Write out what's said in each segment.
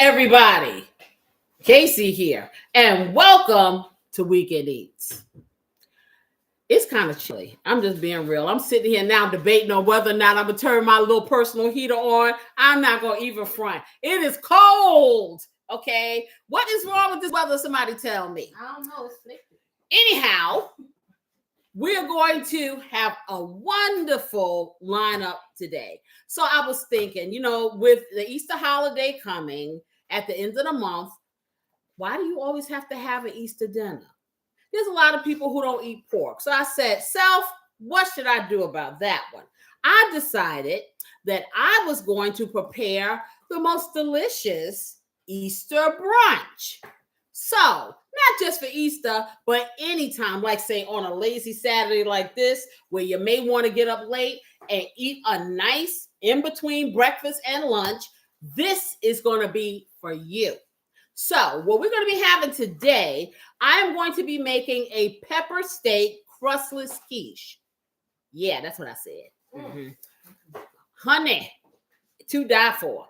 everybody. Casey here, and welcome to Weekend Eats. It's kind of chilly. I'm just being real. I'm sitting here now debating on whether or not I'm going to turn my little personal heater on. I'm not going to even front. It is cold, okay? What is wrong with this weather? Somebody tell me. I don't know. It's flickering. Anyhow, we're going to have a wonderful lineup today. So I was thinking, with the Easter holiday coming at the end of the month, why do you always have to have an Easter dinner? There's a lot of people who don't eat pork. So I said, self, what should I do about that one? I decided that I was going to prepare the most delicious Easter brunch. So, not just for Easter, but anytime, like say on a lazy Saturday like this, where you may want to get up late and eat a nice in-between breakfast and lunch, this is going to be for you. So, what we're going to be having today, I'm going to be making a pepper steak crustless quiche. Yeah, that's what I said. Mm-hmm. Honey, to die for.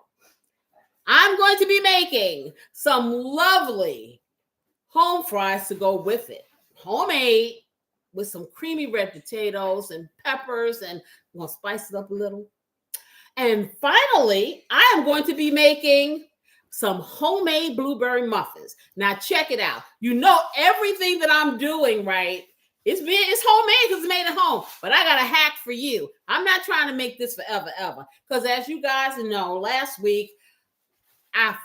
I'm going to be making some lovely home fries to go with it. Homemade with some creamy red potatoes and peppers, and I'm going to spice it up a little. And finally, I am going to be making some homemade blueberry muffins. Now check it out. Everything that I'm doing, right? It's homemade because it's made at home. But I got a hack for you. I'm not trying to make this forever, ever. Because as you guys know, last week I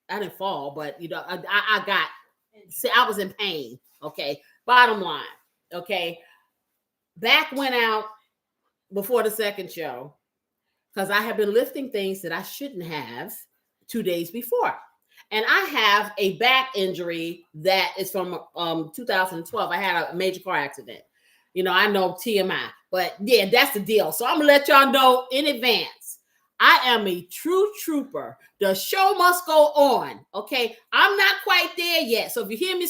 didn't fall, but I was in pain. Okay. Bottom line. Okay. Back went out before the second show because I have been lifting things that I shouldn't have 2 days before. And I have a back injury that is from 2012. I had a major car accident. I know TMI, but yeah, that's the deal. So I'm going to let y'all know in advance. I am a true trooper. The show must go on. Okay. I'm not quite there yet. So if you hear me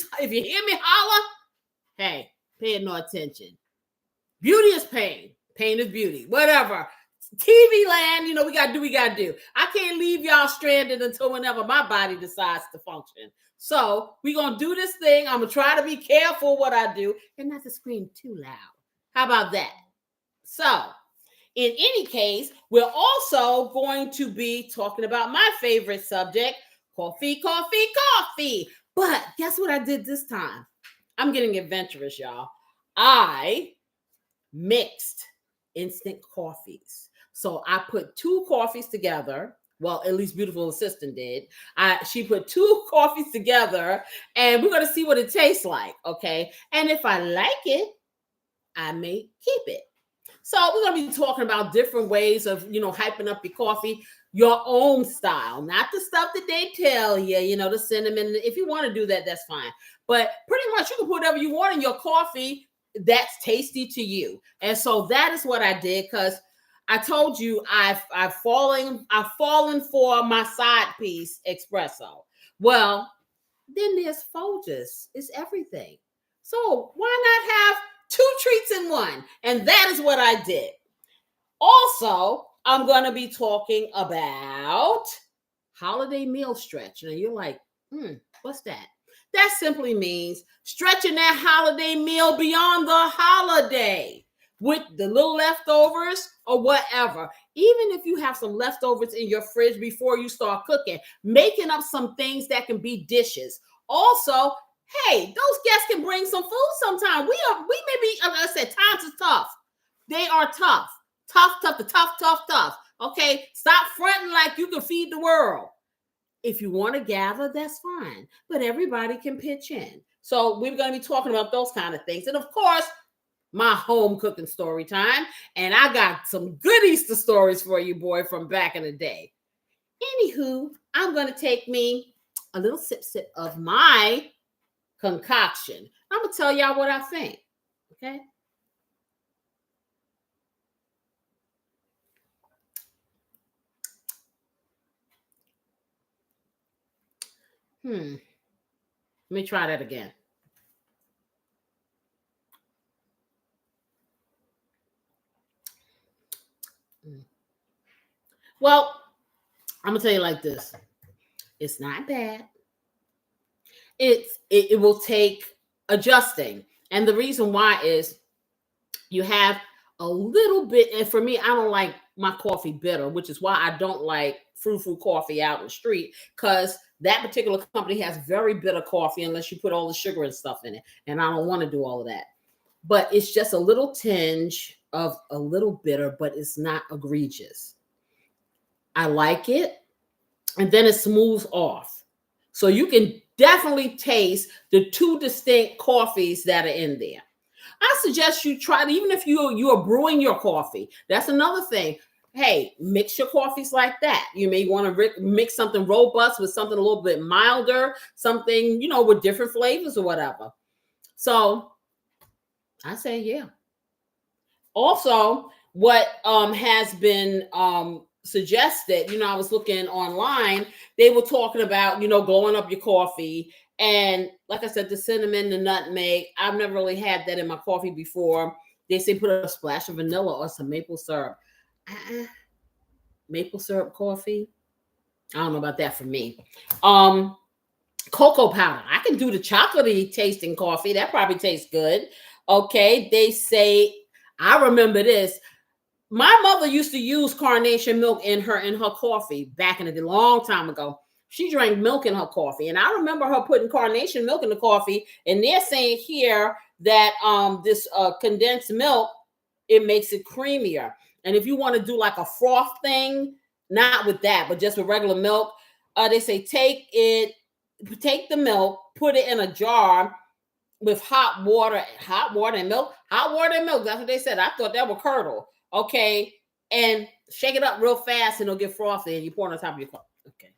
holler, hey, pay no attention. Beauty is pain. Pain is beauty. Whatever. TV land, we got to do what we got to do. I can't leave y'all stranded until whenever my body decides to function. So we're going to do this thing. I'm going to try to be careful what I do and not to scream too loud. How about that? So in any case, we're also going to be talking about my favorite subject, coffee. But guess what I did this time? I'm getting adventurous, y'all. I mixed instant coffees. So I put 2 coffees together. Well, at least Beautiful Assistant did. She put 2 coffees together, and we're going to see what it tastes like, okay? And if I like it, I may keep it. So we're going to be talking about different ways of, hyping up your coffee, your own style, not the stuff that they tell you, the cinnamon. If you want to do that, that's fine. But pretty much you can put whatever you want in your coffee that's tasty to you. And so that is what I did, because I told you I've fallen for my side piece espresso. Well, then there's Folgers. It's everything. So why not have 2 treats in one? And that is what I did. Also, I'm going to be talking about holiday meal stretch. Now you're like, what's that? That simply means stretching that holiday meal beyond the holiday with the little leftovers or whatever. Even if you have some leftovers in your fridge before you start cooking, making up some things that can be dishes. Also, hey, those guests can bring some food sometime. We may be, like I said, times is tough. They are tough. Tough. Okay, stop fronting like you can feed the world. If you want to gather, that's fine. But everybody can pitch in. So we're going to be talking about those kind of things. And of course, my home cooking story time. And I got some good Easter stories for you, boy, from back in the day. Anywho, I'm going to take me a little sip of my concoction. I'm going to tell y'all what I think. Okay. Let me try that again. Well, I'm gonna tell you like this. It's not bad. It will take adjusting. And the reason why is you have a little bit, and for me, I don't like my coffee bitter, which is why I don't like frou-frou coffee out in the street, because that particular company has very bitter coffee unless you put all the sugar and stuff in it. And I don't want to do all of that. But it's just a little tinge of a little bitter, but it's not egregious. I like it. And then it smooths off. So you can definitely taste the two distinct coffees that are in there. I suggest you try it, even if you are brewing your coffee. That's another thing. Hey, mix your coffees like that. You may want to mix something robust with something a little bit milder, something, with different flavors or whatever. So I say, yeah. Also, what has been suggested, I was looking online, they were talking about, blowing up your coffee. And like I said, the cinnamon, the nutmeg, I've never really had that in my coffee before. They say put a splash of vanilla or some maple syrup. Maple syrup coffee? I don't know about that for me. Cocoa powder. I can do the chocolatey tasting coffee. That probably tastes good. Okay. They say, I remember this. My mother used to use carnation milk in her coffee back in the long time ago. She drank milk in her coffee. And I remember her putting carnation milk in the coffee. And they're saying here that this condensed milk, it makes it creamier. And if you want to do like a froth thing, not with that, but just with regular milk, they say take the milk, put it in a jar with hot water and milk. Hot water and milk. That's what they said. I thought that would curdle. Okay. And shake it up real fast and it'll get frothy and you pour it on top of your cup. Okay.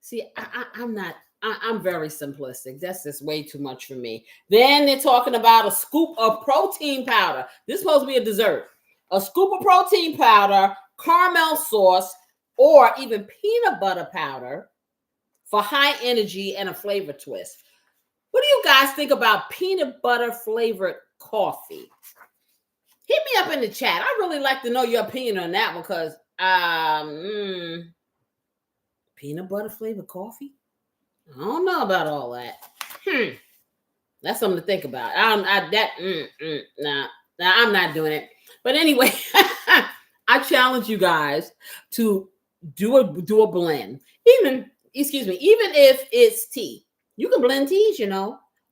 See, I'm very simplistic. That's just way too much for me. Then they're talking about a scoop of protein powder. This is supposed to be a dessert. A scoop of protein powder, caramel sauce, or even peanut butter powder for high energy and a flavor twist. What do you guys think about peanut butter flavored coffee? Hit me up in the chat. I really like to know your opinion on that because peanut butter flavored coffee? I don't know about all that. That's something to think about. I'm not doing it. But anyway, I challenge you guys to do a blend. Even if it's tea. You can blend teas,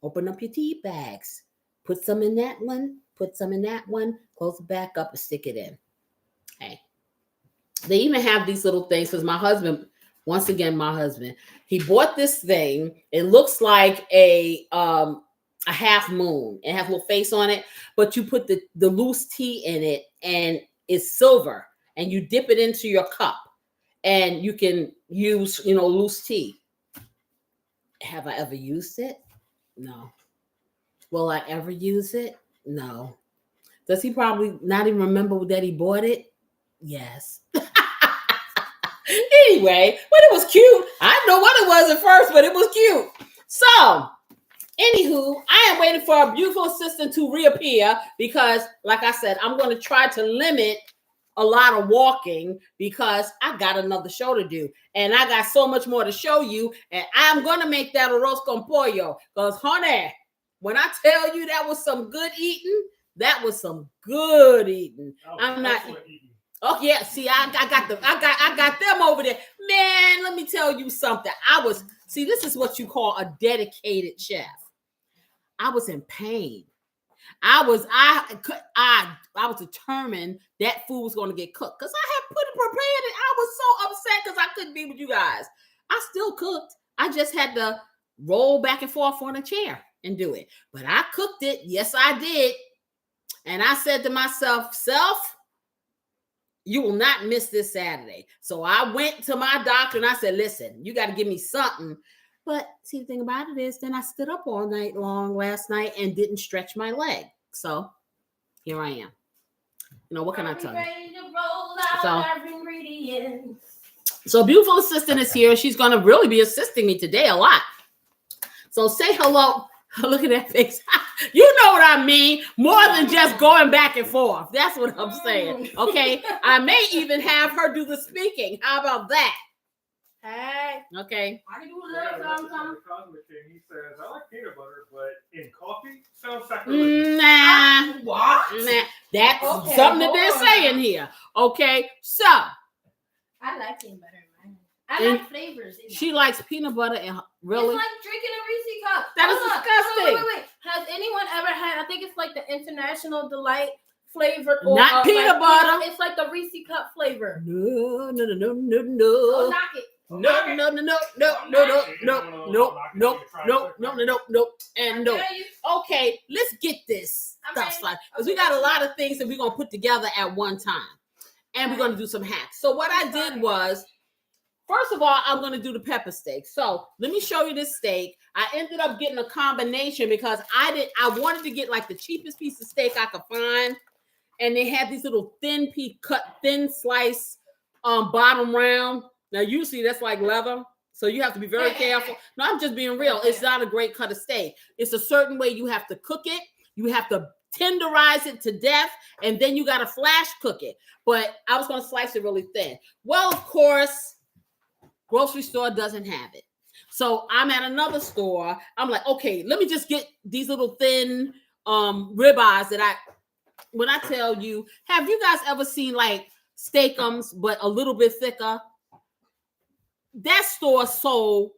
Open up your tea bags. Put some in that one. Put some in that one. Close it back up and stick it in. Okay. They even have these little things because my husband, he bought this thing. It looks like a half moon. It has a little face on it, but you put the loose tea in it and it's silver and you dip it into your cup and you can use, loose tea. Have I ever used it? No. Will I ever use it? No. Does he probably not even remember that he bought it? Yes. Anyway, but it was cute. I didn't know what it was at first, but it was cute. So, anywho, I am waiting for a beautiful assistant to reappear because, like I said, I'm going to try to limit a lot of walking because I got another show to do. And I got so much more to show you. And I'm going to make that arroz con pollo because, honey, when I tell you that was some good eating, that was some good eating. I'm not eating. Oh yeah, see, I got them over there. Man, let me tell you something. This is what you call a dedicated chef. I was in pain. I was determined that food was going to get cooked because I had prepared it. I was so upset because I couldn't be with you guys. I still cooked. I just had to roll back and forth on a chair and do it. But I cooked it. Yes, I did. And I said to myself, self, you will not miss this Saturday. So I went to my doctor and I said, listen, you got to give me something. But see, the thing about it is then I stood up all night long last night and didn't stretch my leg. So here I am. What can I tell you? So beautiful assistant is here. She's going to really be assisting me today a lot. So say hello. Look at that face. You know what I mean? More than just going back and forth. That's what I'm saying. Okay. I may even have her do the speaking. How about that? Hey. Okay. I can do a little something. He says, I like peanut butter, but in coffee, sounds sacrilegious. Nah. What? Nah. That's Okay, something that hold they're on saying now. here. Okay. So I like peanut butter, man. I And like flavors. In she it. likes peanut butter and really. It's like drinking a Reese cup. That is Hold on. disgusting. Wait. Has anyone ever had? I think it's like the International Delight flavored. Not peanut butter. It's like the Reese cup flavor. No. Oh, knock it. No, and no. Okay, let's get this stuff started because we got a lot of things that we're gonna put together at one time, and we're gonna do some hacks. So what I did was, first of all, I'm gonna do the pepper steak. So let me show you this steak. I ended up getting a combination because I wanted to get like the cheapest piece of steak I could find, and they had these little thin slice, bottom round. Now, usually that's like leather, so you have to be very careful. No, I'm just being real. It's not a great cut of steak. It's a certain way you have to cook it. You have to tenderize it to death, and then you got to flash cook it. But I was going to slice it really thin. Well, of course, grocery store doesn't have it. So I'm at another store. I'm like, okay, let me just get these little thin ribeyes that when I tell you, have you guys ever seen like steakums, but a little bit thicker? That store sold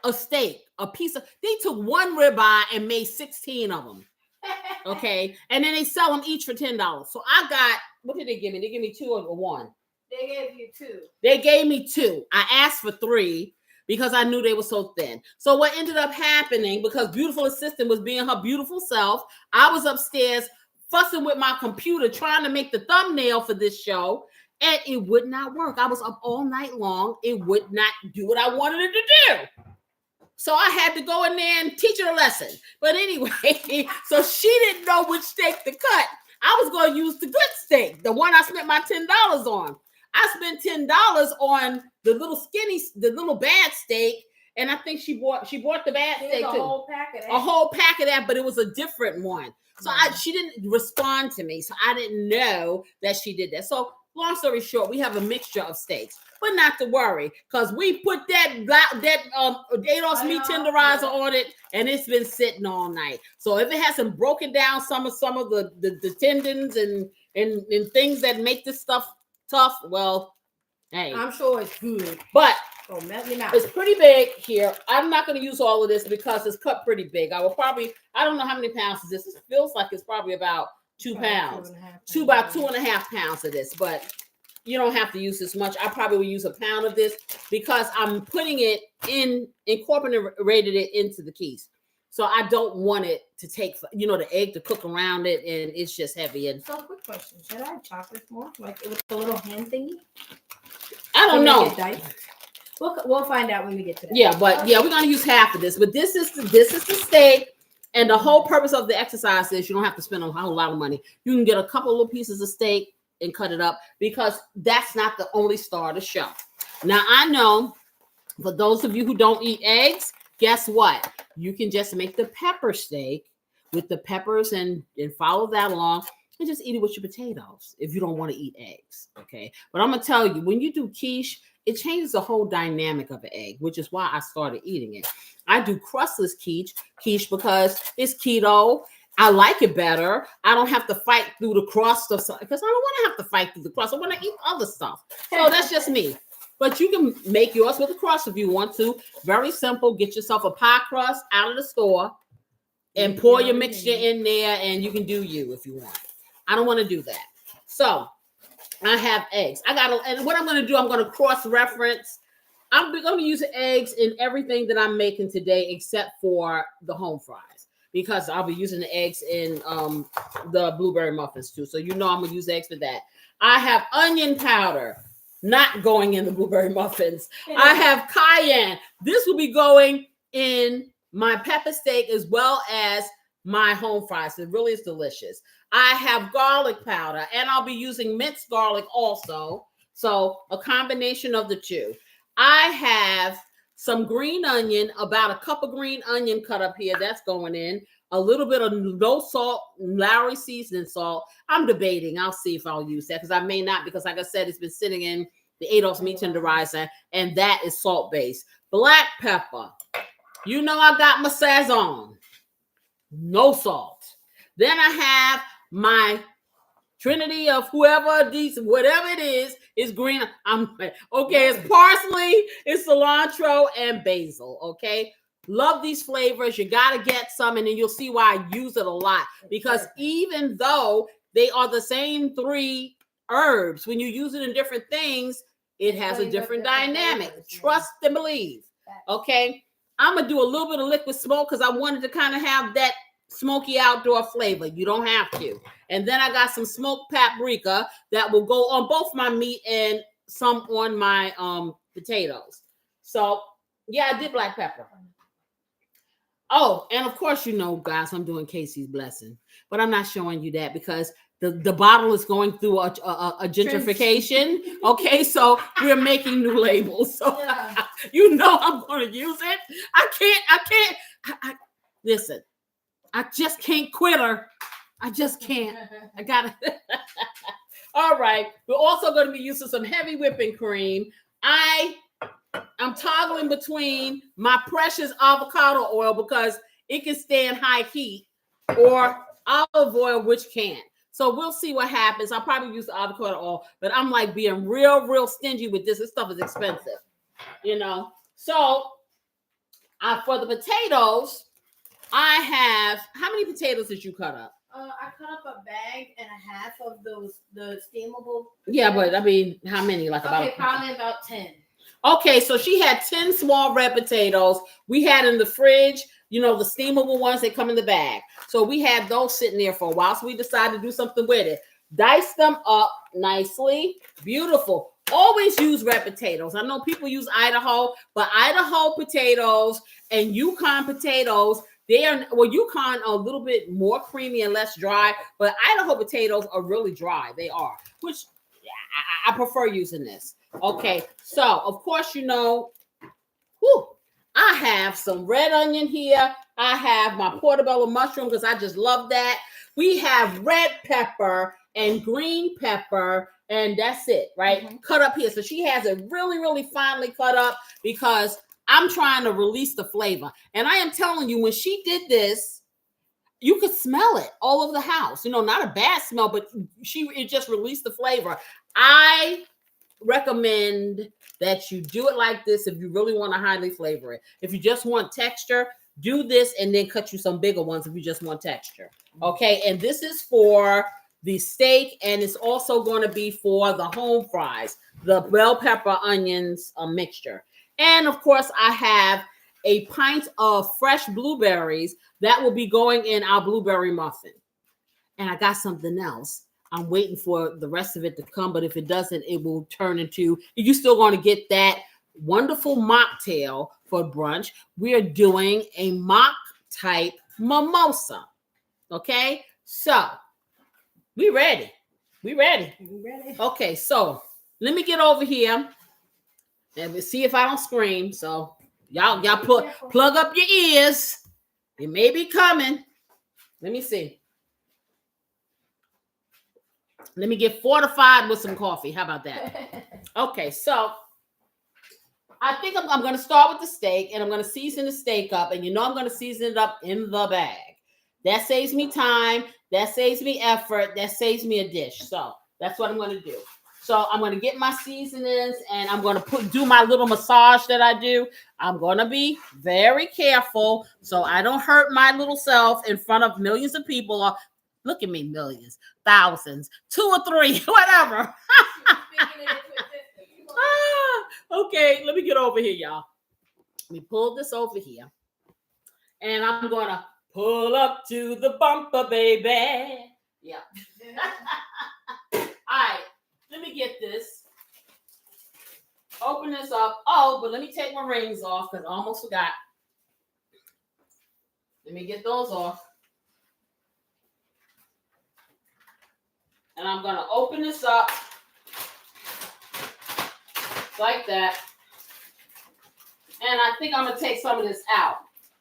a steak, a piece of, they took one ribeye and made 16 of them. Okay. And then they sell them each for $10. So I got, what did they give me? They gave me 2 or 1. They gave you 2. They gave me 2. I asked for 3 because I knew they were so thin. So what ended up happening, because beautiful assistant was being her beautiful self, I was upstairs fussing with my computer, trying to make the thumbnail for this show. And it would not work. I was up all night long. It would not do what I wanted it to do. So I had to go in there and teach her a lesson. But anyway, so she didn't know which steak to cut. I was going to use the good steak, the one I spent my $10 on. I spent $10 on the little bad steak. And I think she bought the bad steak too. A whole pack of that, but it was a different one. So she didn't respond to me. So I didn't know that she did that. So long story short, we have a mixture of steaks, but not to worry, because we put that ADOS meat tenderizer on it, and it's been sitting all night. So if it hasn't broken down some of the tendons and things that make this stuff tough, well, hey, I'm sure it's good. But it's it's pretty big here. I'm not going to use all of this because it's cut pretty big. I don't know how many pounds is this. It feels like it's probably about 2 pounds. About 2.5 pounds of this, but you don't have to use this much. I probably will use a pound of this because I'm putting it incorporated it into the keys. So I don't want it to take, the egg to cook around it, and it's just heavy. And so, quick question: should I chop this more, like with the little hand thingy? I don't know. We'll find out when we get to that. Yeah, but we're gonna use half of this. But this is the steak. And the whole purpose of the exercise is you don't have to spend a whole lot of money. You can get a couple of little pieces of steak and cut it up, because that's not the only star of the show. Now, I know for those of you who don't eat eggs, guess what? You can just make the pepper steak with the peppers and follow that along and just eat it with your potatoes if you don't want to eat eggs, okay? But I'm going to tell you, when you do quiche, it changes the whole dynamic of an egg, which is why I started eating it. I do crustless quiche because it's keto. I like it better. I don't have to fight through the crust of something, because I don't want to have to fight through the crust. I want to eat other stuff. So that's just me. But you can make yours with a crust if you want to. Very simple. Get yourself a pie crust out of the store and pour your mixture in there, and you can do you if you want. I don't want to do that. So I have eggs. And what I'm going to do, I'm going to cross-reference. I'm going to use eggs in everything that I'm making today except for the home fries, because I'll be using the eggs in the blueberry muffins too. So I'm going to use eggs for that. I have onion powder, not going in the blueberry muffins. I have cayenne. This will be going in my pepper steak as well as my home fries. It really is delicious. I have garlic powder, and I'll be using minced garlic also. So a combination of the two. I have some green onion, about a cup of green onion cut up here. That's going in. A little bit of low salt, Lowry seasoning salt. I'm debating. I'll see if I'll use that, because I may not, because like I said, it's been sitting in the 8-ounce meat tenderizer, and that is salt-based. Black pepper. You know I got my Sazon. No salt. Then I have my Trinity of whoever these, whatever it is green. I'm okay. It's parsley, it's cilantro, and basil. Okay, love these flavors. You gotta get some, and then you'll see why I use it a lot. Because even though they are the same 3 herbs, when you use it in different things, it has a different dynamic. Trust and believe. Okay, I'm gonna do a little bit of liquid smoke because I wanted to kind of have that smoky outdoor flavor. You don't have to. And then I got some smoked paprika that will go on both my meat and some on my potatoes. So yeah, I did black pepper. Oh, and of course, you know, guys, I'm doing Casey's blessing, but I'm not showing you that because the bottle is going through a gentrification. Okay, so we're making new labels. So you know I'm going to use it. I can't. Listen. I just can't quit her. I just can't. I gotta. All right. We're also going to be using some heavy whipping cream. I'm toggling between my precious avocado oil because it can stand high heat, or olive oil, which can't. So we'll see what happens. I'll probably use the avocado oil, but I'm like being real stingy with this. This stuff is expensive, you know. So for the potatoes, I have, how many potatoes did you cut up? I cut up a bag and a half of the steamable. Yeah, but I mean, how many? Like about? Okay, probably about 10. Okay, so she had 10 small red potatoes. We had in the fridge, you know, the steamable ones that come in the bag. So we had those sitting there for a while. So we decided to do something with it. Dice them up nicely. Beautiful. Always use red potatoes. I know people use Idaho, but Idaho potatoes and Yukon potatoes, they are, well, Yukon are a little bit more creamy and less dry, but Idaho potatoes are really dry. They are, which I prefer using this. Okay, so of course, you know, I have some red onion here. I have my portobello mushroom because I just love that. We have red pepper and green pepper, and that's it, right? Mm-hmm. Cut up here. So she has it really finely cut up because I'm trying to release the flavor. And I am telling you, when she did this, you could smell it all over the house. You know, not a bad smell, but it just released the flavor. I recommend that you do it like this if you really want to highly flavor it. If you just want texture, do this and then cut you some bigger ones if you just want texture. Okay, and this is for the steak, and it's also going to be for the home fries, the bell pepper onions mixture. And of course, I have a pint of fresh blueberries that will be going in our blueberry muffin. And I got something else. I'm waiting for the rest of it to come, but if it doesn't, it will turn into, you're still going to get that wonderful mocktail for brunch. We are doing a mock type mimosa. Okay, so we ready. Okay, so let me get over here and we'll see if I don't scream. So y'all plug up your ears. It may be coming. Let me see. Let me get fortified with some coffee. How about that? Okay, so I think I'm going to start with the steak, and I'm going to season the steak up. And you know I'm going to season it up in the bag. That saves me time. That saves me effort. That saves me a dish. So that's what I'm going to do. So I'm going to get my seasonings, and I'm going to do my little massage that I do. I'm going to be very careful so I don't hurt my little self in front of millions of people. Look at me, millions, thousands, 2 or 3, whatever. Okay, let me get over here, y'all. Let me pull this over here. And I'm going to pull up to the bumper, baby. Yeah. All right, let me get this. Open this up. Oh, but let me take my rings off because I almost forgot. Let me get those off. And I'm going to open this up like that. And I think I'm going to take some of this out.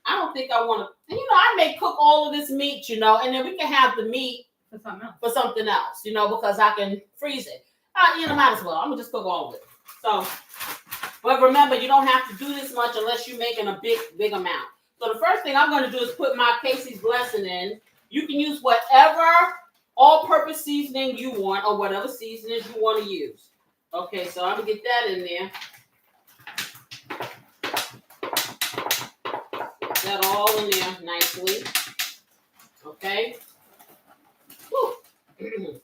I don't think I want to, you know, I may cook all of this meat, you know, and then we can have the meat for something else, you know, because I can freeze it. You know, might as well. I'm going to just cook all of it. So, but remember, you don't have to do this much unless you're making a big amount. So the first thing I'm going to do is put my Casey's Blessing in. You can use whatever all-purpose seasoning you want or whatever seasonings you want to use. Okay, so I'm going to get that in there. Get that all in there nicely. Okay. And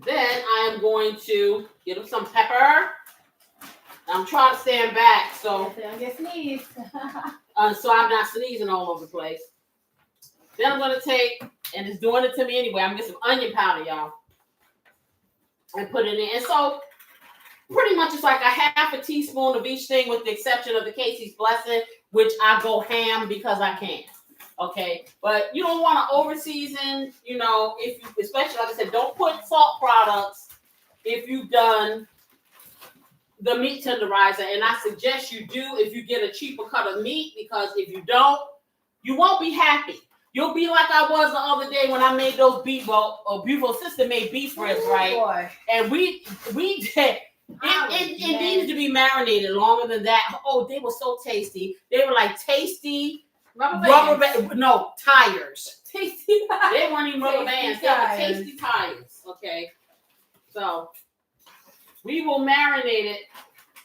then I'm going to get him some pepper. I'm trying to stand back so I get sneeze. so I'm not sneezing all over the place. Then I'm going to take, and it's doing it to me anyway, I'm going to get some onion powder, y'all, and put it in. And so pretty much it's like a half a teaspoon of each thing with the exception of the Casey's Blessing, which I go ham because I can. Okay, but you don't want to over season, you know, if you, especially like I said, don't put salt products if you've done the meat tenderizer, and I suggest you do if you get a cheaper cut of meat, because if you don't, you won't be happy. You'll be like I was the other day when I made those beef, beautiful sister made beef ribs, right? Boy. And we did. It needed to be marinated longer than that. Oh, they were so tasty. They were like tasty tires. Tasty. They weren't even rubber bands. They were Tires. tasty tires. Okay. So we will marinate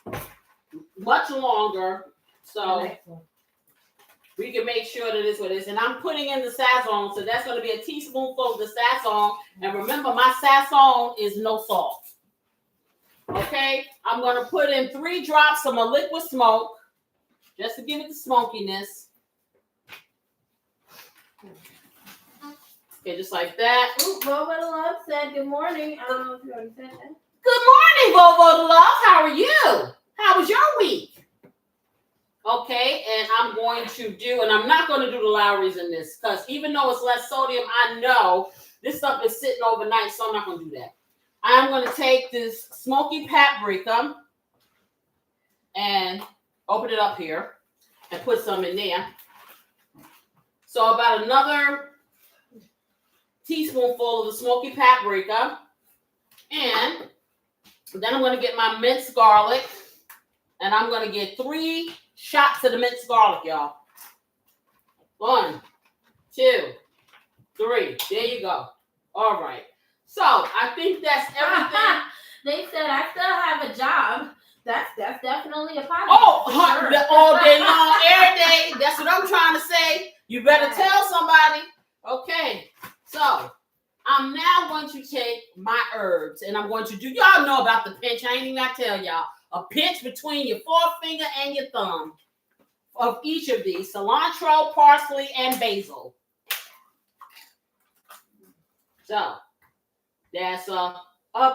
it much longer. So we can make sure that it's what it is. And I'm putting in the sazon. So that's going to be a teaspoonful of the sazon. And remember, my sazon is no salt. Okay, I'm going to put in 3 drops of my liquid smoke just to give it the smokiness. Okay, just like that. Ooh, Boba the Love said good morning. I don't know if you already said that. Good morning, Bobo the Love. How are you? How was your week? Okay, and I'm going to do, and I'm not going to do the Lowry's in this because even though it's less sodium, I know this stuff is sitting overnight, so I'm not going to do that. I'm going to take this smoky paprika and open it up here and put some in there. So about another teaspoonful of the smoky paprika. And then I'm going to get my minced garlic. And I'm going to get 3 shots of the minced garlic, y'all. 1, 2, 3. There you go. All right. So I think that's everything. They said I still have a job. That's definitely a positive. Oh, sure. all day long, every day. That's what I'm trying to say. You better tell somebody. Okay. So I'm now going to take my herbs and I'm going to do, y'all know about the pinch. I ain't even got to tell y'all. A pinch between your forefinger and your thumb of each of these. Cilantro, parsley, and basil. So that's a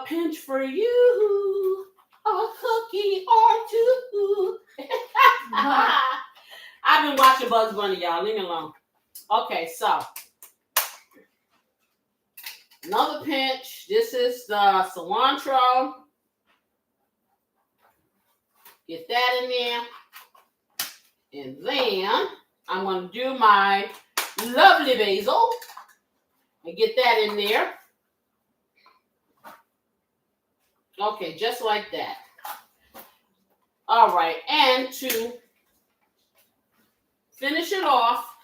pinch for you, a cookie or 2. I've been watching Bugs Bunny, y'all. Leave me alone. Okay, so another pinch. This is the cilantro. Get that in there. And then I'm going to do my lovely basil and get that in there. Okay, just like that. All right, and to finish it off,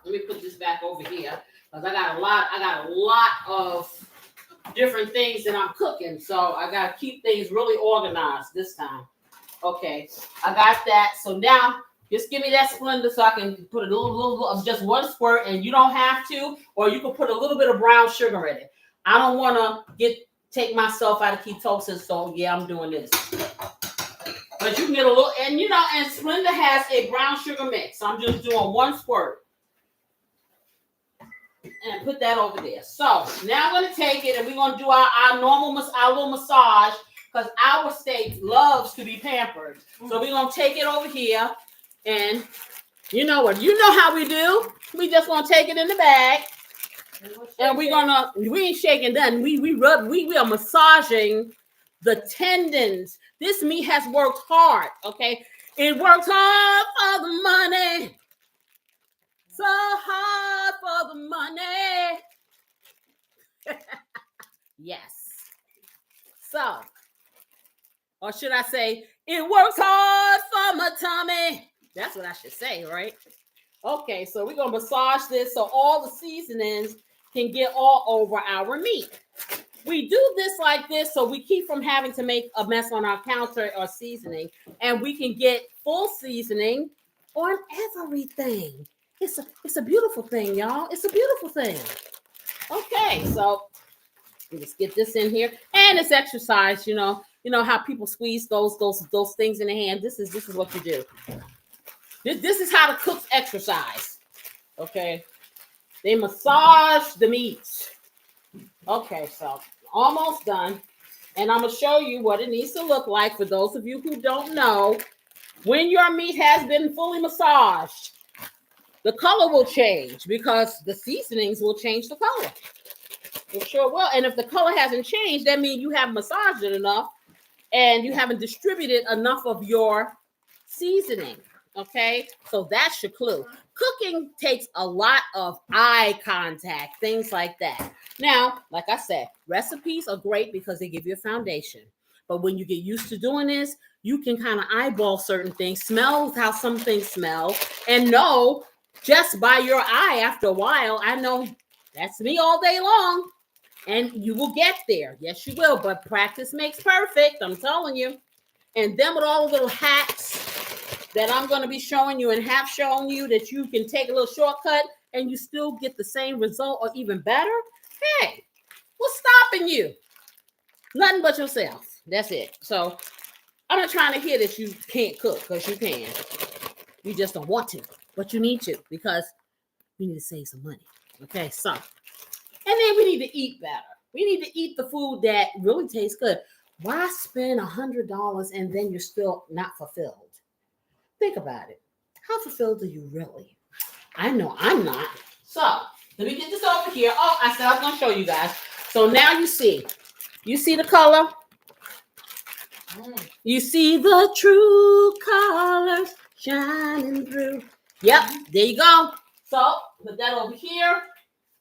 let me put this back over here because I got a lot of different things that I'm cooking, so I got to keep things really organized this time. Okay, I got that. So now just give me that Splenda so I can put a little of just 1 squirt, and you don't have to, or you can put a little bit of brown sugar in it. I don't want to take myself out of ketosis, so yeah, I'm doing this. But you can get a little, and and Splenda has a brown sugar mix. So I'm just doing 1 squirt. And put that over there. So now I'm going to take it and we're going to do our little massage because our steak loves to be pampered. So we're going to take it over here and you know how we do. We just going to take it in the bag. And we ain't shaking nothing. We are massaging the tendons. This meat has worked hard, okay? It works hard for the money. So hard for the money. Yes. So Or should I say, it works hard for my tummy? That's what I should say, right? Okay, so we're going to massage this so all the seasonings can get all over our meat. We do this like this so we keep from having to make a mess on our counter or seasoning, and we can get full seasoning on everything. It's a beautiful thing, y'all. It's a beautiful thing. Okay, so let's get this in here, and it's exercise. You know how people squeeze those things in the hand. This is what you do. This is how the cooks exercise. Okay, they massage the meats. Okay, so almost done. And I'm going to show you what it needs to look like for those of you who don't know. When your meat has been fully massaged, the color will change because the seasonings will change the color. It sure will. And if the color hasn't changed, that means you haven't massaged it enough and you haven't distributed enough of your seasoning. Okay, so that's your clue. Cooking takes a lot of eye contact, things like that. Now, like I said, recipes are great because they give you a foundation. But when you get used to doing this, you can kind of eyeball certain things, smell how some things smell, and know just by your eye after a while, I know that's me all day long. And you will get there. Yes, you will. But practice makes perfect. I'm telling you. And then with all the little hacks that I'm going to be showing you and have shown you that you can take a little shortcut and you still get the same result or even better. Hey, what's stopping you? Nothing but yourself. That's it. So I'm not trying to hear that you can't cook, because you can. You just don't want to, but you need to, because we need to save some money. Okay, so, and then we need to eat better. We need to eat the food that really tastes good. Why spend $100 and then you're still not fulfilled? Think about it. How fulfilled are you really? I know I'm not. So let me get this over here. Oh, I said I was going to show you guys. So now you see the color. You see the true colors shining through. Yep, there you go. So put that over here.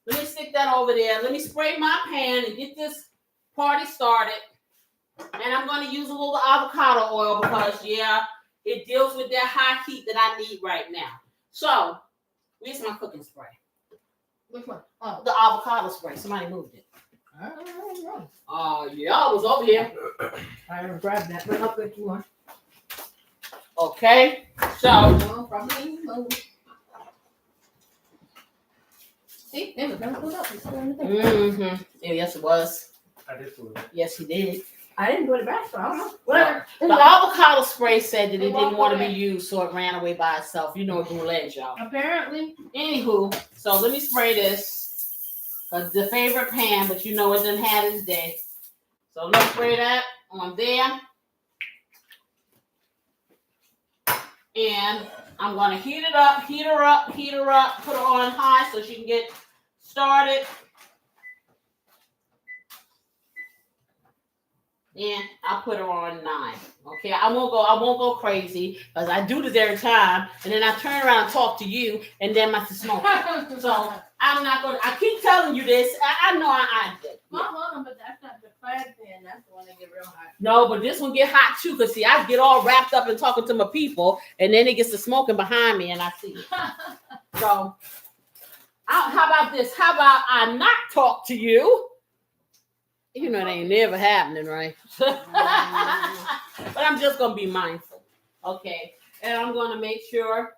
Let me stick that over there. Let me spray my pan and get this party started. And I'm going to use a little avocado oil because, yeah, it deals with that high heat that I need right now. So, where's my cooking spray? Which one? Oh, The avocado spray. Somebody moved it. I don't know. Yeah, it was over here. I haven't grabbed that, but I'll put you on. Okay, so. No, probably no. See, it was never put up. It's still in the thing. Mm-hmm. Yeah, yes, it was. I did feel it. Yes, he did. I didn't put it back, so I don't know. Whatever. The avocado spray said that it didn't want to be used, so it ran away by itself. You know what doing legs, y'all. Apparently. Anywho, so let me spray this. Because it's the favorite pan, but you know it didn't have its day. So let's spray that on there. And I'm going to heat her up, put her on high so she can get started. And I'll put her on 9. Okay, I won't go crazy because I do this every time, and then I turn around and talk to you, and then my smoke. So I'm not gonna. I keep telling you this. I know I did. But that's not the fire pan. That's the one that get real hot. No, but this one get hot too. Cause see, I get all wrapped up and talking to my people, and then it gets to smoking behind me, and I see it. So, how about this? How about I not talk to you? You know, it ain't never happening, right? But I'm just going to be mindful. Okay. And I'm going to make sure.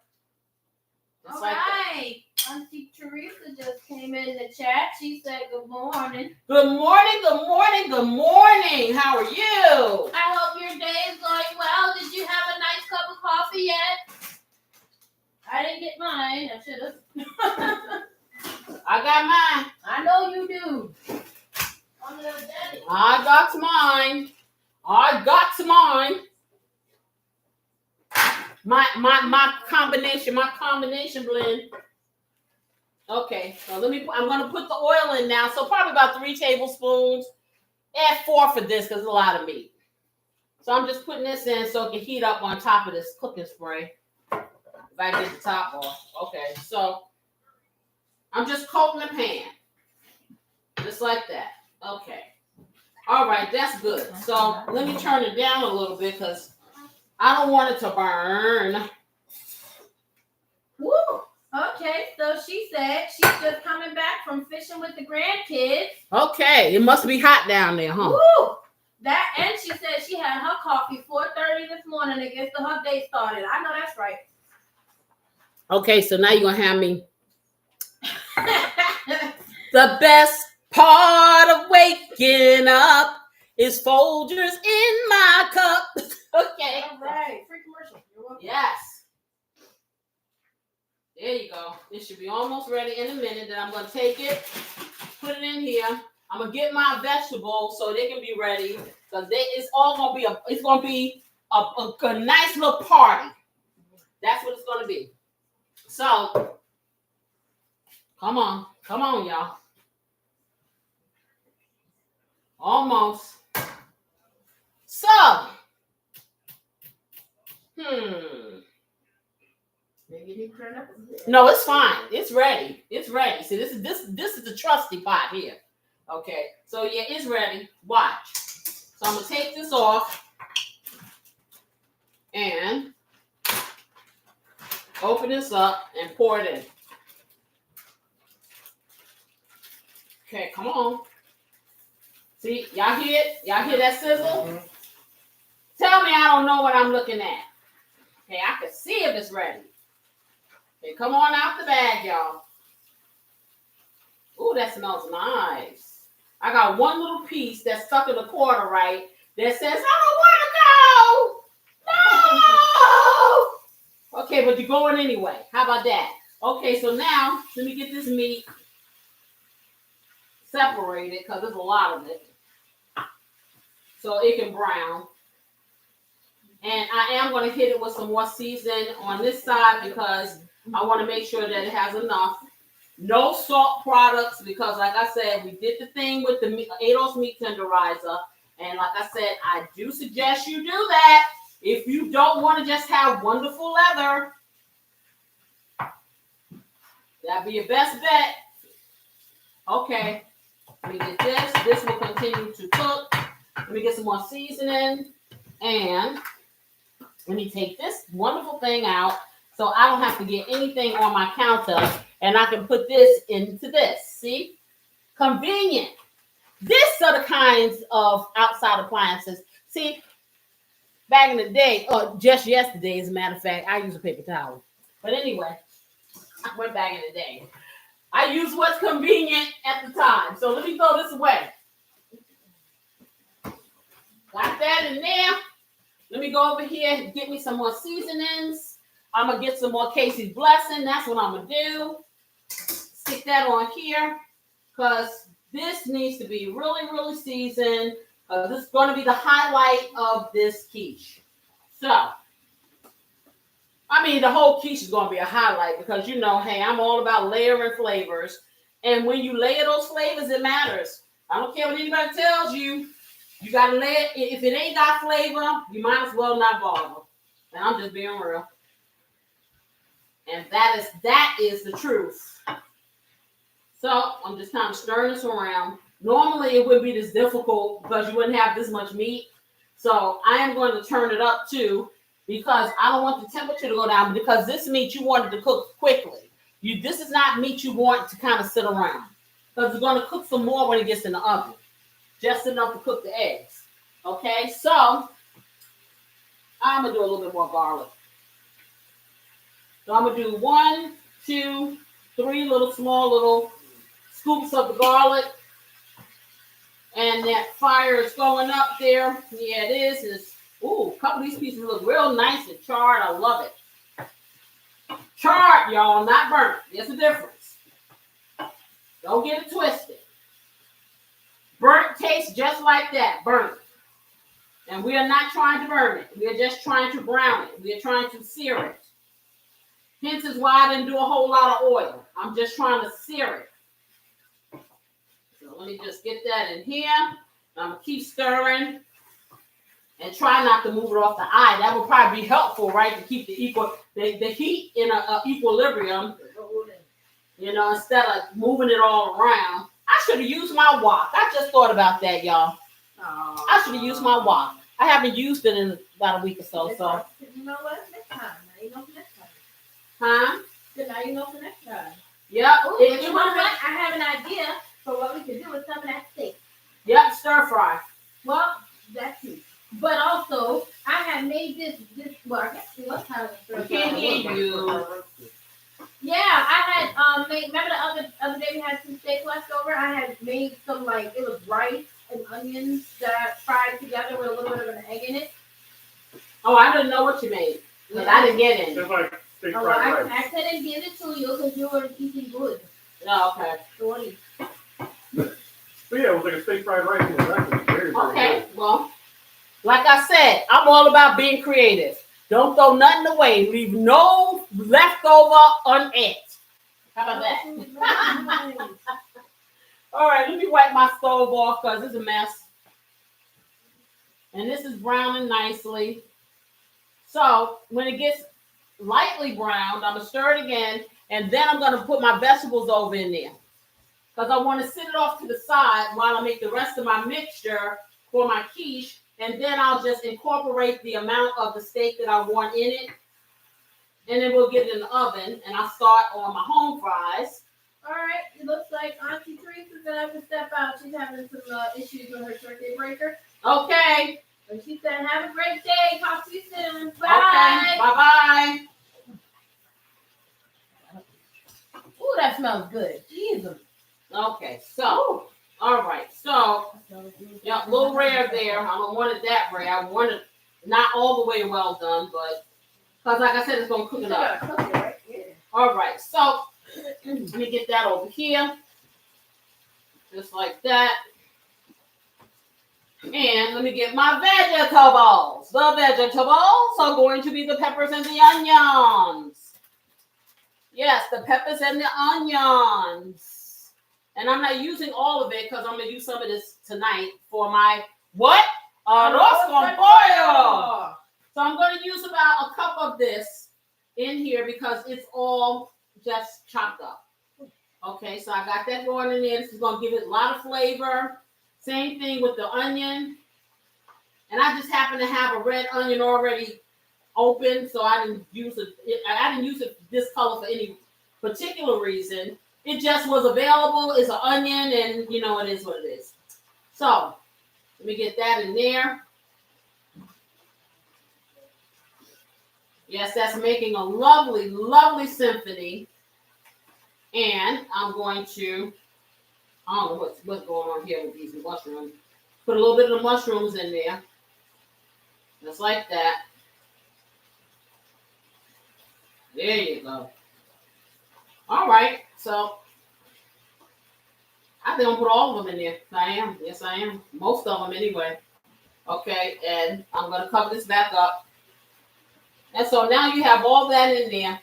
All right. Auntie Teresa just came in the chat. She said, good morning. Good morning, good morning, good morning. How are you? I hope your day is going well. Did you have a nice cup of coffee yet? I didn't get mine. I should have. I got mine. I know you do. I got mine. My combination blend. Okay, so I'm gonna put the oil in now. So probably about 3 tablespoons. Add 4 for this because it's a lot of meat. So I'm just putting this in so it can heat up on top of this cooking spray. If I get the top off. Okay, so I'm just coating the pan. Just like that. Okay. All right, that's good. So let me turn it down a little bit because I don't want it to burn. Woo! Okay, so she said she's just coming back from fishing with the grandkids. Okay, it must be hot down there, huh? Woo! That, and she said she had her coffee 4:30 this morning to get her day started. I know that's right. Okay, so now you're gonna have me. The best part of waking up is Folgers in my cup. Okay. All right, free commercial. You're welcome. Yes. There you go. It should be almost ready in a minute. Then I'm gonna take it, put it in here. I'm gonna get my vegetables so they can be ready because it's all gonna be a nice little party. That's what it's gonna be. So come on, y'all. Almost. So, Maybe you need to turn up a bit. no, it's fine. It's ready. It's ready. See, this is the trusty pot here. Okay, so yeah, it's ready. Watch. So I'm gonna take this off and open this up and pour it in. Okay, come on. See, y'all hear it? Y'all hear that sizzle? Mhm. Tell me I don't know what I'm looking at. Okay, I can see if it's ready. Okay, come on out the bag, y'all. Ooh, that smells nice. I got one little piece that's stuck in the corner, right? That says, I don't want to go. No! Okay, but you're going anyway. How about that? Okay, so now, let me get this meat separated because there's a lot of it. So it can brown. And I am going to hit it with some more season on this side because I want to make sure that it has enough. No salt products because, like I said, we did the thing with the Ados meat tenderizer. And like I said, I do suggest you do that if you don't want to just have wonderful leather. That'd be your best bet. Okay. Let me get this. This will continue to cook. Let me get some more seasoning. And let me take this wonderful thing out so I don't have to get anything on my counter. And I can put this into this. See? Convenient. These are the kinds of outside appliances. See, back in the day, or just yesterday, as a matter of fact, I use a paper towel. But anyway, I went back in the day. I use what's convenient at the time. So let me throw this away. Got that in there. Let me go over here and get me some more seasonings. I'm going to get some more Casey's Blessing. That's what I'm going to do. Stick that on here because this needs to be really, really seasoned. This is going to be the highlight of this quiche. So, I mean, the whole quiche is going to be a highlight because, you know, hey, I'm all about layering flavors. And when you layer those flavors, it matters. I don't care what anybody tells you. You got to lay it. If it ain't got flavor, you might as well not bother. And I'm just being real. And that is the truth. So I'm just kind of stirring this around. Normally it wouldn't be this difficult because you wouldn't have this much meat. So I am going to turn it up too because I don't want the temperature to go down because this meat you wanted to cook quickly. This is not meat you want to kind of sit around because it's going to cook some more when it gets in the oven. Just enough to cook the eggs. Okay, so I'm going to do a little bit more garlic. So I'm going to do 1, 2, 3 small little scoops of the garlic. And that fire is going up there. Yeah, it is. Ooh, a couple of these pieces look real nice and charred. I love it. Charred, y'all, not burnt. There's a difference. Don't get it twisted. Burnt tastes just like that, burnt. And we are not trying to burn it. We are just trying to brown it. We are trying to sear it. Hence is why I didn't do a whole lot of oil. I'm just trying to sear it. So let me just get that in here. I'm going to keep stirring and try not to move it off the eye. That would probably be helpful, right, to keep the heat in a equilibrium, you know, instead of moving it all around. I should have used my wok. I just thought about that, y'all. I should have used my wok. I haven't used it in about a week or so. So, you know what? Next time. Now you know for next time. huh? So now you know for next time. Yep. Ooh, you know what? I have an idea for what we can do with some of that steak. Yep. Stir fry. Well, that's it. But also, I had made this. Well, I guess it was kind of a stir I can't fry. hear you. Yeah, I had made. Remember the other day we had some steak left over. I had made some it was rice and onions that I fried together with a little bit of an egg in it. Oh, I didn't know what you made. Because I didn't get any. It's like steak Oh, fried well, rice. I couldn't give it to you because you were eating good. Oh, okay. Sorry. But yeah, it was like a steak fried rice. And that was very, very Okay. good. Well, like I said, I'm all about being creative. Don't throw nothing away. Leave no leftover unate. How about that? All right, let me wipe my stove off because it's a mess. And this is browning nicely. So when it gets lightly browned, I'm going to stir it again. And then I'm going to put my vegetables over in there. Because I want to sit it off to the side while I make the rest of my mixture for my quiche. And then I'll just incorporate the amount of the steak that I want in it. And then we'll get it in the oven. And I'll start on my home fries. All right, it looks like Auntie Teresa's gonna have to step out. She's having some issues with her circuit breaker. Okay. And she said, "Have a great day. Talk to you soon. Bye." Okay. Bye-bye. Ooh, that smells good. Jesus. Okay, so, all right. So, yeah, a little rare there. I don't want it that rare. I want it not all the way well done, but, because like I said, it's going to cook it up. Right? Yeah. All right, so, let me get that over here. Just like that. And let me get my vegetables. The vegetables are going to be the peppers and the onions. Yes, the peppers and the onions. And I'm not using all of it because I'm going to use some of this tonight for my what? Arroz con pollo. So I'm going to use about a cup of this in here because it's all just chopped up. Okay, so I got that going in there. This is going to give it a lot of flavor. Same thing with the onion. And I just happen to have a red onion already open, so I didn't use it. I didn't use it this color for any particular reason. It just was available. It's an onion, and you know it is what it is. So let me get that in there. Yes, that's making a lovely, lovely symphony. And I'm going to, I don't know what's going on here with these mushrooms. Put a little bit of the mushrooms in there. Just like that. There you go. All right, so I think I'm gonna put all of them in there. I am. Yes, I am. Most of them anyway. Okay, and I'm gonna cover this back up. And so now you have all that in there.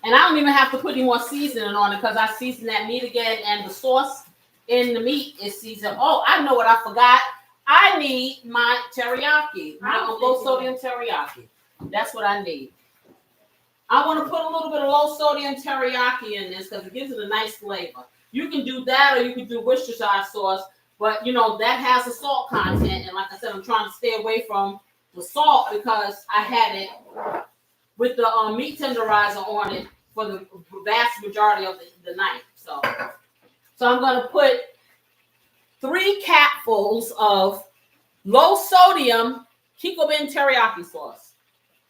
And I don't even have to put any more seasoning on it because I seasoned that meat again, and the sauce in the meat is seasoned. Oh, I know what I forgot. I need my teriyaki, my low sodium teriyaki. That's what I need. I want to put a little bit of low sodium teriyaki in this because it gives it a nice flavor. You can do that or you can do Worcestershire sauce, but you know that has a salt content. And like I said, I'm trying to stay away from the salt because I had it with the meat tenderizer on it for the vast majority of the night. So I'm going to put 3 capfuls of low sodium Kikkoman teriyaki sauce.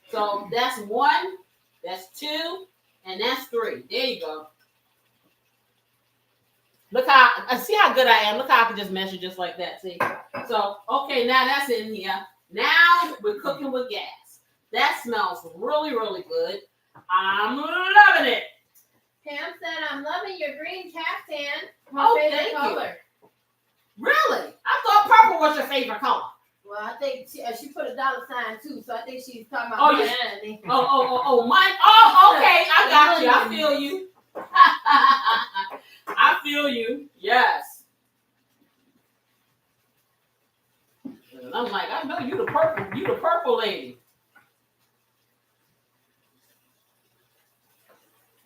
So that's 1, that's 2, and that's 3. There you go. Look how, see how good I am. Look how I can just measure just like that. See? So, okay, now that's in here. Now we're cooking with gas. That smells really, really good. I'm loving it. Pam said, "I'm loving your green caftan. Oh, My favorite thank you. color." Really? I thought purple was your favorite color. Well, I think she put a $sign too, so I think she's talking about Oh, mine. Oh, mine. Oh, okay. I got you. I feel you. I feel you. Yes. And I'm like, I know you the purple lady.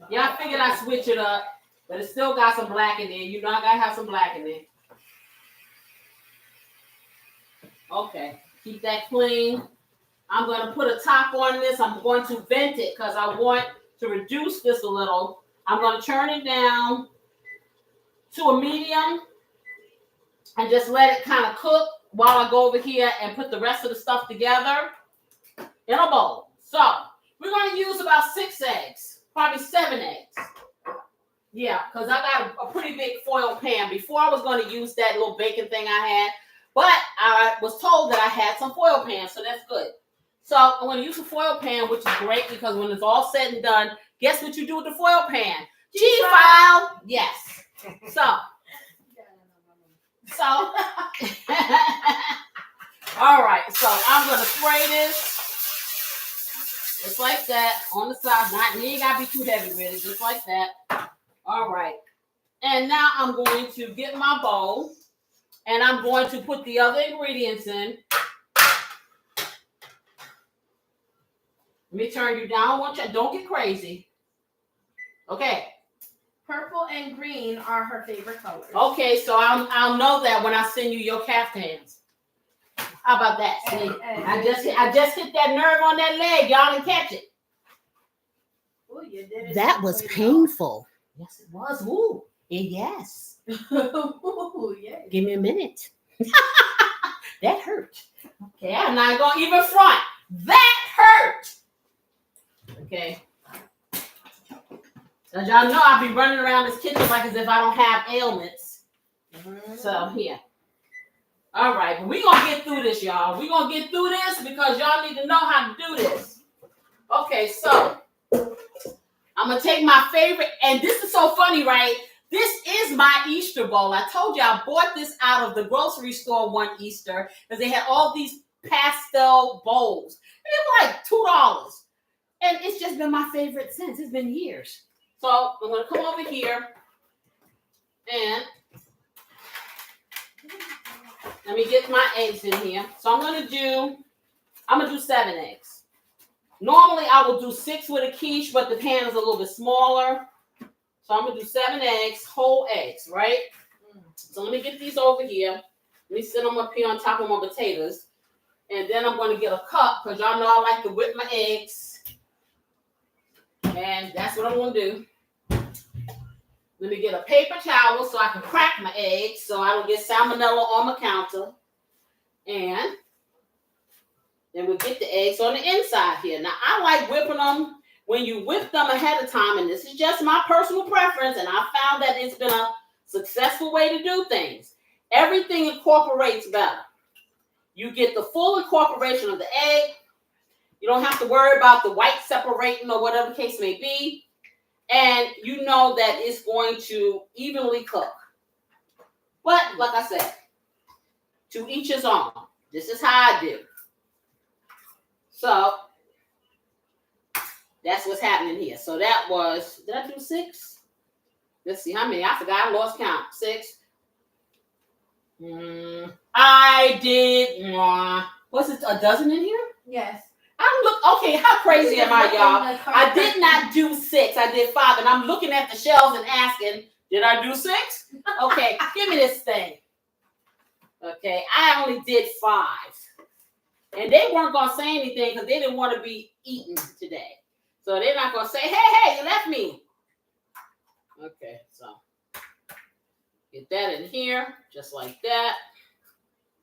Yeah, I figured I'd switch it up, but it still got some black in there. You know, I gotta have some black in there. Okay, keep that clean. I'm going to put a top on this. I'm going to vent it because I want to reduce this a little. I'm going to turn it down to a medium and just let it kind of cook while I go over here and put the rest of the stuff together in a bowl. So we're going to use about 6 eggs, probably 7 eggs. Yeah, because I got a pretty big foil pan. Before I was going to use that little bacon thing I had, but I was told that I had some foil pans, so that's good. So I'm going to use a foil pan, which is great because when it's all said and done, guess what you do with the foil pan? G-file. Yes. So all right. So I'm going to spray this just like that on the side. You ain't got to be too heavy with it, just like that. All right. And now I'm going to get my bowl and I'm going to put the other ingredients in. Let me turn you down. Don't get crazy. Okay. Purple and green are her favorite colors. Okay, so I'll know that when I send you your caftans. How about that? See, I just hit that nerve on that leg. Y'all didn't catch it. Ooh, you did it. That was painful. Yes, it was. Ooh, yes. Ooh, yeah. Give me a minute. That hurt. Okay, I'm not going even front. That hurt. Okay. As y'all know, I'll be running around this kitchen like as if I don't have ailments. So, here. All right, but we're going to get through this, y'all. We're going to get through this because y'all need to know how to do this. Okay, so I'm going to take my favorite, and this is so funny, right? This is my Easter bowl. I told you I bought this out of the grocery store one Easter because they had all these pastel bowls. And they were like $2. And it's just been my favorite since. It's been years. So I'm going to come over here and let me get my eggs in here. So I'm going to do 7 eggs. Normally I will do 6 with a quiche, but the pan is a little bit smaller. So I'm going to do 7 eggs, whole eggs, right? So let me get these over here. Let me set them up here on top of my potatoes. And then I'm going to get a cup because y'all know I like to whip my eggs. And that's what I'm going to do. Let me get a paper towel so I can crack my eggs so I don't get salmonella on my counter. And then we'll get the eggs on the inside here. Now, I like whipping them when you whip them ahead of time. And this is just my personal preference. And I found that it's been a successful way to do things. Everything incorporates better. You get the full incorporation of the egg. You don't have to worry about the white separating or whatever the case may be. And you know that it's going to evenly cook. But, like I said, to each his own. This is how I do. So, that's what's happening here. So that was, did I do 6? Let's see how many. I forgot. I lost count. 6. I did. Was it a dozen in here? Yes. Okay, how crazy am I, y'all? I did not do 6. I did 5. And I'm looking at the shelves and asking, did I do 6? Okay, give me this thing. Okay, I only did 5. And they weren't going to say anything because they didn't want to be eaten today. So they're not going to say, hey, you left me. Okay, so get that in here, just like that.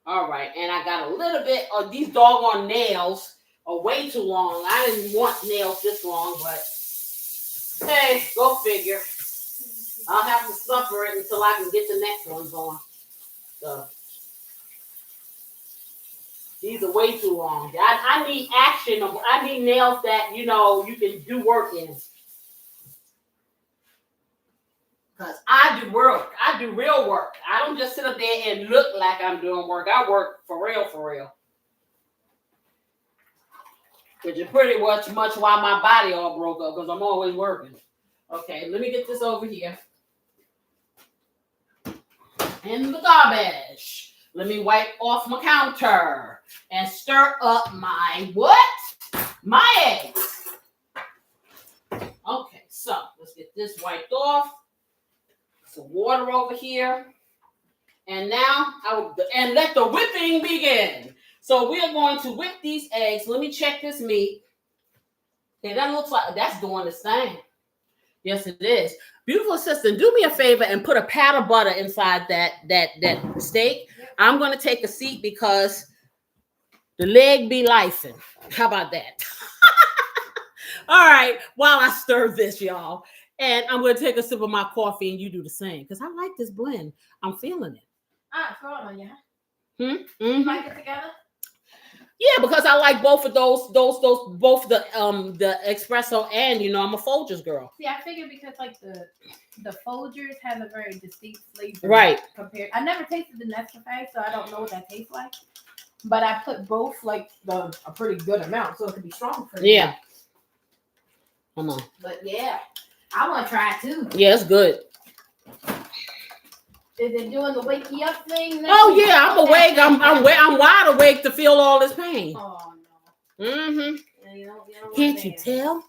All right, and I got a little bit of these doggone nails are way too long. I didn't want nails this long, but hey, go figure. I'll have to suffer it until I can get the next ones on. So these are way too long. I need action. I need nails that, you can do work in. Because I do work. I do real work. I don't just sit up there and look like I'm doing work. I work for real, for real. Which is pretty much why my body all broke up, because I'm always working. Okay, let me get this over here. In the garbage. Let me wipe off my counter and stir up my what? My eggs. Okay, so let's get this wiped off. Some water over here. And now and let the whipping begin. So we are going to whip these eggs. Let me check this meat. Okay, that looks like that's doing this thing. Yes, it is. Beautiful assistant, do me a favor and put a pat of butter inside that steak. I'm going to take a seat because the leg be lifing. How about that? All right, while I stir this, y'all. And I'm going to take a sip of my coffee and you do the same because I like this blend. I'm feeling it. Throw it on you. Mm-hmm. Like it together? Yeah, because I like both of those both the espresso and I'm a Folgers girl. See, I figured because like the Folgers has a very distinct flavor. Right. Compared, I never tasted the Nescafe, so I don't know what that tastes like. But I put both like a pretty good amount, so it could be strong for you. Yeah. Come on. But yeah, I want to try it too. Yeah, it's good. Is it doing the wake you up thing? Oh yeah, I'm awake. I'm wide awake to feel all this pain. Oh no. Mm-hmm. Yeah, you don't Can't you tell?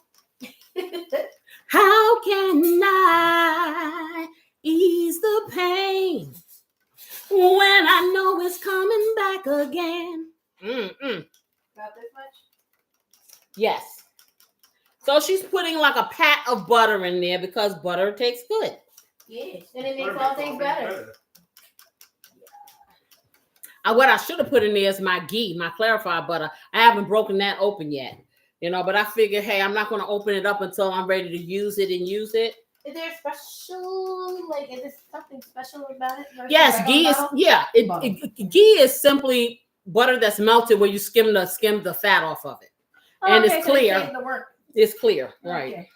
How can I ease the pain when I know it's coming back again? Got this much? Yes. So she's putting like a pat of butter in there because butter tastes good. Yes, and it makes all things better. What I should have put in there is my ghee, my clarified butter. I haven't broken that open yet, but I figured, hey, I'm not going to open it up until I'm ready to use it. Is there a special, is there something special about it? Yes, ghee is, ghee is simply butter that's melted where you skim the fat off of it. Oh, and okay, it's clear. So the work. It's clear, right. Okay.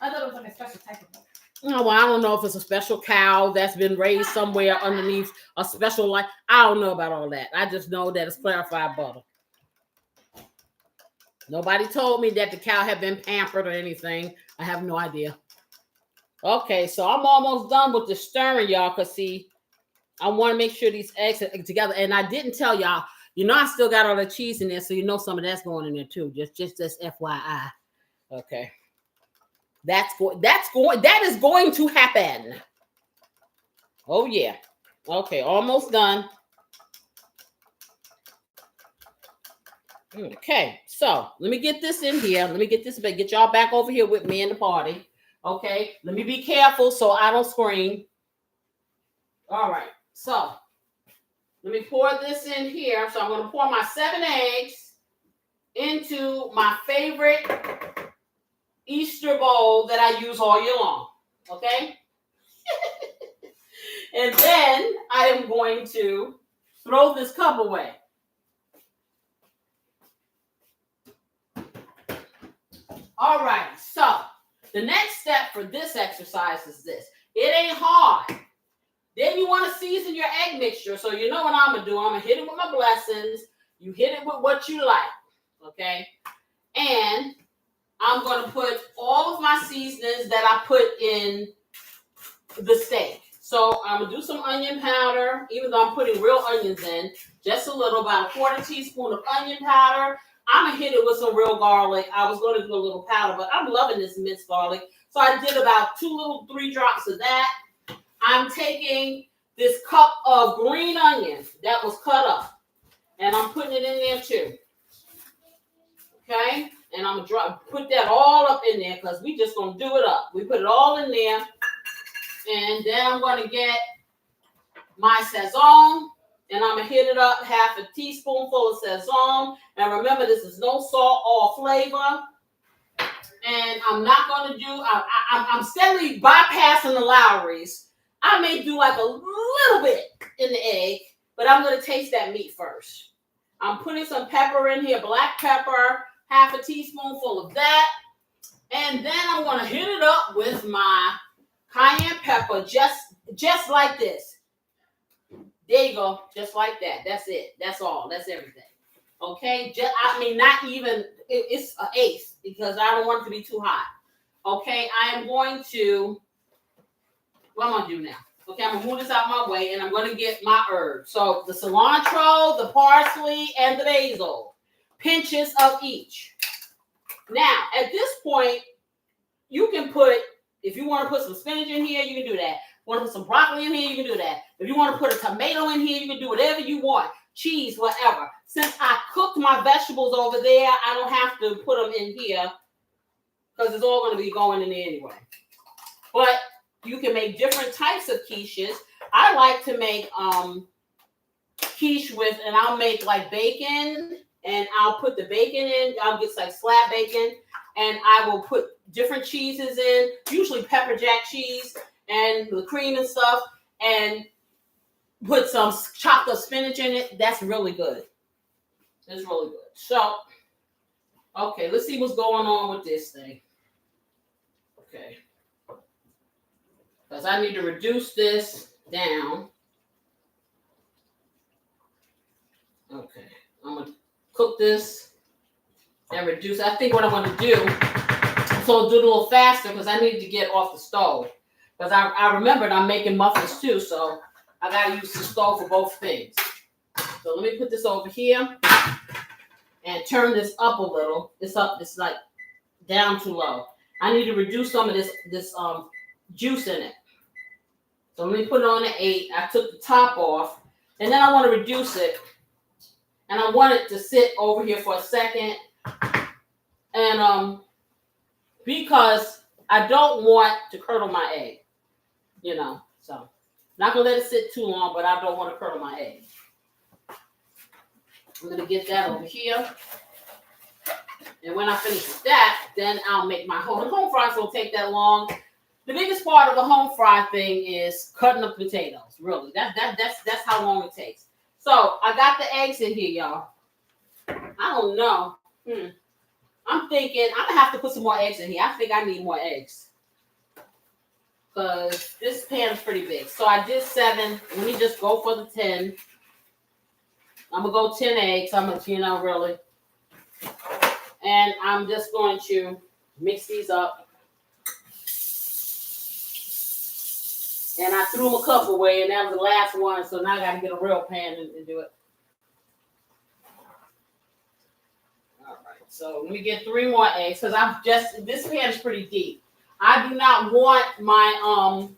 I thought it was like a special type of butter. Oh, well, I don't know if it's a special cow that's been raised somewhere underneath a special light. I don't know about all that. I just know that it's clarified butter. Nobody told me that the cow had been pampered or anything. I have no idea. Okay, so I'm almost done with the stirring, y'all, because see, I want to make sure these eggs are together. And I didn't tell y'all, I still got all the cheese in there, so some of that's going in there too. Just FYI. Okay. That is going to happen. Oh yeah. Okay, almost done. Okay, so let me get this in here. Let me get y'all back over here with me in the party. Okay, let me be careful so I don't scream. All right, so let me pour this in here. So I'm going to pour my 7 eggs into my favorite Easter bowl that I use all year long, okay? And then I am going to throw this cup away. All right, so the next step for this exercise is this. It ain't hard. Then you want to season your egg mixture. So you know what I'm going to do. I'm going to hit it with my blessings. You hit it with what you like, okay? And I'm going to put all of my seasonings that I put in the steak. So I'm going to do some onion powder, even though I'm putting real onions in, just a little, about a 1/4 teaspoon of onion powder. I'm going to hit it with some real garlic. I was going to do a little powder, but I'm loving this minced garlic. So I did about 3 drops of that. I'm taking this cup of green onion that was cut up, and I'm putting it in there too. Okay? And I'm going to put that all up in there because we just going to do it up. We put it all in there. And then I'm going to get my Sazon. And I'm going to hit it up 1/2 teaspoonful of Sazon. And remember, this is no salt or flavor. And I'm not going to do, I'm steadily bypassing the Lowry's. I may do like a little bit in the egg, but I'm going to taste that meat first. I'm putting some pepper in here, black pepper, 1/2 teaspoonful of that. And then I'm going to hit it up with my cayenne pepper, just like this. There you go, just like that. That's it. That's all. That's everything. Okay? Not even, it's an 1/8 because I don't want it to be too hot. Okay? I am going to, what am I going to do now? Okay, I'm going to move this out of my way, and I'm going to get my herbs. So the cilantro, the parsley, and the basil. Pinches of each. Now, at this point, you can put, if you want to put some spinach in here, you can do that. Want to put some broccoli in here, you can do that. If you want to put a tomato in here, you can do whatever you want. Cheese, whatever. Since I cooked my vegetables over there, I don't have to put them in here because it's all going to be going in there anyway. But you can make different types of quiches. I like to make quiche with, and I'll make like bacon, and I'll put the bacon in. I'll get like slab bacon, and I will put different cheeses in, usually pepper jack cheese and the cream and stuff, and put some chopped up spinach in it. That's really good. It's really good. So, okay, let's see what's going on with this thing. Okay. Because I need to reduce this down. Okay. I'm going to cook this and reduce. I think what I'm going to do, so I'll do it a little faster because I need to get off the stove. Because I remembered I'm making muffins too, so I got to use the stove for both things. So let me put this over here and turn this up a little. It's up, it's like down too low. I need to reduce some of this juice in it. So let me put it on at 8. I took the top off, and then I want to reduce it. And I want it to sit over here for a second. And because I don't want to curdle my egg, you know. So not gonna let it sit too long, but I don't want to curdle my egg. I'm gonna get that over here. And when I finish with that, then I'll make my home fries. Won't take that long. The biggest part of the home fry thing is cutting the potatoes. Really, that's how long it takes. So I got the eggs in here, y'all. I don't know. I'm thinking I'm gonna have to put some more eggs in here. I think I need more eggs because this pan is pretty big. So I did 7. Let me just go for the 10. I'm gonna go 10 eggs. I'm gonna, really. And I'm just going to mix these up. And I threw them a cup away, and that was the last one. So now I got to get a real pan and do it. All right. So let me get 3 more eggs because this pan is pretty deep. I do not want my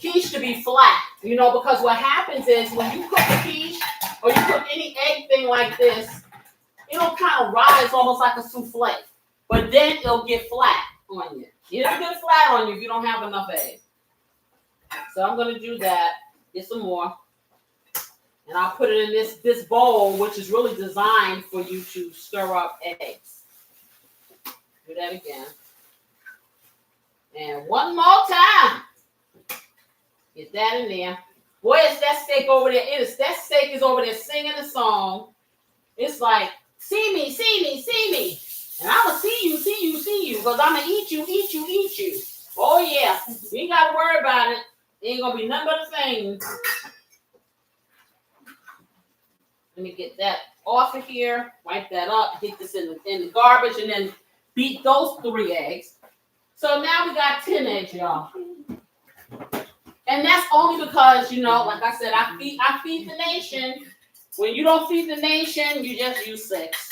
quiche to be flat, because what happens is when you cook a quiche or you cook any egg thing like this, it'll kind of rise almost like a souffle, but then it'll get flat on you. It'll get flat on you if you don't have enough eggs. So I'm going to do that. Get some more. And I'll put it in this bowl, which is really designed for you to stir up eggs. Do that again. And one more time. Get that in there. Boy, it's that steak over there. That steak is over there singing a song. It's like, see me, see me, see me. And I'm going to see you, see you, see you. Because I'm going to eat you, eat you, eat you. Oh, yeah. You ain't got to worry about it. It ain't going to be nothing but a thing. Let me get that off of here. Wipe that up. Get this in the garbage. And then beat those 3 eggs. So now we got 10 eggs, y'all. And that's only because, like I said, I feed the nation. When you don't feed the nation, you just use 6.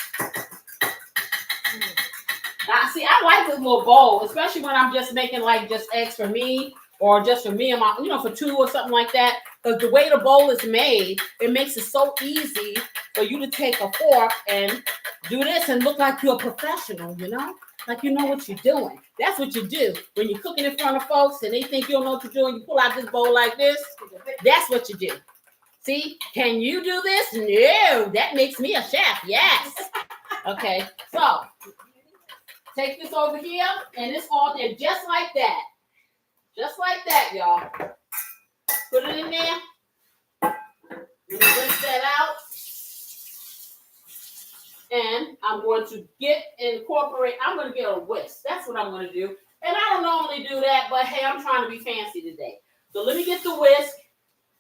Now, see, I like this little bowl, especially when I'm just making like just eggs for me or just for me and my, for 2 or something like that. Because the way the bowl is made, it makes it so easy for you to take a fork and do this and look like you're a professional, like you know what you're doing. That's what you do. When you're cooking in front of folks and they think you don't know what you're doing, you pull out this bowl like this. That's what you do. See, can you do this? No, that makes me a chef. Yes. Okay, so take this over here and it's all there just like that. Just like that, y'all. Put it in there. Rinse that out. And I'm going to I'm going to get a whisk. That's what I'm going to do. And I don't normally do that, but hey, I'm trying to be fancy today. So let me get the whisk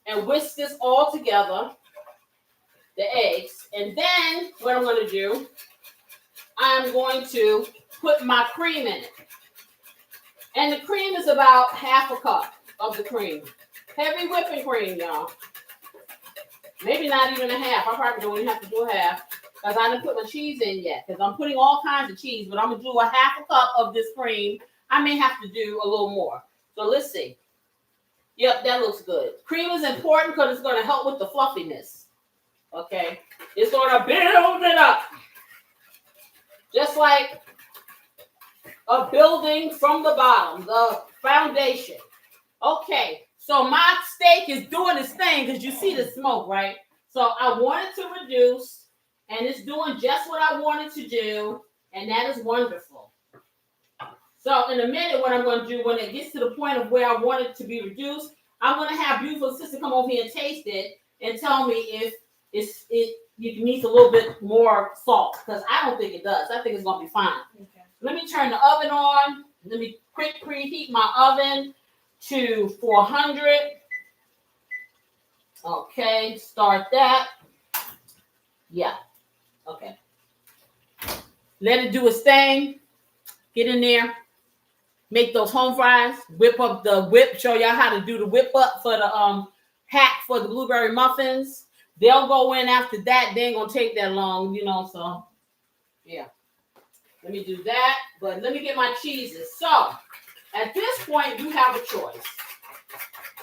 and whisk this all together, the eggs. And then what I'm going to do, I'm going to put my cream in it. And the cream is about half a cup of the cream. Heavy whipping cream, y'all. Maybe not even a half. I probably don't even have to do a half because I didn't put my cheese in yet. Because I'm putting all kinds of cheese, but I'm going to do a half a cup of this cream. I may have to do a little more. So So let's see. Yep, that looks good. Cream is important because it's going to help with the fluffiness. Okay, it's going to build it up, just like a building from the bottom, the foundation. Okay, so my steak is doing its thing because you see the smoke, right? So I wanted to reduce, and it's doing just what I wanted to do, and that is wonderful. So in a minute, what I'm going to do when it gets to the point of where I want it to be reduced, I'm going to have beautiful sister come over here and taste it and tell me if it needs a little bit more salt, because I don't think it does. I think it's going to be fine. Okay. Let me turn the oven on. Let me quick preheat my oven to 400. Okay, start that. Yeah. Okay. Let it do its thing. Get in there. Make those home fries. Whip up the whip. Show y'all how to do the whip up for the hack for the blueberry muffins. They'll go in after that. They ain't gonna take that long, so yeah. Let me do that. But let me get my cheeses. So at this point, you have a choice.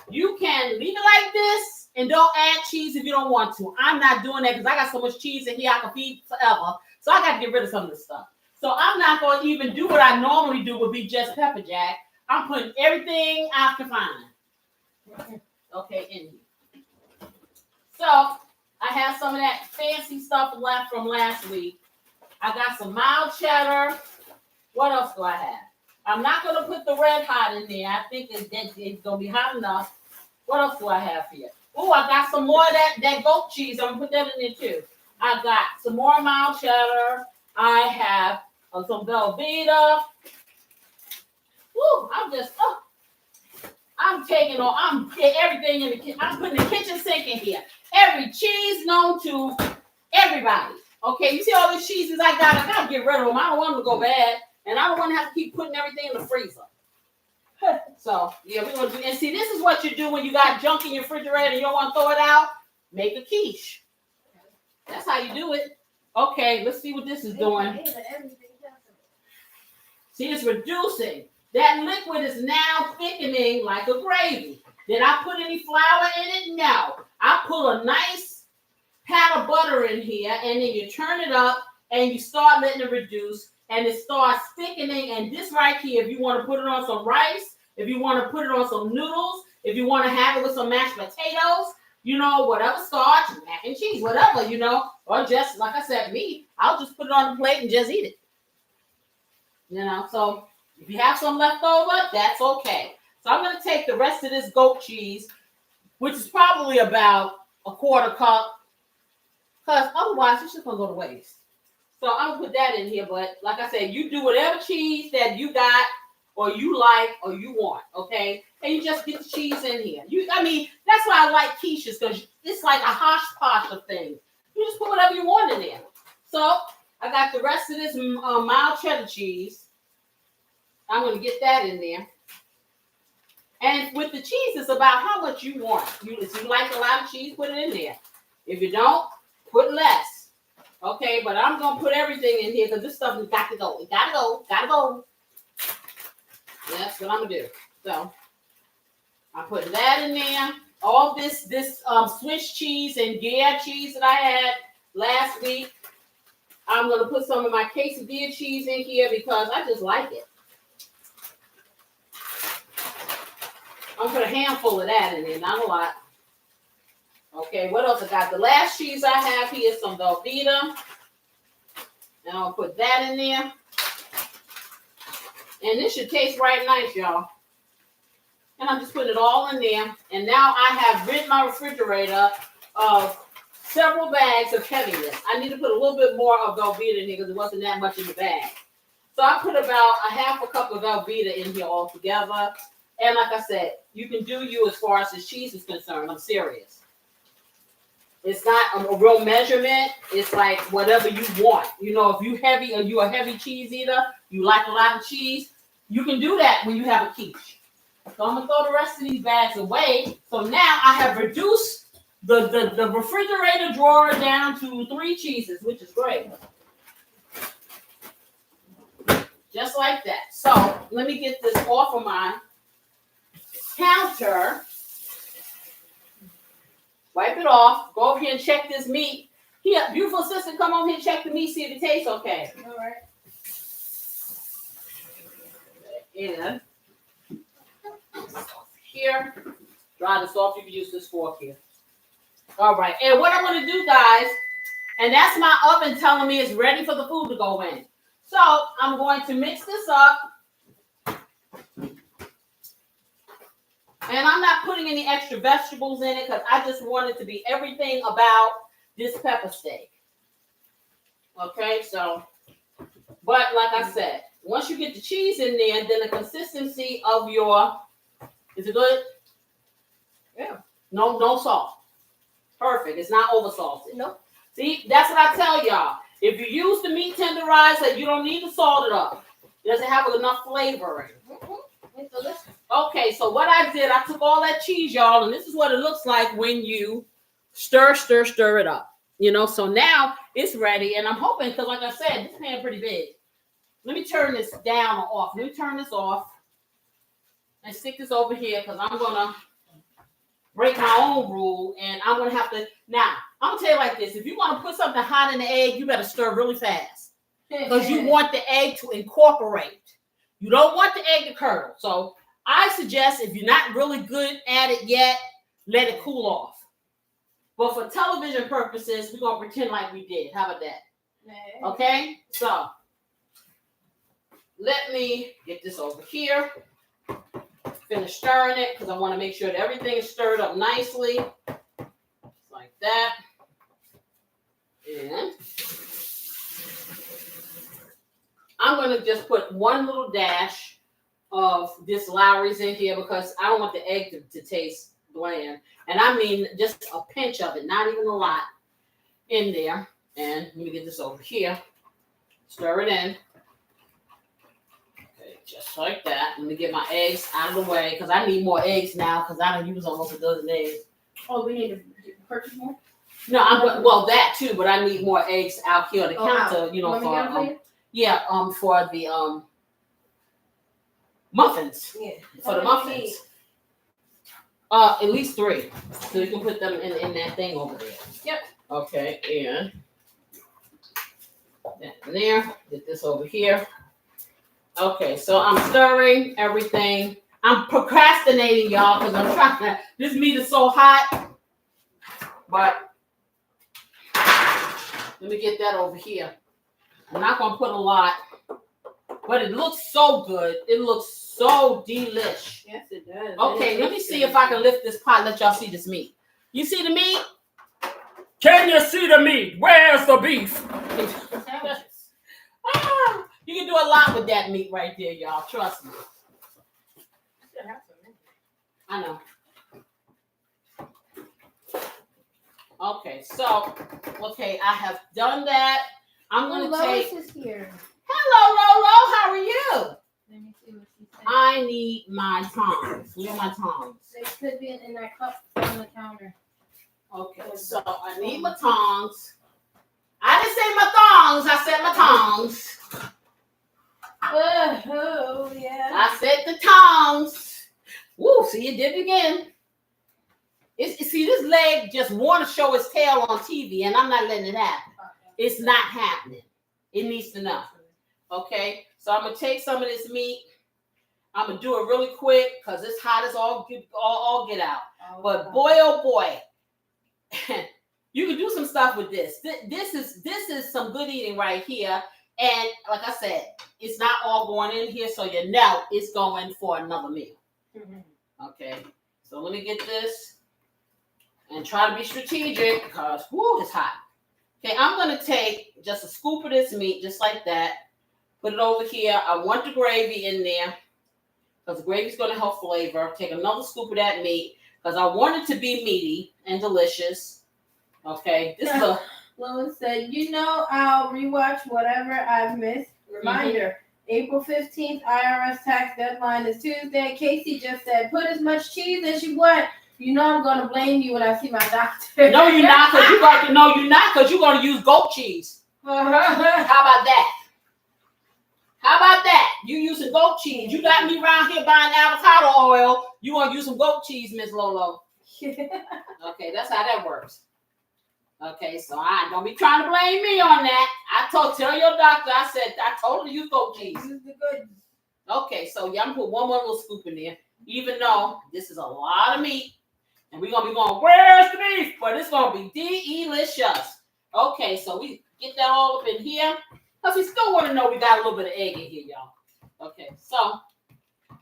You can leave it like this and don't add cheese if you don't want to. I'm not doing that because I got so much cheese in here I can feed forever. So I got to get rid of some of this stuff. So I'm not going to even do what I normally do, would be just pepper jack. I'm putting everything after fine. Okay, in here. So I have some of that fancy stuff left from last week. I got some mild cheddar. What else do I have? I'm not going to put the red hot in there. I think it's going to be hot enough. What else do I have here? Oh, I got some more of that goat cheese. I'm going to put that in there too. I got some more mild cheddar. I have some Velveeta. Woo, I'm taking on, I'm everything in the kitchen. I'm putting the kitchen sink in here. Every cheese known to everybody. Okay, you see all these cheeses I got to get rid of them. I don't want them to go bad. And I don't want to have to keep putting everything in the freezer. So, yeah, we're going to do, and see, this is what you do when you got junk in your refrigerator and you don't want to throw it out. Make a quiche. That's how you do it. Okay, let's see what this is doing. See, it's reducing. That liquid is now thickening like a gravy. Did I put any flour in it? No. I put a nice pat of butter in here, and then you turn it up, and you start letting it reduce, and it starts thickening. And this right here, if you want to put it on some rice, if you want to put it on some noodles, if you want to have it with some mashed potatoes, whatever starch, mac and cheese, whatever, or just, like I said, me, I'll just put it on the plate and just eat it. So if you have some left over, that's okay. So I'm going to take the rest of this goat cheese, which is probably about a quarter cup, because otherwise it's just going to go to waste. So I'm going to put that in here, but like I said, you do whatever cheese that you got or you like or you want, okay? And you just get the cheese in here. That's why I like quiches, because it's like a hodgepodge of things. You just put whatever you want in there. So I got the rest of this mild cheddar cheese. I'm going to get that in there. And with the cheese, it's about how much you want. If you like a lot of cheese, put it in there. If you don't, put less. Okay, but I'm going to put everything in here because this stuff has got to go. It got to go. Got to go. That's what I'm going to do. So I put that in there. All this Swiss cheese and Gruyere cheese that I had last week, I'm going to put some of my quesadilla cheese in here because I just like it. I'm going to put a handful of that in there, not a lot. Okay, what else I got? The last cheese I have here is some Velveeta. And I'll put that in there. And this should taste right nice, y'all. And I'm just putting it all in there. And now I have rid my refrigerator of several bags of heaviness. I need to put a little bit more of Velveeta in here because it wasn't that much in the bag. So I put about a half a cup of Velveeta in here altogether. And like I said, you can do you as far as the cheese is concerned. I'm serious. It's not a real measurement. It's like whatever you want. If you heavy or you a heavy cheese eater, you like a lot of cheese, you can do that when you have a quiche. So I'm going to throw the rest of these bags away. So now I have reduced the refrigerator drawer down to 3 cheeses, which is great. Just like that. So let me get this off of my counter. Wipe it off. Go over here and check this meat. Here, beautiful sister, come over here and check the meat, see if it tastes okay. All right. And here, dry this off. You can use this fork here. All right. And what I'm going to do, guys, and that's my oven telling me it's ready for the food to go in. So I'm going to mix this up. And I'm not putting any extra vegetables in it because I just want it to be everything about this pepper steak. Okay, so, but like I said, once you get the cheese in there, then the consistency of your, is it good? Yeah. No salt. Perfect. It's not over salted. Nope. See, that's what I tell y'all. If you use the meat tenderizer, you don't need to salt it up. It doesn't have enough flavor in it. It's delicious. Okay, so what I did, I took all that cheese, y'all, and this is what it looks like when you stir it up. You know, so now it's ready, and I'm hoping, because like I said, this pan pretty big. Let me turn this down or off. Let me turn this off and stick this over here, because I'm going to break my own rule, and I'm going to have to, now, I'm going to tell you like this. If you want to put something hot in the egg, you better stir really fast, because you want the egg to incorporate. You don't want the egg to curdle. So I suggest if you're not really good at it yet, let it cool off. But for television purposes, we're going to pretend like we did. How about that? Okay? So let me get this over here. Finish stirring it because I want to make sure that everything is stirred up nicely. Just like that. And I'm going to just put one little dash of this Lowry's in here because I don't want the egg to taste bland. And I mean just a pinch of it, not even a lot in there. And let me get this over here. Stir it in. Okay, just like that. Let me get my eggs out of the way because I need more eggs now because I don't use almost a dozen eggs. Oh, we need to purchase more? No, well that too, but I need more eggs out here on the counter, you know, for the muffins. Yeah. For the muffins. At least 3. So you can put them in that thing over there. Yep. Okay, and that in there. Get this over here. Okay, so I'm stirring everything. I'm procrastinating, y'all, because I'm trying to, this meat is so hot. But let me get that over here. I'm not going to put a lot, but it looks so good. It looks so delish. Yes, it does. Okay, let me see if I can lift this pot. Let y'all see this meat. You see the meat? Can you see the meat? Where's the beef? You can do a lot with that meat right there, y'all. Trust me. I know. Okay, so, I have done that. I'm going to take... Lois is here. Hello, Lolo. How are you? Let me see what she said. I need my tongs. Where are my tongs? They could be in that cup on the counter. Okay, so I need my tongs. I didn't say my thongs. I said my tongs. Oh, yeah. I said the tongs. Woo, see, it did it again. See, this leg just want to show its tail on TV, and I'm not letting it happen. It's not happening. It needs to know. Okay, so I'm going to take some of this meat. I'm going to do it really quick because it's hot as all get out. But boy, oh boy, you can do some stuff with this. This is some good eating right here. And like I said, it's not all going in here, so you know it's going for another meal. Mm-hmm. Okay, so let me get this and try to be strategic because, whoo, it's hot. Okay, I'm going to take just a scoop of this meat, just like that. Put it over here. I want the gravy in there because the gravy's going to help flavor. Take another scoop of that meat because I want it to be meaty and delicious. Okay, this is a... Lois said, I'll rewatch whatever I've missed. Reminder, April 15th, IRS tax deadline is Tuesday. Casey just said, put as much cheese as you want. I'm going to blame you when I see my doctor. No, you're not, because you're going to use goat cheese. How about that? How about that? You using goat cheese. You got me around here buying avocado oil. You want to use some goat cheese, Miss Lolo. Okay, that's how that works. Okay, so I don't be trying to blame me on that. Tell your doctor, I told her to use goat cheese. Use the good. Okay, so yeah, I'm gonna put one more little scoop in there, even though this is a lot of meat. And we're gonna be going, where's the beef? But it's gonna be delicious. Okay, so we get that all up in here. Because we still want to know we got a little bit of egg in here, y'all. Okay, so,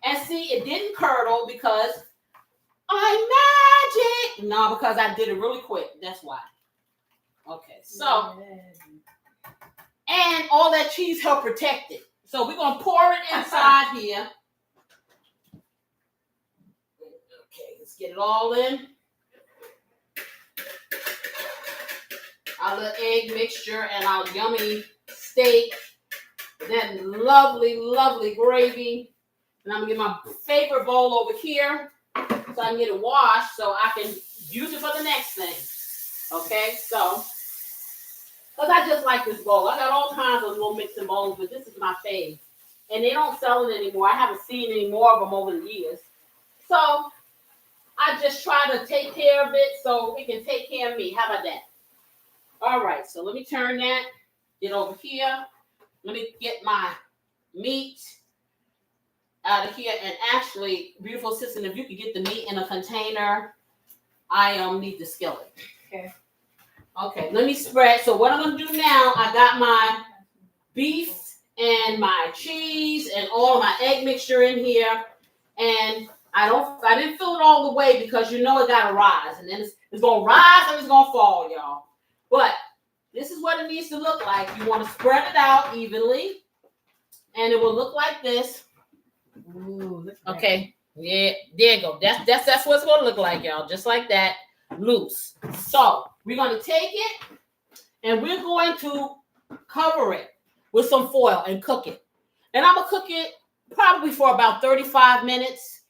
and see, it didn't curdle because I magic. No, because I did it really quick. That's why. Okay, so, and all that cheese helped protect it. So we're going to pour it inside here. Okay, let's get it all in. Our little egg mixture and our yummy steak. That lovely, lovely gravy. And I'm going to get my favorite bowl over here so I can get it washed so I can use it for the next thing. Okay, so, because I just like this bowl. I got all kinds of little mixing bowls, but this is my fave. And they don't sell it anymore. I haven't seen any more of them over the years. So, I just try to take care of it so it can take care of me. How about that? All right, so let me turn that. Get over here. Let me get my meat out of here. And actually, beautiful assistant, if you could get the meat in a container, I need the skillet. Okay. Okay, let me spread. So what I'm going to do now, I got my beef and my cheese and all of my egg mixture in here. And I didn't fill it all the way because you know it got to rise. And then it's going to rise and it's going to fall, y'all. But this is what it needs to look like. You want to spread it out evenly. And it will look like this. Ooh, Okay. Yeah, there you go. That's what it's going to look like, y'all. Just like that. Loose. So we're going to take it and we're going to cover it with some foil and cook it. And I'm going to cook it probably for about 35 minutes,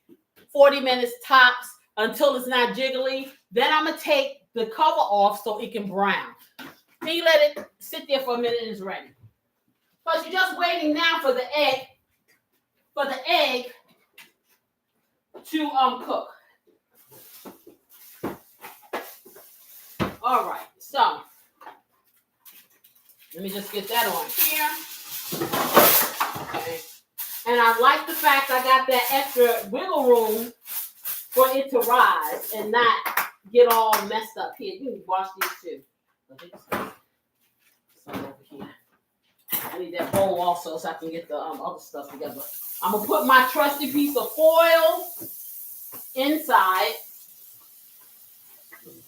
40 minutes tops until it's not jiggly. Then I'm going to take the cover off so it can brown. Then you let it sit there for a minute and it's ready. Because you're just waiting now for the egg to cook. All right, so let me just get that on here. Okay. And I like the fact I got that extra wiggle room for it to rise and not get all messed up here. You can wash these too. Some over here. I need that bowl also so I can get the other stuff together. I'm gonna put my trusty piece of foil inside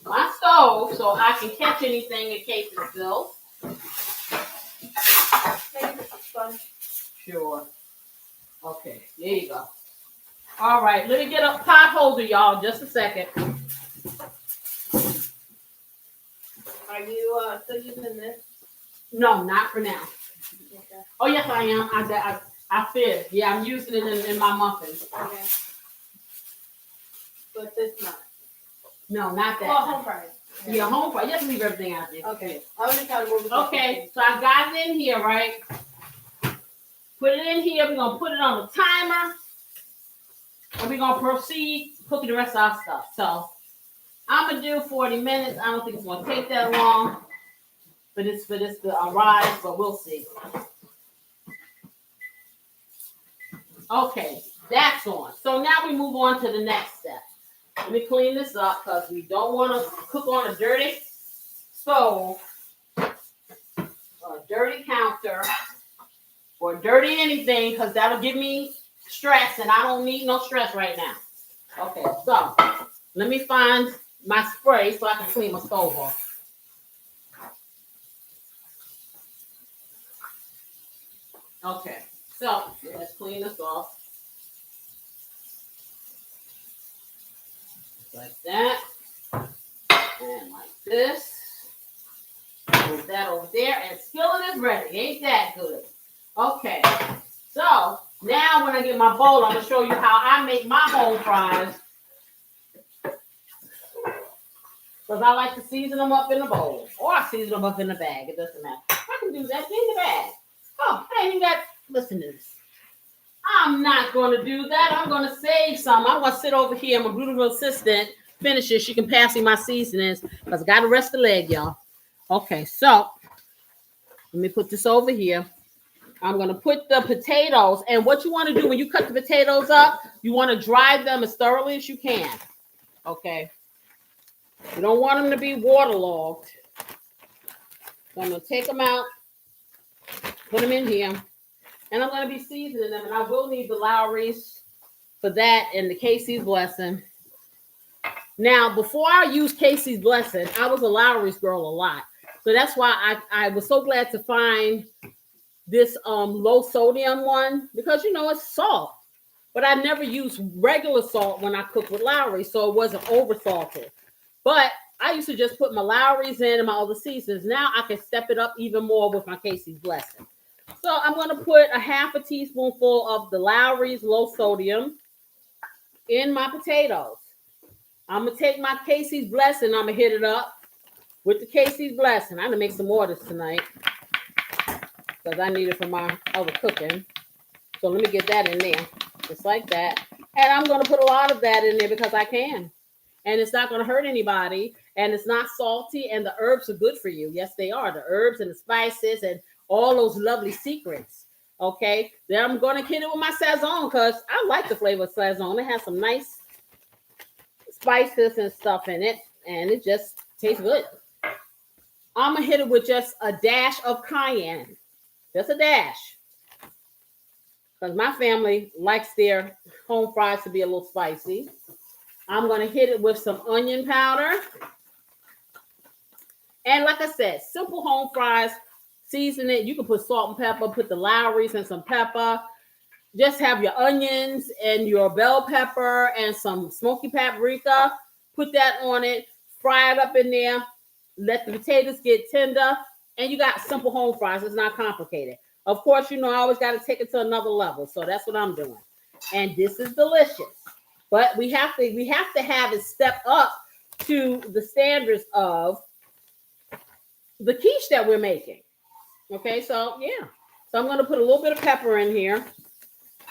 my stove so I can catch anything in case it spills. Sure. Okay, there you go. All right, let me get a pot holder, y'all. Just a second. Are you still using this? No, not for now. Okay. Oh yes, I am. I feel. Yeah, I'm using it in my muffins. Okay. But this not. No, not that. Well, home fries. Okay. Yeah, home fries. Just leave everything out there. Okay. I was just trying to move it. Okay, so I got it in here, right? Put it in here. We're gonna put it on the timer, and we're gonna proceed cooking the rest of our stuff. So I'm gonna do 40 minutes. I don't think it's gonna take that long for this to rise, but we'll see. Okay, that's on. So now we move on to the next step. Let me clean this up because we don't want to cook on a dirty stove, or a dirty counter, or dirty anything because that'll give me stress and I don't need no stress right now. Okay, so let me find my spray so I can clean my stove off. Okay, so let's clean this off. Like that. And like this. Move that over there. And skillet is ready. Ain't that good? Okay. So now when I get my bowl, I'm going to show you how I make my home fries. Because I like to season them up in the bowl. Or I season them up in the bag. It doesn't matter. I can do that in the bag. Oh, I ain't even got, listen to this. I'm not going to do that. I'm going to save some. I'm going to sit over here. My beautiful assistant finishes. She can pass me my seasonings because I got to rest the leg, y'all. Okay, so let me put this over here. I'm going to put the potatoes. And what you want to do when you cut the potatoes up, you want to dry them as thoroughly as you can. Okay. You don't want them to be waterlogged. So I'm going to take them out, put them in here, and I'm going to be seasoning them. And I will need the Lowry's for that and the Casey's Blessing. Now, before I used Casey's Blessing, I was a Lowry's girl a lot. So that's why I was so glad to find this low sodium one because, you know, it's salt. But I never used regular salt when I cooked with Lowry, so it wasn't over salted. But I used to just put my Lowry's in and my other seasonings. Now I can step it up even more with my Casey's Blessing. So I'm going to put a half a teaspoonful of the Lowry's low sodium in my potatoes. I'm going to take my Casey's Blessing. I'm going to hit it up with the Casey's Blessing. I'm going to make some more of this tonight because I need it for my other cooking. So let me get that in there, just like that. And I'm going to put a lot of that in there because I can. And it's not going to hurt anybody. And it's not salty. And the herbs are good for you. Yes, they are. The herbs and the spices and all those lovely secrets. Okay. Then I'm going to hit it with my Sazon because I like the flavor of Sazon. It has some nice spices and stuff in it. And it just tastes good. I'm going to hit it with just a dash of cayenne. Just a dash. Because my family likes their home fries to be a little spicy. I'm going to hit it with some onion powder. And like I said, simple home fries, season it. You can put salt and pepper, put the Lowry's and some pepper. Just have your onions and your bell pepper and some smoky paprika. Put that on it. Fry it up in there. Let the potatoes get tender. And you got simple home fries. It's not complicated. Of course, you know, I always got to take it to another level. So that's what I'm doing. And this is delicious. But we have to have it step up to the standards of the quiche that we're making. Okay, so yeah. So I'm going to put a little bit of pepper in here.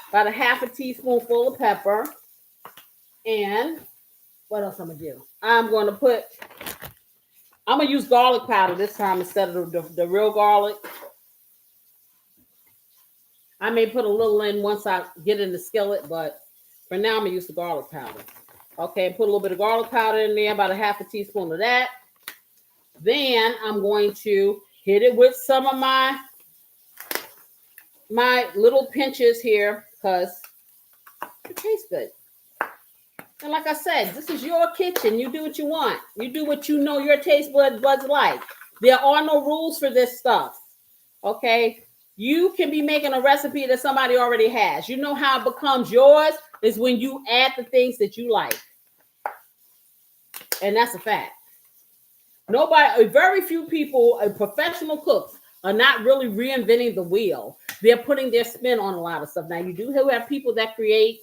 About a half a teaspoonful of pepper. And what else I'm going to do? I'm going to use garlic powder this time instead of the real garlic. I may put a little in once I get in the skillet, but for now I'm going to use the garlic powder. Okay, put a little bit of garlic powder in there, about a half a teaspoon of that. Then I'm going to hit it with some of my little pinches here because it tastes good. And like I said, this is your kitchen. You do what you want. You do what you know your taste buds like. There are no rules for this stuff. Okay? You can be making a recipe that somebody already has. You know how it becomes yours is when you add the things that you like. And that's a fact. Very few people, professional cooks, are not really reinventing the wheel. They're putting their spin on a lot of stuff. Now, you do have people that create,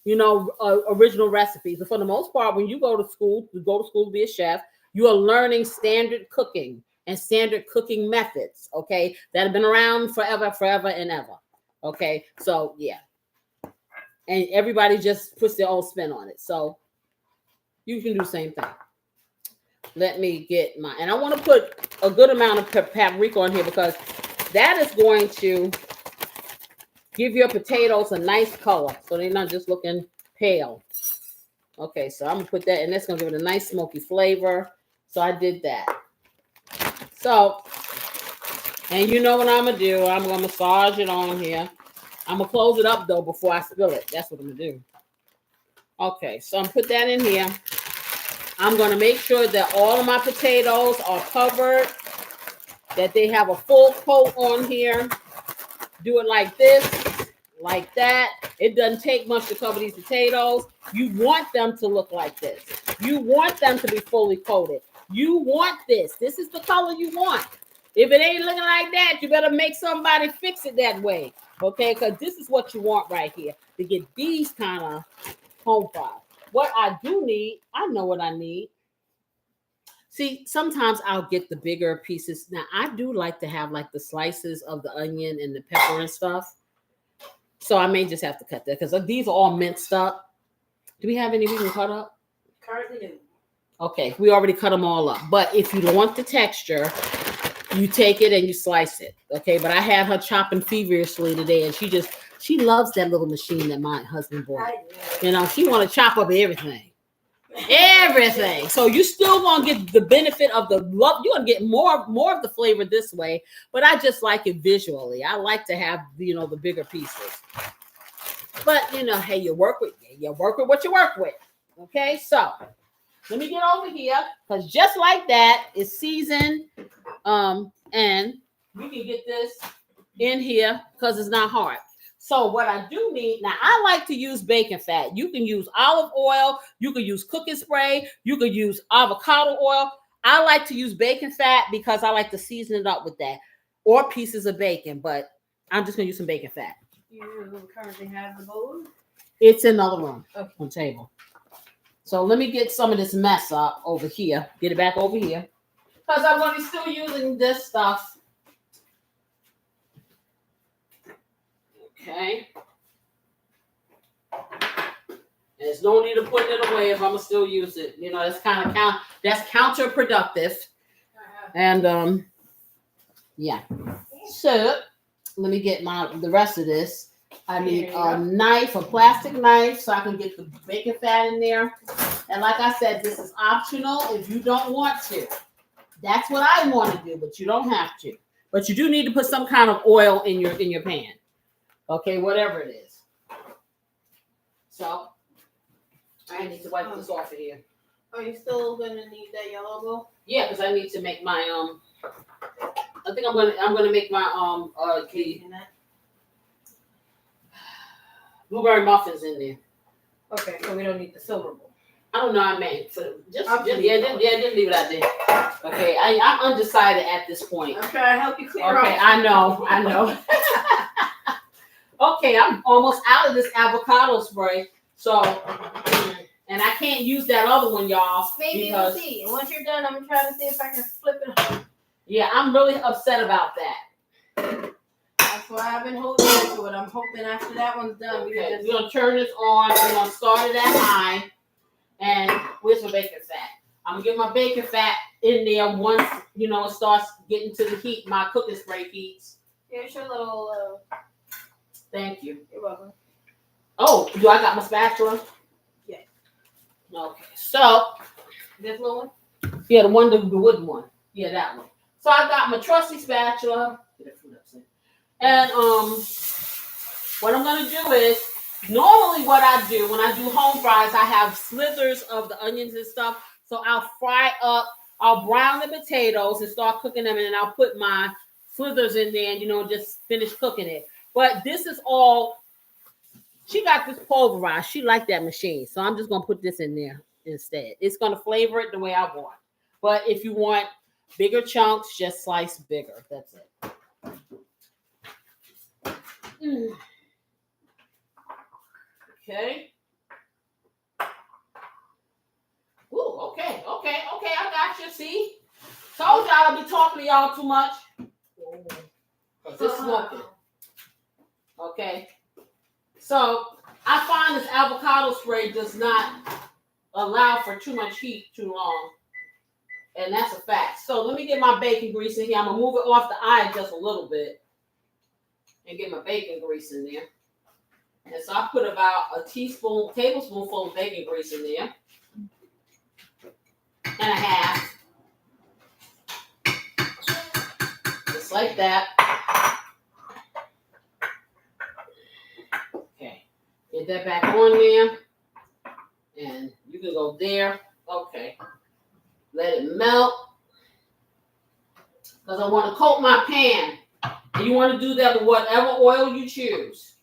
you know, original recipes. But for the most part, when you go to school to be a chef, you are learning standard cooking and standard cooking methods, okay, that have been around forever and ever. Okay, so yeah. And everybody just puts their own spin on it. So you can do the same thing. Let me get and I want to put a good amount of paprika on here because that is going to give your potatoes a nice color. So they're not just looking pale. Okay, so I'm going to put that, and that's going to give it a nice smoky flavor. So I did that. So, and you know what I'm going to do. I'm going to massage it on here. I'm going to close it up, though, before I spill it. That's what I'm going to do. Okay, so I'm put that in here. I'm going to make sure that all of my potatoes are covered, that they have a full coat on here. Do it like this, like that. It doesn't take much to cover these potatoes. You want them to look like this. You want them to be fully coated. You want this. This is the color you want. If it ain't looking like that, you better make somebody fix it that way. Okay, because this is what you want right here to get these kind of home fries. What I do need, I know what I need. See, sometimes I'll get the bigger pieces. Now, I do like to have like the slices of the onion and the pepper and stuff. So I may just have to cut that because these are all minced up. Do we have any we can cut up? Currently no. Okay, we already cut them all up. But if you want the texture, you take it and you slice it. Okay, but I had her chopping feverishly today, and she loves that little machine that my husband bought. You know, she want to chop up everything. Everything. So you still gonna get the benefit of the love. You're gonna get more of the flavor this way, but I just like it visually. I like to have the bigger pieces. But hey, you work with what you work with. Okay, so let me get over here because just like that, it's seasoned. And we can get this in here because it's not hard. So what I do need now, I like to use bacon fat. You can use olive oil, you can use cooking spray, you can use avocado oil. I like to use bacon fat because I like to season it up with that, or pieces of bacon. But I'm just gonna use some bacon fat. You currently have the bowl? It's in another room Okay. on the table. So let me get some of this mess up over here. Get it back over here. Because I'm going to be still using this stuff. Okay. There's no need to put it away if I'm going to still use it. That's kind of that's counterproductive. And yeah. So let me get the rest of this. I need a knife, a plastic knife, so I can get the bacon fat in there. And like I said, this is optional if you don't want to. That's what I want to do, but you don't have to. But you do need to put some kind of oil in your pan. Okay, whatever it is. So I need to wipe this off of here. Are you still gonna need that yellow bowl? Yeah, because I need to make my I think I'm gonna make my the blueberry muffins in there. Okay, so we don't need the silver bowl. I don't know. I may just leave it out there. Okay, I'm undecided at this point. I'm trying to help you clear off. Okay, I know. Okay, I'm almost out of this avocado spray. So, and I can't use that other one, y'all. Maybe we'll see. And once you're done, I'm gonna try to see if I can flip it up. Yeah, I'm really upset about that. That's why I've been holding on to it. I'm hoping after that one's done. Okay, we're gonna turn this on. We're gonna start it at high. And where's my bacon fat? I'm gonna get my bacon fat in there once it starts getting to the heat. My cooking spray heats. Here's your little. Thank you. You're welcome. Oh, do I got my spatula? Yeah. Okay, so This little one? yeah, the wooden one. Yeah, that one. So I got my trusty spatula. And what I'm gonna do is normally what I do when I do home fries, I have slithers of the onions and stuff. So I'll brown the potatoes and start cooking them, and then I'll put my slithers in there and just finish cooking it. But this is all. She got this pulverized. She liked that machine, so I'm just gonna put this in there instead. It's gonna flavor it the way I want. But if you want bigger chunks, just slice bigger. That's it. Okay. Ooh, okay. I got you. See? Told y'all I'll be talking to y'all too much. This is working. Okay. So I find this avocado spray does not allow for too much heat too long. And that's a fact. So let me get my bacon grease in here. I'm going to move it off the eye just a little bit and get my bacon grease in there. And so I put about a tablespoonful of bacon grease in there. And a half. Just like that. Okay. Get that back on there. And you can go there. Okay. Let it melt. Because I want to coat my pan. And you want to do that with whatever oil you choose.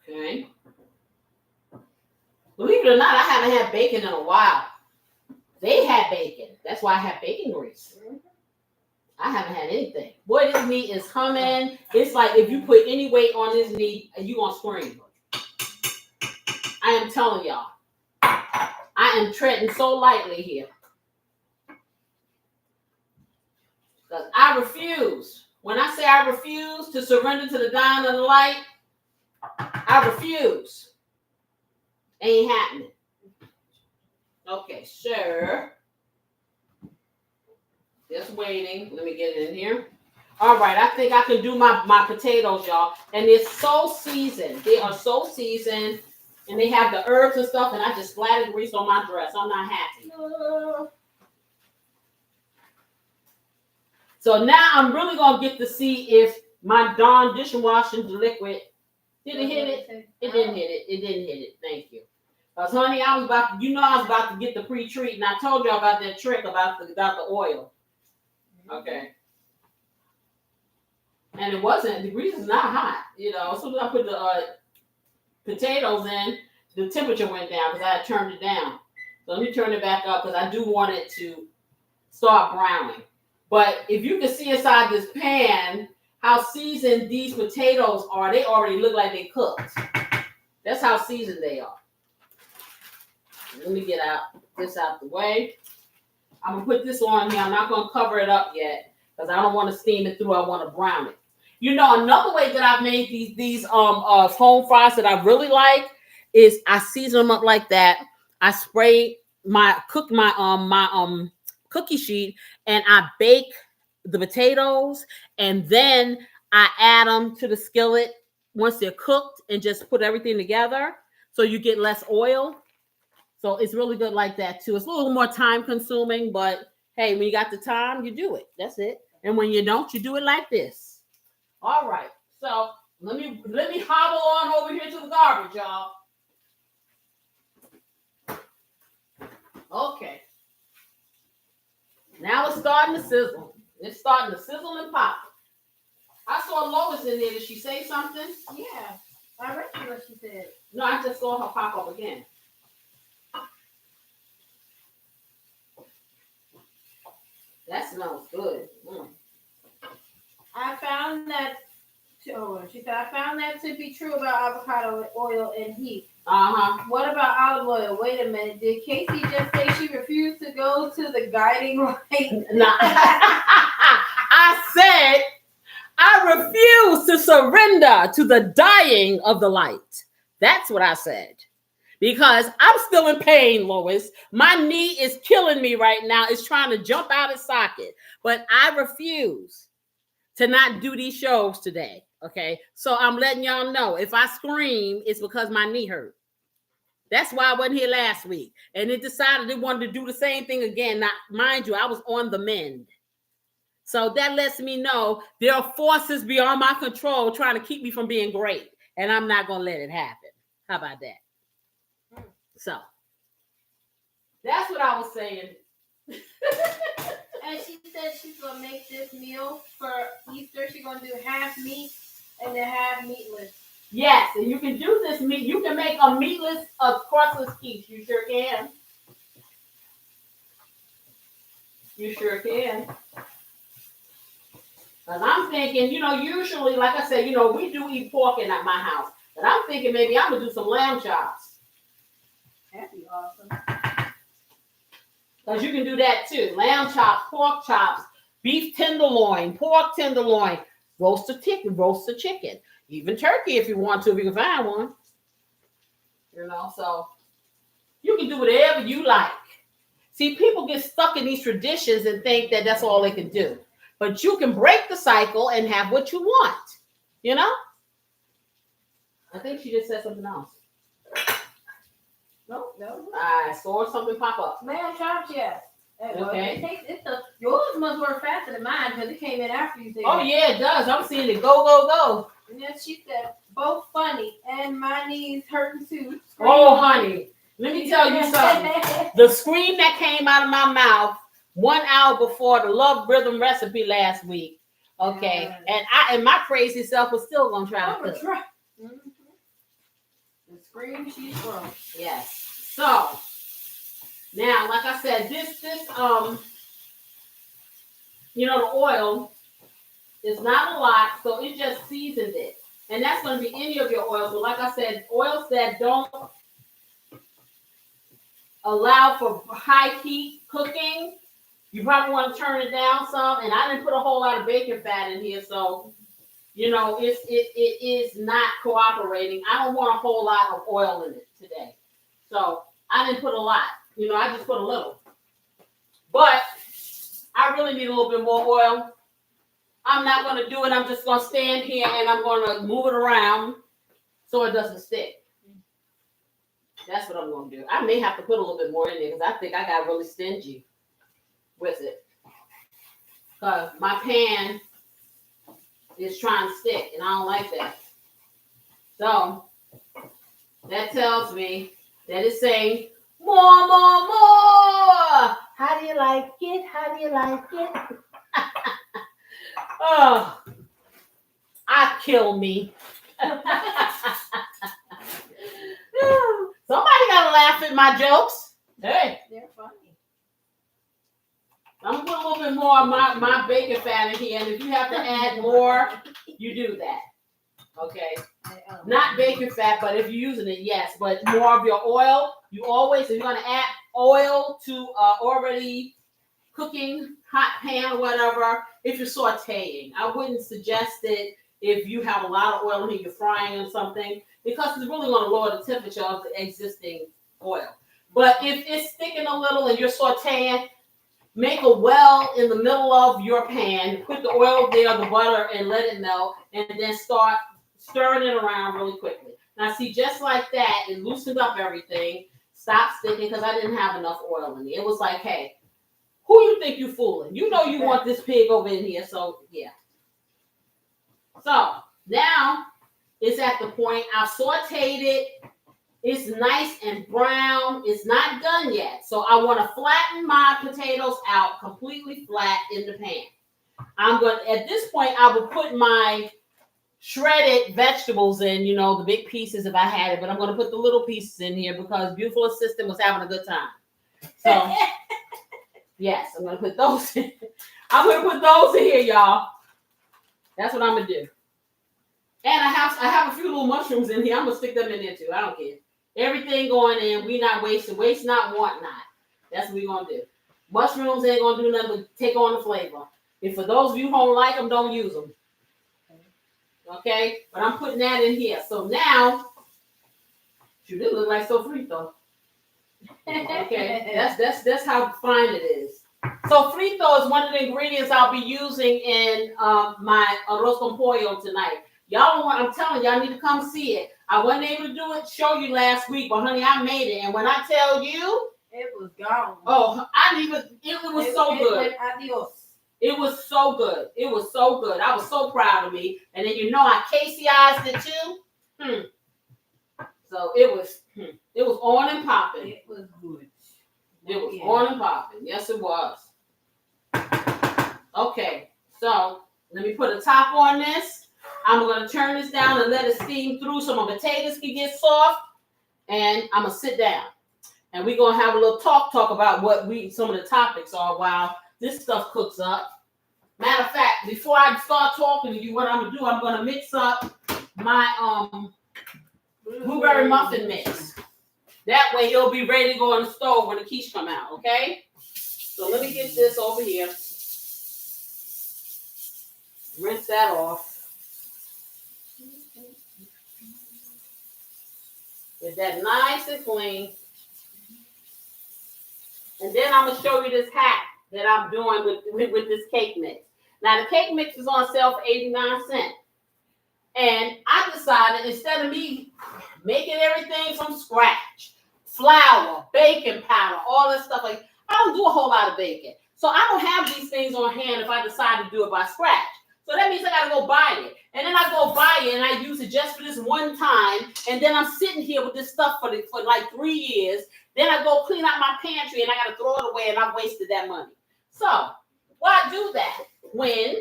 Okay. Believe it or not, I haven't had bacon in a while. They had bacon. That's why I have bacon grease. I haven't had anything. Boy, this meat is humming. It's like if you put any weight on this meat, you're going to scream. I am telling y'all. I am treading so lightly here. Because I refuse When I say I refuse to surrender to the dying of the light, I refuse. Ain't happening. Okay, sure. Just waiting. Let me get it in here. All right, I think I can do my potatoes, y'all. And it's so seasoned. They are so seasoned. And they have the herbs and stuff. And I just splattered grease on my dress. I'm not happy. So now I'm really going to get to see if my Dawn dishwashing liquid, did it hit it? It didn't hit it. It didn't hit it. Thank you. Because, honey, I was about to get the pre-treat. And I told y'all about that trick about the oil. Okay. And it wasn't, the grease is not hot. As soon as I put the potatoes in, the temperature went down because I had turned it down. So let me turn it back up because I do want it to start browning. But if you can see inside this pan how seasoned these potatoes are, they already look like they cooked. That's how seasoned they are. Let me get this out the way. I'm going to put this on here. I'm not going to cover it up yet because I don't want to steam it through. I want to brown it. Another way that I've made these foam fries that I really like is I season them up like that. I spray my cookie sheet and I bake the potatoes and then I add them to the skillet once they're cooked and just put everything together so you get less oil. So it's really good like that too. It's a little more time consuming, but hey, when you got the time, you do it. That's it. And when you don't, you do it like this. All right, so let me hobble on over here to the garbage, y'all. Okay. Now it's starting to sizzle. It's starting to sizzle and pop. I saw Lois in there. Did she say something? Yeah, I read what she said. No, I just saw her pop up again. That smells good. I found that. She said, I found that to be true about avocado oil and heat. What about olive oil? Wait a minute. Did Casey just say she refused to go to the guiding light? No. I said I refuse to surrender to the dying of the light. That's what I said. Because I'm still in pain, Lois. My knee is killing me right now. It's trying to jump out of socket. But I refuse to not do these shows today. Okay. So I'm letting y'all know if I scream, it's because my knee hurt. That's why I wasn't here last week. And it decided it wanted to do the same thing again. Now, mind you, I was on the mend. So that lets me know there are forces beyond my control trying to keep me from being great. And I'm not going to let it happen. How about that? So that's what I was saying. And she said she's going to make this meal for Easter. She's going to do half meat and then half meatless. Yes, and you can do this meat. You can make a meatless, crustless quiche. You sure can. You sure can. Because I'm thinking, usually, like I said, we do eat pork in at my house. But I'm thinking maybe I'm going to do some lamb chops. That'd be awesome. Because you can do that too. Lamb chops, pork chops, beef tenderloin, pork tenderloin, roast the chicken. Even turkey if you want to, if you can find one. So you can do whatever you like. See, people get stuck in these traditions and think that that's all they can do. But you can break the cycle and have what you want. I think she just said something else. No. I saw something pop up. Lamb chops, yes. Okay. Yours must work faster than mine because it came in after you said. Oh, yeah, it does. I'm seeing it go. And then she said, both funny and my knees hurting too. Oh, honey. Let me tell you something. The scream that came out of my mouth 1 hour before the Love Rhythm recipe last week. Okay. And my crazy self was still going to try to cook. Mm-hmm. The scream she's from. Yes. So, now, like I said, this the oil is not a lot, so it just seasoned it. And that's going to be any of your oils. But like I said, oils that don't allow for high heat cooking, You probably want to turn it down some. And I didn't put a whole lot of bacon fat in here, so you know it is not cooperating. I don't want a whole lot of oil in it today, so I didn't put a lot. You know, I just put a little. But I really need a little bit more oil. I'm not going to do it. I'm just going to stand here and I'm going to move it around so it doesn't stick. That's what I'm going to do. I may have to put a little bit more in there because I think I got really stingy with it. Because my pan is trying to stick and I don't like that. So that tells me that it's saying more, more, more. How do you like it? How do you like it? Oh, I kill me. Somebody gotta laugh at my jokes. Hey, They're funny. I'm gonna put a little bit more of my bacon fat in here, and if you have to add more, you do that. Okay. Not bacon fat, but if you're using it, yes. But more of your oil. You always, if you're gonna add oil to already cooking hot pan or whatever, if you're sauteing, I wouldn't suggest it if you have a lot of oil and you're frying or something, because it's really going to lower the temperature of the existing oil. But if it's sticking a little and you're sauteing, make a well in the middle of your pan, put the oil there, the butter, and let it melt, and then start stirring it around really quickly. Now, see, just like that, it loosened up everything, stopped sticking because I didn't have enough oil in it. It was like, hey, who you think you fooling? You know you want this pig over in here, so yeah. So now it's at the point I've sauteed it. It's nice and brown. It's not done yet. So I want to flatten my potatoes out completely flat in the pan. I'm going to, at this point, I will put my shredded vegetables in, you know, the big pieces if I had it, but I'm going to put the little pieces in here because beautiful assistant was having a good time. So yes, I'm going to put those in. I'm going to put those in here, y'all. That's what I'm going to do. And I have a few little mushrooms in here. I'm going to stick them in there too. I don't care. Everything going in. We not wasting. Waste not, want not. That's what we're going to do. Mushrooms ain't going to do nothing but take on the flavor. If for those of you who don't like them, don't use them. Okay? But I'm putting that in here. So now, shoot, it look like sofrito. Okay? That's how fine it is. So frito is one of the ingredients I'll be using in my arroz con pollo tonight. Y'all don't want, I'm telling y'all need to come see it. I wasn't able to do it, show you last week, but honey, I made it. And when I tell you, it was gone. Oh, it was so good. Adios. It was so good. It was so good. I was so proud of me. And then you know I Casey-ized it too. So it was on and popping. It was good. It was on and popping. Yes, it was. Okay, so let me put a top on this. I'm going to turn this down and let it steam through so my potatoes can get soft. And I'm going to sit down. And we're going to have a little talk about what some of the topics are while this stuff cooks up. Matter of fact, before I start talking to you, what I'm going to do, I'm going to mix up my blueberry muffin mix. That way it'll be ready to go on the stove when the quiche come out, okay? So let me get this over here. Rinse that off. Get that nice and clean. And then I'm going to show you this hack that I'm doing with this cake mix. Now, the cake mix is on sale for 89 cents. And I decided instead of me making everything from scratch, flour, baking powder, all this stuff, like I don't do a whole lot of baking. So I don't have these things on hand if I decide to do it by scratch. So that means I got to go buy it. And then I go buy it and I use it just for this one time. And then I'm sitting here with this stuff for like 3 years. Then I go clean out my pantry and I got to throw it away and I've wasted that money. So why do that when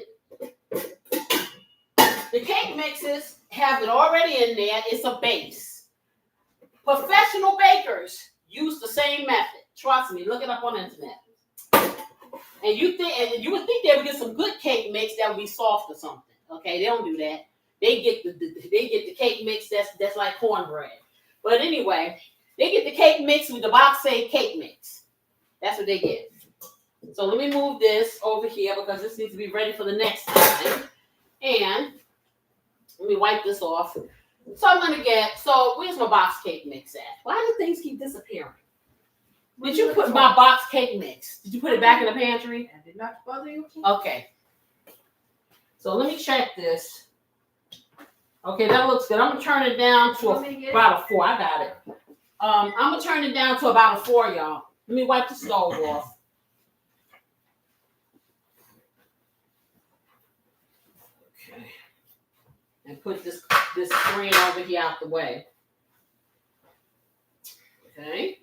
the cake mixes have it already in there? It's a base. Professional bakers use the same method. Trust me, look it up on the internet. And you would think they would get some good cake mix that would be soft or something. Okay, they don't do that. They get the cake mix that's like cornbread. But anyway, they get the cake mix with the box say cake mix. That's what they get. So let me move this over here because this needs to be ready for the next time. And let me wipe this off. So I'm gonna get. So where's my box cake mix at? Why do things keep disappearing? Did you put my box cake mix? Did you put it back in the pantry? I did not bother you. Okay. So let me check this. Okay, that looks good. I'm gonna turn it down to about a 4. I got it. I'm gonna turn it down to about a 4, y'all. Let me wipe the stove off. Okay. And put this screen over here out the way. Okay.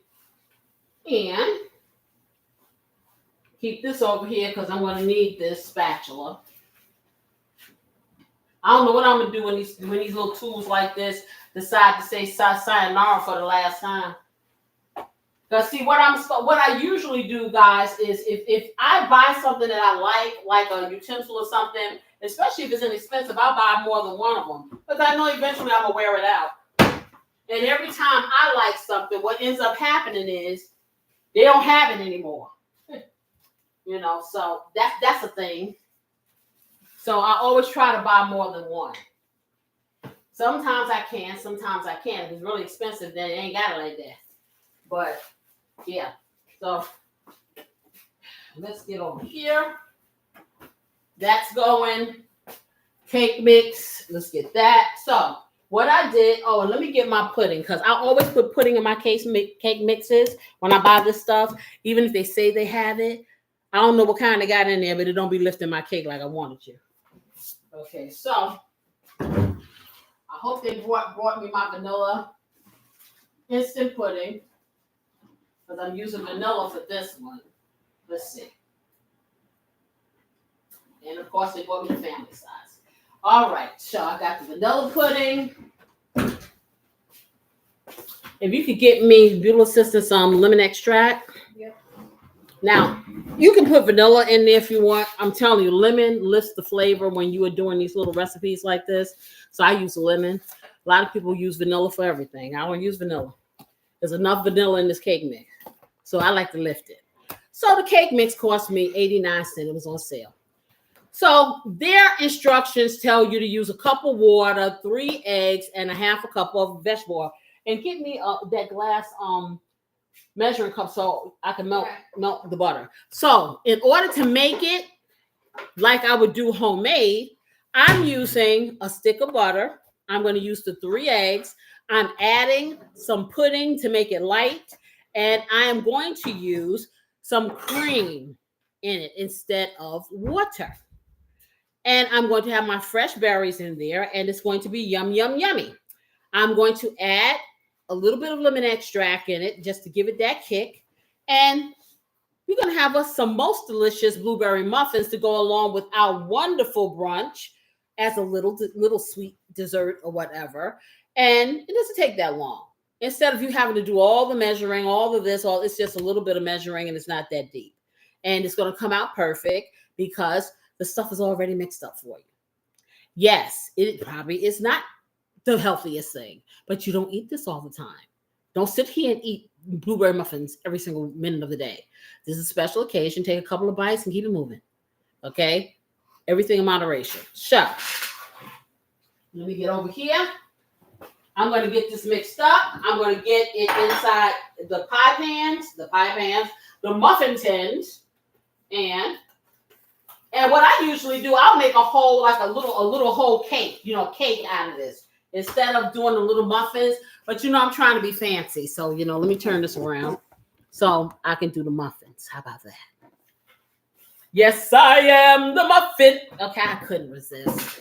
And keep this over here because I'm gonna need this spatula. I don't know what I'm gonna do when these little tools like this decide to say sayonara for the last time. Cause see what I usually do, guys, is if I buy something that I like a utensil or something, especially if it's inexpensive, I'll buy more than one of them because I know eventually I'm gonna wear it out. And every time I like something, what ends up happening is they don't have it anymore. You know, so that's a thing. So I always try to buy more than one. Sometimes I can, sometimes I can't. If it's really expensive, then it ain't got it like that. But yeah, so let's get over here. That's going. Cake mix. Let's get that. So what I did, and let me get my pudding because I always put pudding in my cake mixes when I buy this stuff, even if they say they have it. I don't know what kind they got in there, but it don't be lifting my cake like I wanted to. Okay, so I hope they brought me my vanilla instant pudding because I'm using vanilla for this one. Let's see. And of course, they brought me the family size. All right, so I got the vanilla pudding. If you could get me, beautiful sister, some lemon extract. Yep. Now, you can put vanilla in there if you want. I'm telling you, lemon lifts the flavor when you are doing these little recipes like this. So I use lemon. A lot of people use vanilla for everything. I don't use vanilla. There's enough vanilla in this cake mix. So I like to lift it. So the cake mix cost me 89 cents. It was on sale. So their instructions tell you to use a cup of water, 3 eggs, and a half a cup of vegetable oil. And get me that glass measuring cup so I can melt the butter. So in order to make it like I would do homemade, I'm using a stick of butter. I'm going to use the 3 eggs. I'm adding some pudding to make it light. And I am going to use some cream in it instead of water. And I'm going to have my fresh berries in there. And it's going to be yum, yum, yummy. I'm going to add a little bit of lemon extract in it just to give it that kick. And we're going to have us some most delicious blueberry muffins to go along with our wonderful brunch as a little sweet dessert or whatever. And it doesn't take that long. Instead of you having to do all the measuring, all of this, it's just a little bit of measuring and it's not that deep. And it's going to come out perfect because the stuff is already mixed up for you. Yes, it probably is not the healthiest thing, but you don't eat this all the time. Don't sit here and eat blueberry muffins every single minute of the day. This is a special occasion. Take a couple of bites and keep it moving. Okay? Everything in moderation. So, let me get over here. I'm going to get this mixed up. I'm going to get it inside the pie pans, the muffin tins, and what I usually do, I'll make a whole, like a little whole cake, cake out of this. Instead of doing the little muffins, but I'm trying to be fancy. So, let me turn this around so I can do the muffins. How about that? Yes, I am the muffin. Okay, I couldn't resist.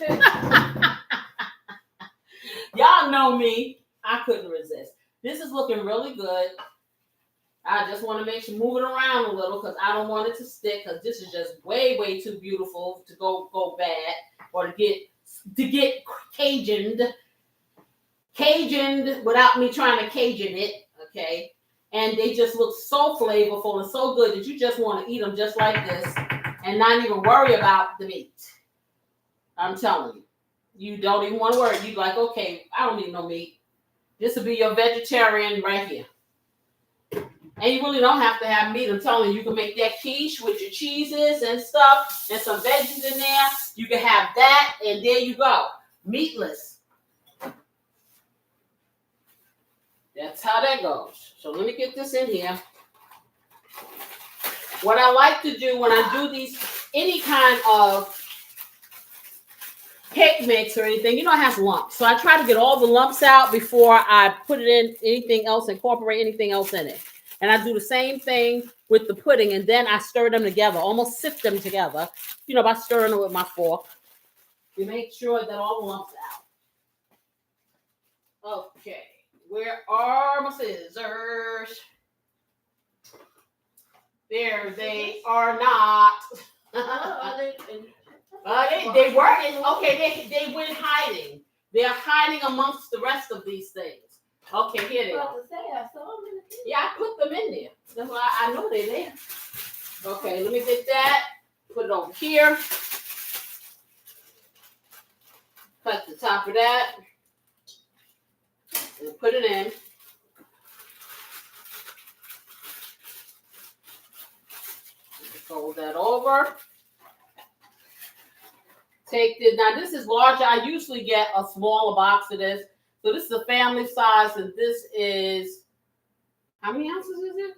Y'all know me. I couldn't resist. This is looking really good. I just want to make sure move it around a little because I don't want it to stick because this is just way, way too beautiful to go bad or to get Cajuned without me trying to Cajun it, okay? And they just look so flavorful and so good that you just want to eat them just like this and not even worry about the meat. I'm telling you. You don't even want to worry. You're like, okay, I don't need no meat. This will be your vegetarian right here. And you really don't have to have meat. I'm telling you, you can make that quiche with your cheeses and stuff and some veggies in there. You can have that, and there you go. Meatless. That's how that goes. So let me get this in here. What I like to do when I do these, any kind of cake mix or anything, you know, it has lumps. So I try to get all the lumps out before I put it in anything else, incorporate anything else in it. And I do the same thing with the pudding, and then I stir them together, almost sift them together, you know, by stirring them with my fork. You make sure that all the lumps out. Okay, where are my scissors? There they are not. They weren't. Okay, they went hiding. They're hiding amongst the rest of these things. Okay, here they are. Yeah, I put them in there. That's why I know they're there. Okay, let me get that. Put it over here. Cut the top of that. And put it in. Fold that over. Take this. Now this is larger. I usually get a smaller box of this. So this is a family size, and this is, how many ounces is it?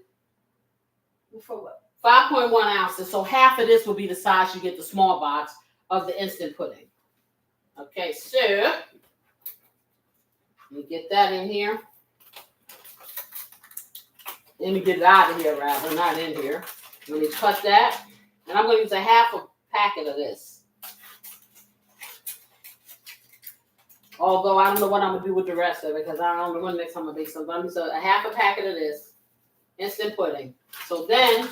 For what? 5.1 ounces. So half of this will be the size you get the small box of the instant pudding. Okay, so let me get that in here. Let me get it out of here, rather, not in here. Let me cut that. And I'm going to use a half a packet of this. Although I don't know what I'm going to do with the rest of it, because I don't know when next time I'm going to make something. I'm going to use a half a packet of this instant pudding. So then,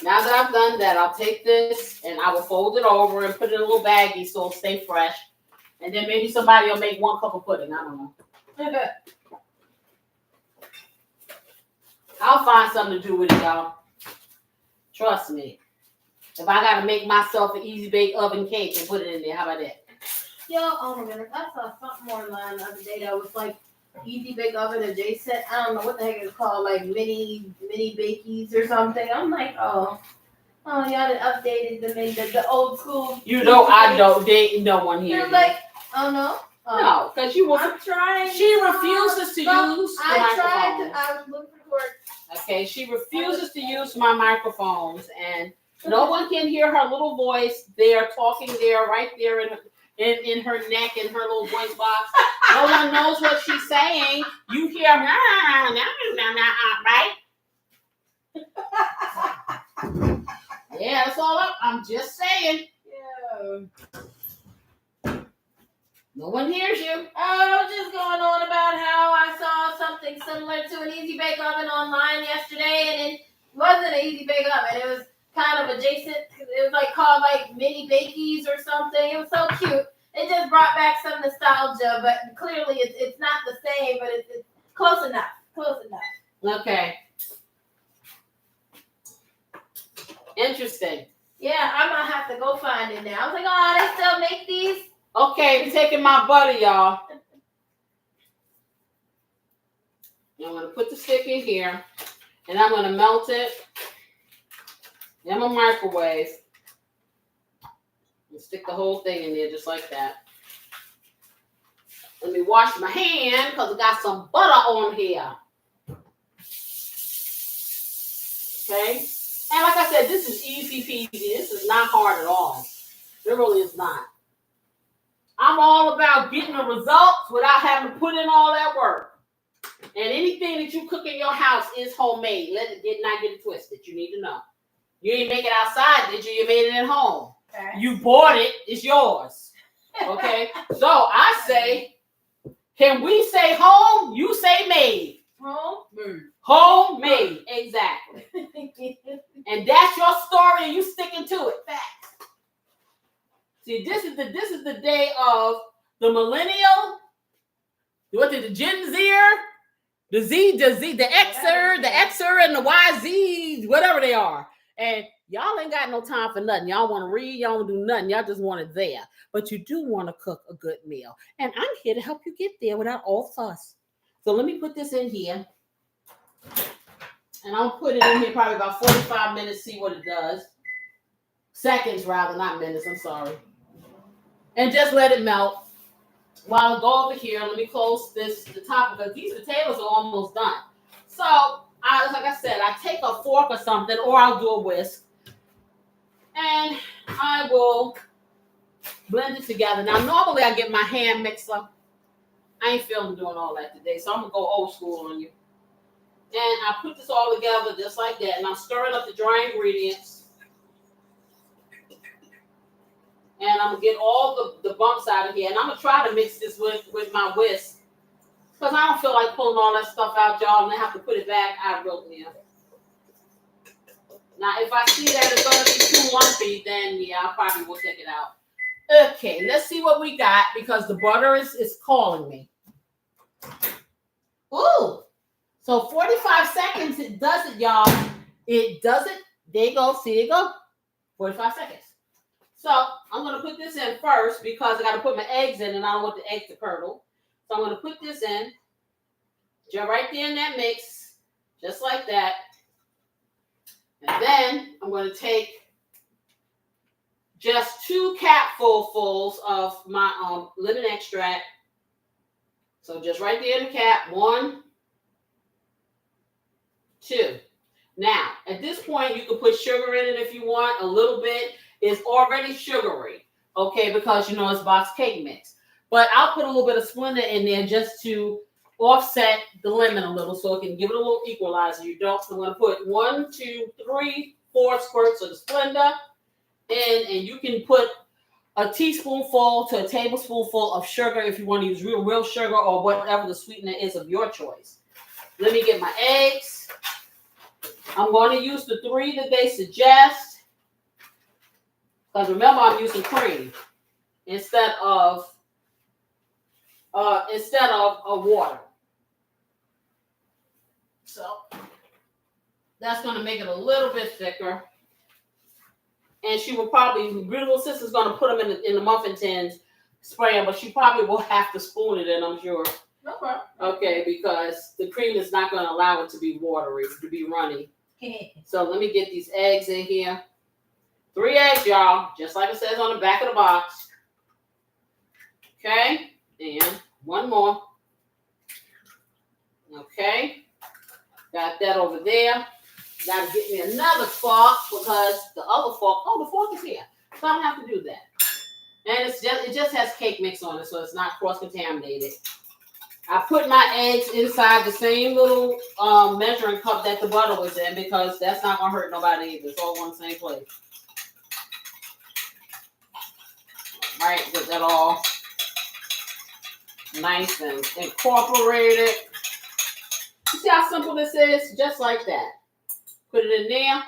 now that I've done that, I'll take this and I will fold it over and put it in a little baggie so it'll stay fresh. And then maybe somebody will make 1 cup of pudding. I don't know. I'll find something to do with it, y'all. Trust me. If I got to make myself an easy bake oven cake and put it in there, how about that? Yo, oh my goodness, I saw something online the other day that was like easy bake oven adjacent. I don't know what the heck it's called, like mini bakies or something. I'm like, oh, y'all done updated the old school. You know, I don't. No one here. You're like, oh no. No, because you were. I'm trying. She refuses to use the microphones. I was looking for it. Okay, she refuses to use my microphones, and no one can hear her little voice. They are talking there, right there in her neck, in her little voice box. No one knows what she's saying. You hear, right? Yeah, that's all up. I'm just saying. Yeah. No one hears you. I was just going on about how I saw something similar to an easy bake oven online yesterday, and it wasn't an easy bake oven. It was kind of adjacent. It was like called like mini bakies or something. It was so cute. It just brought back some nostalgia, but clearly it's not the same, but it's close enough. Close enough. Okay. Interesting. Yeah, I might have to go find it now. I was like, oh, they still make these? Okay, I'm taking my butter, y'all. I'm going to put the stick in here, and I'm going to melt it in my microwave. And stick the whole thing in there just like that. Let me wash my hand because I got some butter on here. Okay? And like I said, this is easy peasy. This is not hard at all. It really is not. I'm all about getting the results without having to put in all that work. And anything that you cook in your house is homemade. Let it not get it twisted. You need to know. You didn't make it outside, did you? You made it at home. Okay. You bought it. It's yours. Okay? So I say, can we say home? You say made. Home? Homemade. Exactly. And that's your story, and you sticking to it. Facts. See, this is the day of the millennial. What is the Gen Zer? The Xer, and the YZ, whatever they are. And y'all ain't got no time for nothing. Y'all want to read, y'all don't do nothing. Y'all just want it there. But you do want to cook a good meal. And I'm here to help you get there without all fuss. So let me put this in here. And I'll put it in here probably about 45 minutes, see what it does. Seconds rather, not minutes, I'm sorry. And just let it melt. While I go over here, let me close the top because these potatoes are almost done. So, like I said, I take a fork or something, or I'll do a whisk. And I will blend it together. Now, normally I get my hand mixer. I ain't feeling doing all that today, so I'm going to go old school on you. And I put this all together just like that. And I'm stirring up the dry ingredients. And I'm going to get all the bumps out of here. And I'm going to try to mix this with my whisk. Because I don't feel like pulling all that stuff out, y'all, and I have to put it back. I really am. Now, if I see that it's going to be too lumpy, then, yeah, I probably will take it out. Okay, let's see what we got because the butter is calling me. Ooh. So 45 seconds, it does it, y'all. It does it. There you go. See, there you go. 45 seconds. So I'm going to put this in first because I got to put my eggs in and I don't want the eggs to curdle. So I'm going to put this in. Just right there in that mix. Just like that. And then I'm going to take just 2 capfuls of my lemon extract. So just right there in the cap. 1, 2. Now, at this point, you can put sugar in it if you want. A little bit. It's already sugary, okay, because, you know, it's box cake mix. But I'll put a little bit of Splenda in there just to offset the lemon a little so it can give it a little equalizer. You don't. So I'm going to put 1, 2, 3, 4 squirts of the Splenda in, and you can put a teaspoonful to a tablespoonful of sugar if you want to use real sugar or whatever the sweetener is of your choice. Let me get my eggs. I'm going to use the 3 that they suggest. Because remember, I'm using cream instead of water. So that's going to make it a little bit thicker. And she will probably, little sister's going to put them in the muffin tins, spray them, but she probably will have to spoon it in, I'm sure. No problem. Okay, because the cream is not going to allow it to be watery, to be runny. So let me get these eggs in here. 3 eggs, y'all, just like it says on the back of the box. Okay, and 1 more. Okay, got that over there. Got to get me another fork because the other fork, the fork is here. So I don't have to do that. And it just has cake mix on it, so it's not cross-contaminated. I put my eggs inside the same little measuring cup that the butter was in because that's not going to hurt nobody either. It's all in the same place. Right, get that all nice and incorporated. You see how simple this is? Just like that. Put it in there.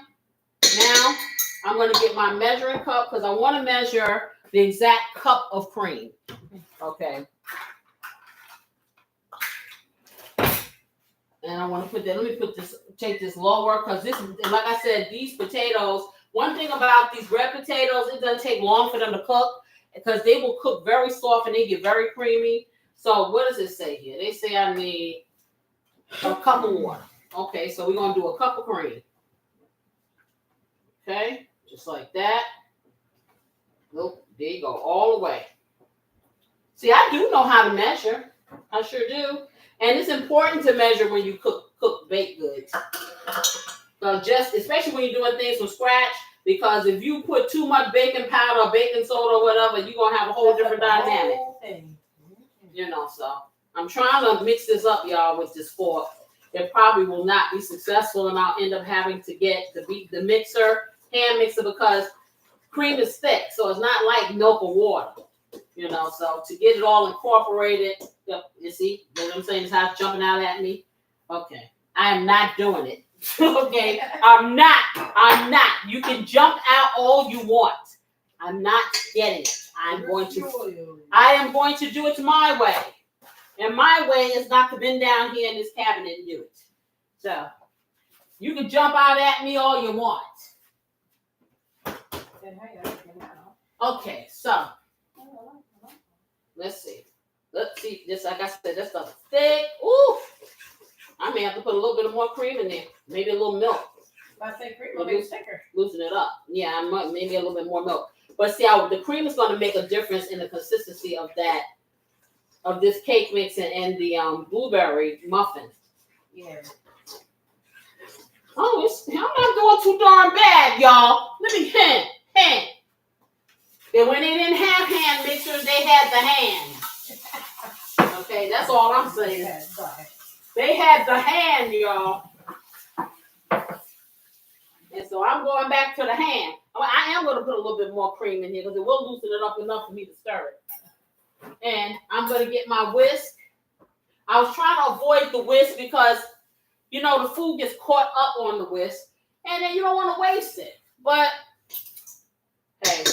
Now, I'm going to get my measuring cup because I want to measure the exact cup of cream. Okay. And I want to put that, let me take this lower because this, like I said, these potatoes, one thing about these red potatoes, it doesn't take long for them to cook because they will cook very soft and they get very creamy. So what does it say here? They say I need a cup of water. Okay, so we're going to do a cup of cream. Okay, just like that. Nope, there you go, all the way. See, I do know how to measure. I sure do. And it's important to measure when you cook baked goods. So especially when you're doing things from scratch, because if you put too much baking powder or baking soda or whatever, you're going to have a whole different dynamic. You know, so I'm trying to mix this up, y'all, with this fork. It probably will not be successful, and I'll end up having to get the mixer, hand mixer, because cream is thick, so it's not like milk or water. You know, so to get it all incorporated, you see, you know what I'm saying? It's how it's jumping out at me. Okay, I am not doing it. Okay, I'm not. You can jump out all you want. I'm not getting it. I am going to do it my way. And my way is not to bend down here in this cabinet and do it. So you can jump out at me all you want. Okay, so let's see. This, like I said, this stuff is thick. Ooh. I may have to put a little bit of more cream in there. Maybe a little milk. I say cream will make it thicker. Loosen it up. Yeah, maybe a little bit more milk. But see how the cream is going to make a difference in the consistency of this cake mix and the blueberry muffin. Yeah. Oh, I'm not doing too darn bad, y'all. Let me hint. And when they didn't have hand mixers, they had the hand. Okay, that's all I'm saying. They had the hand, y'all. And so I'm going back to the hand. I am going to put a little bit more cream in here because it will loosen it up enough for me to stir it. And I'm going to get my whisk. I was trying to avoid the whisk because, you know, the food gets caught up on the whisk. And then you don't want to waste it. But, hey.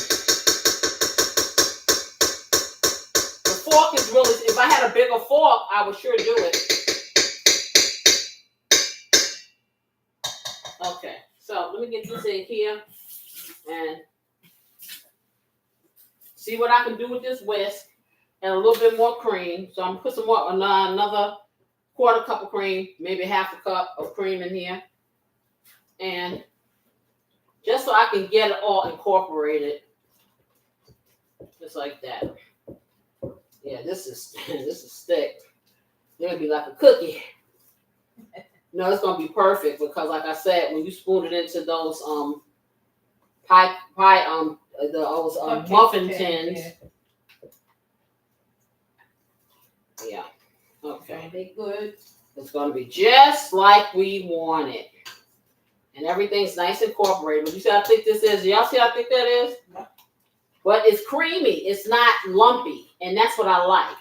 The fork is really, if I had a bigger fork, I would sure do it. Okay. So let me get this in here and see what I can do with this whisk and a little bit more cream. So I'm gonna put some more, another quarter cup of cream, maybe half a cup of cream in here, and just so I can get it all incorporated, just like that. Yeah, this is thick. It's gonna be like a cookie. No, it's gonna be perfect because, like I said, when you spoon it into those muffin tins. Yeah. Okay. Be good. It's gonna be just like we want it, and everything's nice and incorporated. You see how thick this is? Y'all see how thick that is? Yeah. But it's creamy. It's not lumpy, and that's what I like.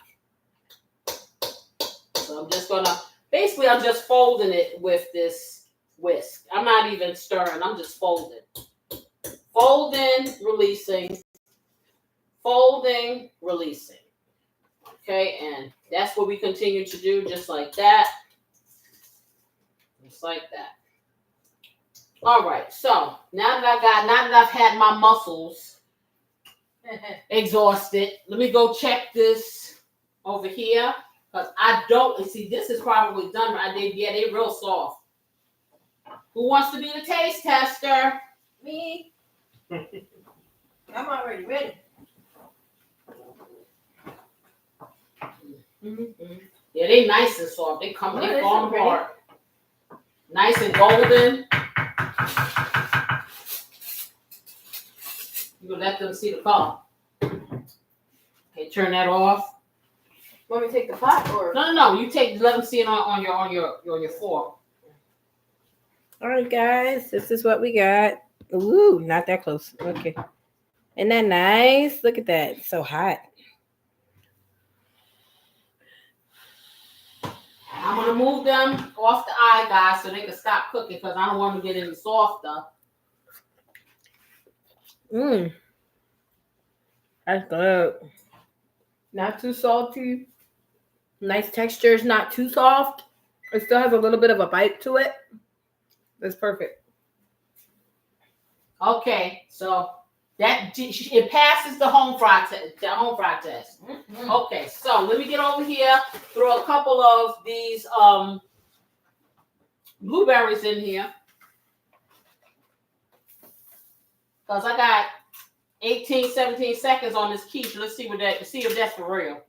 So I'm just gonna. Basically, I'm just folding it with this whisk. I'm not even stirring. I'm just folding. Folding, releasing. Folding, releasing. Okay, and that's what we continue to do, just like that. Just like that. All right, so now that I've had my muscles exhausted, let me go check this over here. Because I don't, see, this is probably done right. They're real soft. Who wants to be the taste tester? Me. I'm already ready. Mm-hmm. Yeah, they nice and soft. They come apart. Nice and golden. You can let them see the color. Okay, turn that off. Want me to take the pot or? No. You let them see it on your fork. All right, guys. This is what we got. Ooh, not that close. Okay. Isn't that nice? Look at that. It's so hot. I'm gonna move them off the eye, guys, so they can stop cooking because I don't want them to get any softer. That's good. Not too salty. Nice texture. It's not too soft. It still has a little bit of a bite to it. That's perfect. Okay, so that it passes the home fry test. Mm-hmm. Okay, so let me get over here. Throw a couple of these blueberries in here because I got 18, 17 seconds on this quiche. Let's see if that's for real.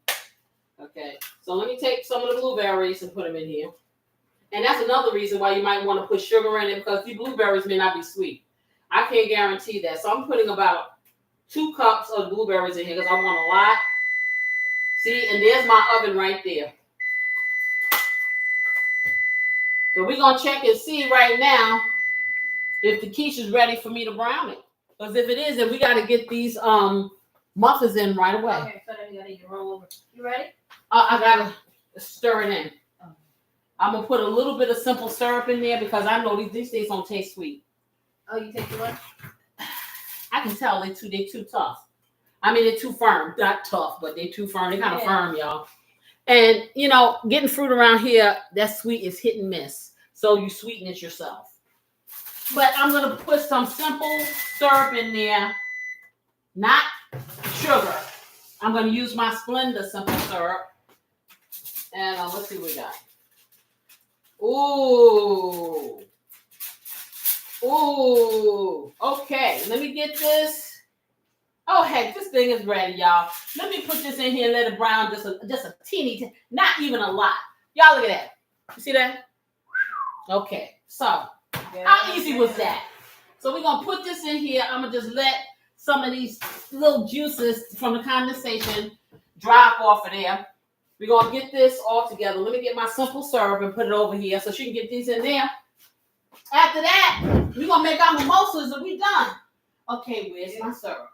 Okay, so let me take some of the blueberries and put them in here. And that's another reason why you might want to put sugar in it because these blueberries may not be sweet. I can't guarantee that. So I'm putting about 2 cups of blueberries in here because I want a lot. See, and there's my oven right there. So we're going to check and see right now if the quiche is ready for me to brown it. Because if it is, then we got to get these muffins in right away. Okay, so then you got to roll over. You ready? I got to stir it in. I'm going to put a little bit of simple syrup in there because I know these things don't taste sweet. Oh, you take the one? I can tell they're too tough. I mean, they're too firm. Not tough, but they're too firm. They're kind of firm, y'all. And, you know, getting fruit around here, that sweet is hit and miss. So you sweeten it yourself. But I'm going to put some simple syrup in there. Not sugar. I'm going to use my Splenda simple syrup. And let's see what we got. Ooh. Ooh. Okay, let me get this. Oh, heck, this thing is ready, y'all. Let me put this in here and let it brown just a teeny, not even a lot. Y'all look at that. You see that? Okay, so how easy was that? So we're going to put this in here. I'm going to just let some of these little juices from the condensation drop off of there. We're going to get this all together. Let me get my simple syrup and put it over here so she can get these in there. After that, we're going to make our mimosas and we're done. Okay, where's my syrup?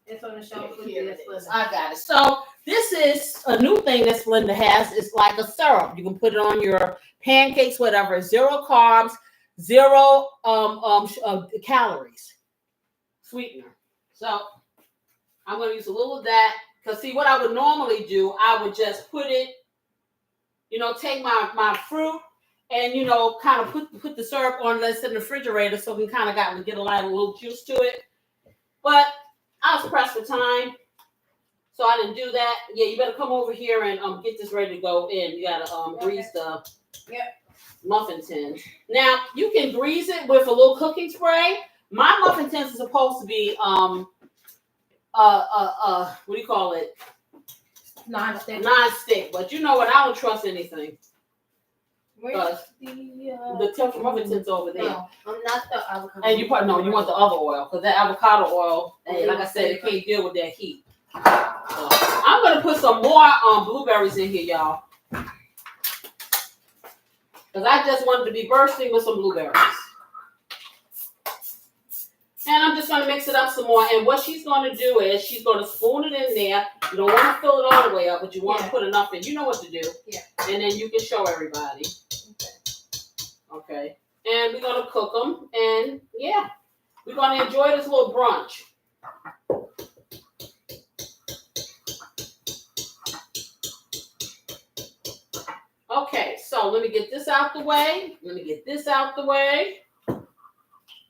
It's on the shelf. Here it is. I got it. So this is a new thing that Splenda has. It's like a syrup. You can put it on your pancakes, whatever. 0 carbs, 0 calories, sweetener. So I'm going to use a little of that because see what I would normally do, I would just put it, take my fruit and kind of put the syrup on, let's in the refrigerator so we kind of get a little juice to it. But I was pressed for time, so I didn't do that. Yeah, you better come over here and get this ready to go in. You gotta grease the muffin tins. Now you can grease it with a little cooking spray. My muffin tins are supposed to be what do you call it? Non-stick. Non-stick, but you know what? I don't trust anything. Where's The muffin tins over there. No, I'm not the avocado. And you want the other oil because that avocado oil, and like I said, it can't deal with that heat. So I'm gonna put some more blueberries in here, y'all, because I just wanted to be bursting with some blueberries. And I'm just gonna mix it up some more. And what she's gonna do is she's gonna spoon it in there. You don't want to fill it all the way up, but you want to put enough in. You know what to do. Yeah. And then you can show everybody. Okay. And we're going to cook them. And, yeah, we're going to enjoy this little brunch. Okay, so let me get this out the way.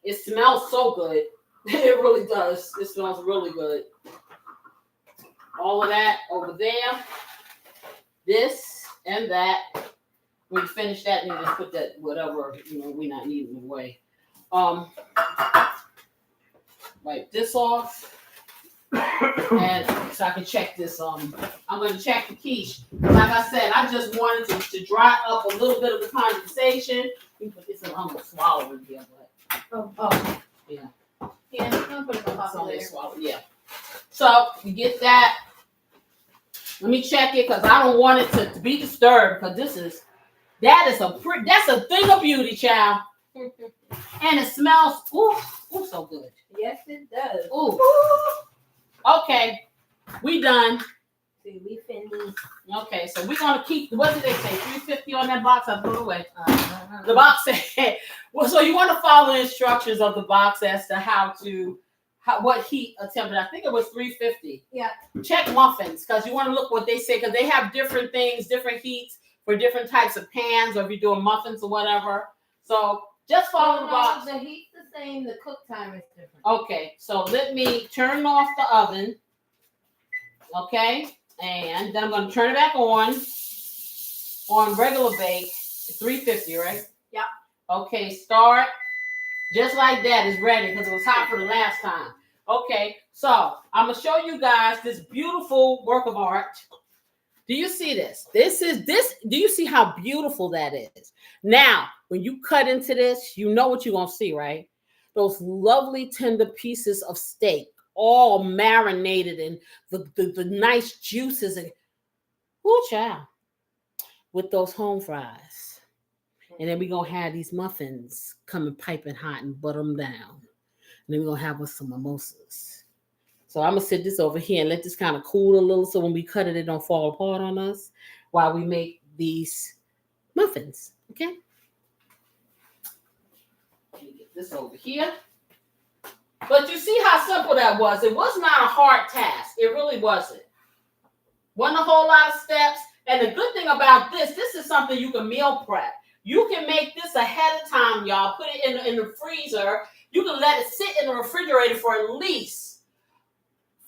It smells so good. It really does. It smells really good. All of that over there. This and that. When you finish that, you just put that whatever we're not needing away. Wipe this off, and so I can check this. I'm going to check the quiche. Like I said, I just wanted to dry up a little bit of the condensation. You put this in. I'm going to swallow it here, but yeah. I'm putting my It's only a swallow. Yeah. So you get that. Let me check it because I don't want it to be disturbed because that's a thing of beauty, child. And it smells so good. Yes, it does. Ooh. Okay, we done. See, we finished. Okay, so we're gonna keep. What did they say? $3.50 on that box. I threw it away. The box said. Well, so you want to follow the instructions of the box as to what heat attempted. I think it was $3.50. Yeah. Check muffins because you want to look what they say because they have different things, different heats for different types of pans, or if you're doing muffins or whatever. So just follow the box. The heat's the same. The cook time is different. Okay, so let me turn off the oven. Okay, and then I'm going to turn it back on regular bake. 350, right? Yeah. Okay, start. Just like that, it's ready because it was hot for the last time. Okay, so I'm going to show you guys this beautiful work of art. Do you see this? Do you see how beautiful that is? Now, when you cut into this, you know what you're going to see, right? Those lovely tender pieces of steak, all marinated in the nice juices. And, child, with those home fries. And then we're going to have these muffins coming piping hot and butter them down. And then we're going to have us some mimosas. So I'm going to sit this over here and let this kind of cool a little so when we cut it, it don't fall apart on us while we make these muffins. Okay? Let me get this over here. But you see how simple that was. It was not a hard task. It really wasn't. Wasn't a whole lot of steps. And the good thing about this is something you can meal prep. You can make this ahead of time, y'all. Put it in the freezer. You can let it sit in the refrigerator for at least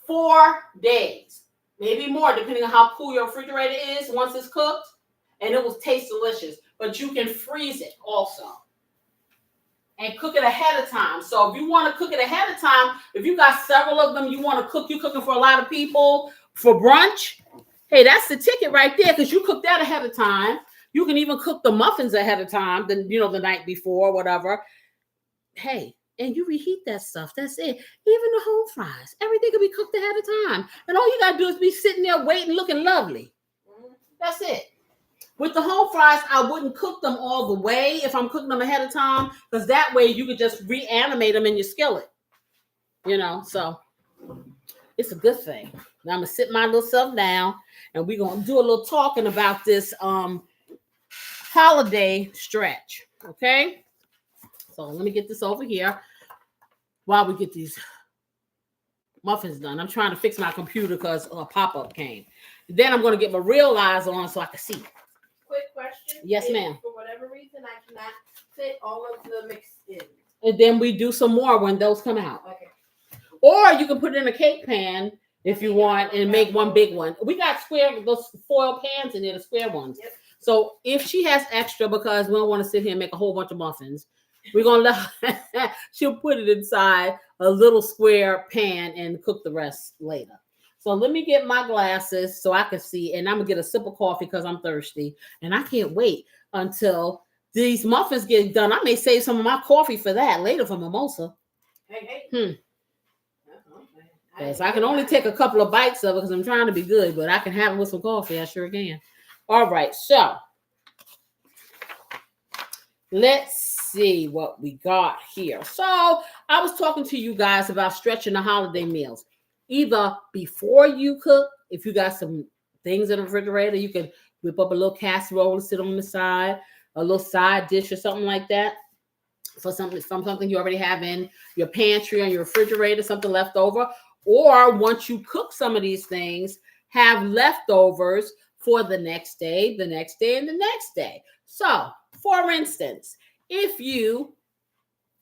4 days, maybe more, depending on how cool your refrigerator is once it's cooked, and it will taste delicious. but you can freeze it also and cook it ahead of time. So if you want to cook it ahead of time, if you got several of them, you want to cook, you're cooking for a lot of people for brunch. Hey, that's the ticket right there, because you cook that ahead of time. You can even cook the muffins ahead of time, the night before, whatever. Hey, and you reheat that stuff. That's it. Even the home fries, everything can be cooked ahead of time, and all you gotta do is be sitting there waiting, looking lovely. That's it. With the home fries, I wouldn't cook them all the way if I'm cooking them ahead of time, because that way you could just reanimate them in your skillet. So it's a good thing. Now I'm gonna sit my little self down, and we're gonna do a little talking about this holiday stretch. Okay. So let me get this over here while we get these muffins done. I'm trying to fix my computer because a pop-up came. Then I'm going to get my real eyes on so I can see. Quick question. Yes, ma'am. For whatever reason, I cannot fit all of the mixed in. And then we do some more when those come out. Okay. Or you can put it in a cake pan if you want and make one big one. We got those foil pans in there, the square ones. Yep. So if she has extra, because we don't want to sit here and make a whole bunch of muffins, we're going to let she'll put it inside a little square pan and cook the rest later. So let me get my glasses so I can see, and I'm going to get a sip of coffee because I'm thirsty, and I can't wait until these muffins get done. I may save some of my coffee for that later for mimosa. Hey. Yes, I can only take a couple of bites of it because I'm trying to be good, but I can have it with some coffee. I sure can. All right, so let's see what we got here. So I was talking to you guys about stretching the holiday meals. Either before you cook, if you got some things in the refrigerator, you can whip up a little casserole and sit on the side, a little side dish or something like that. For something you already have in your pantry or your refrigerator, something left over. Or once you cook some of these things, have leftovers for the next day, and the next day. So, for instance, if you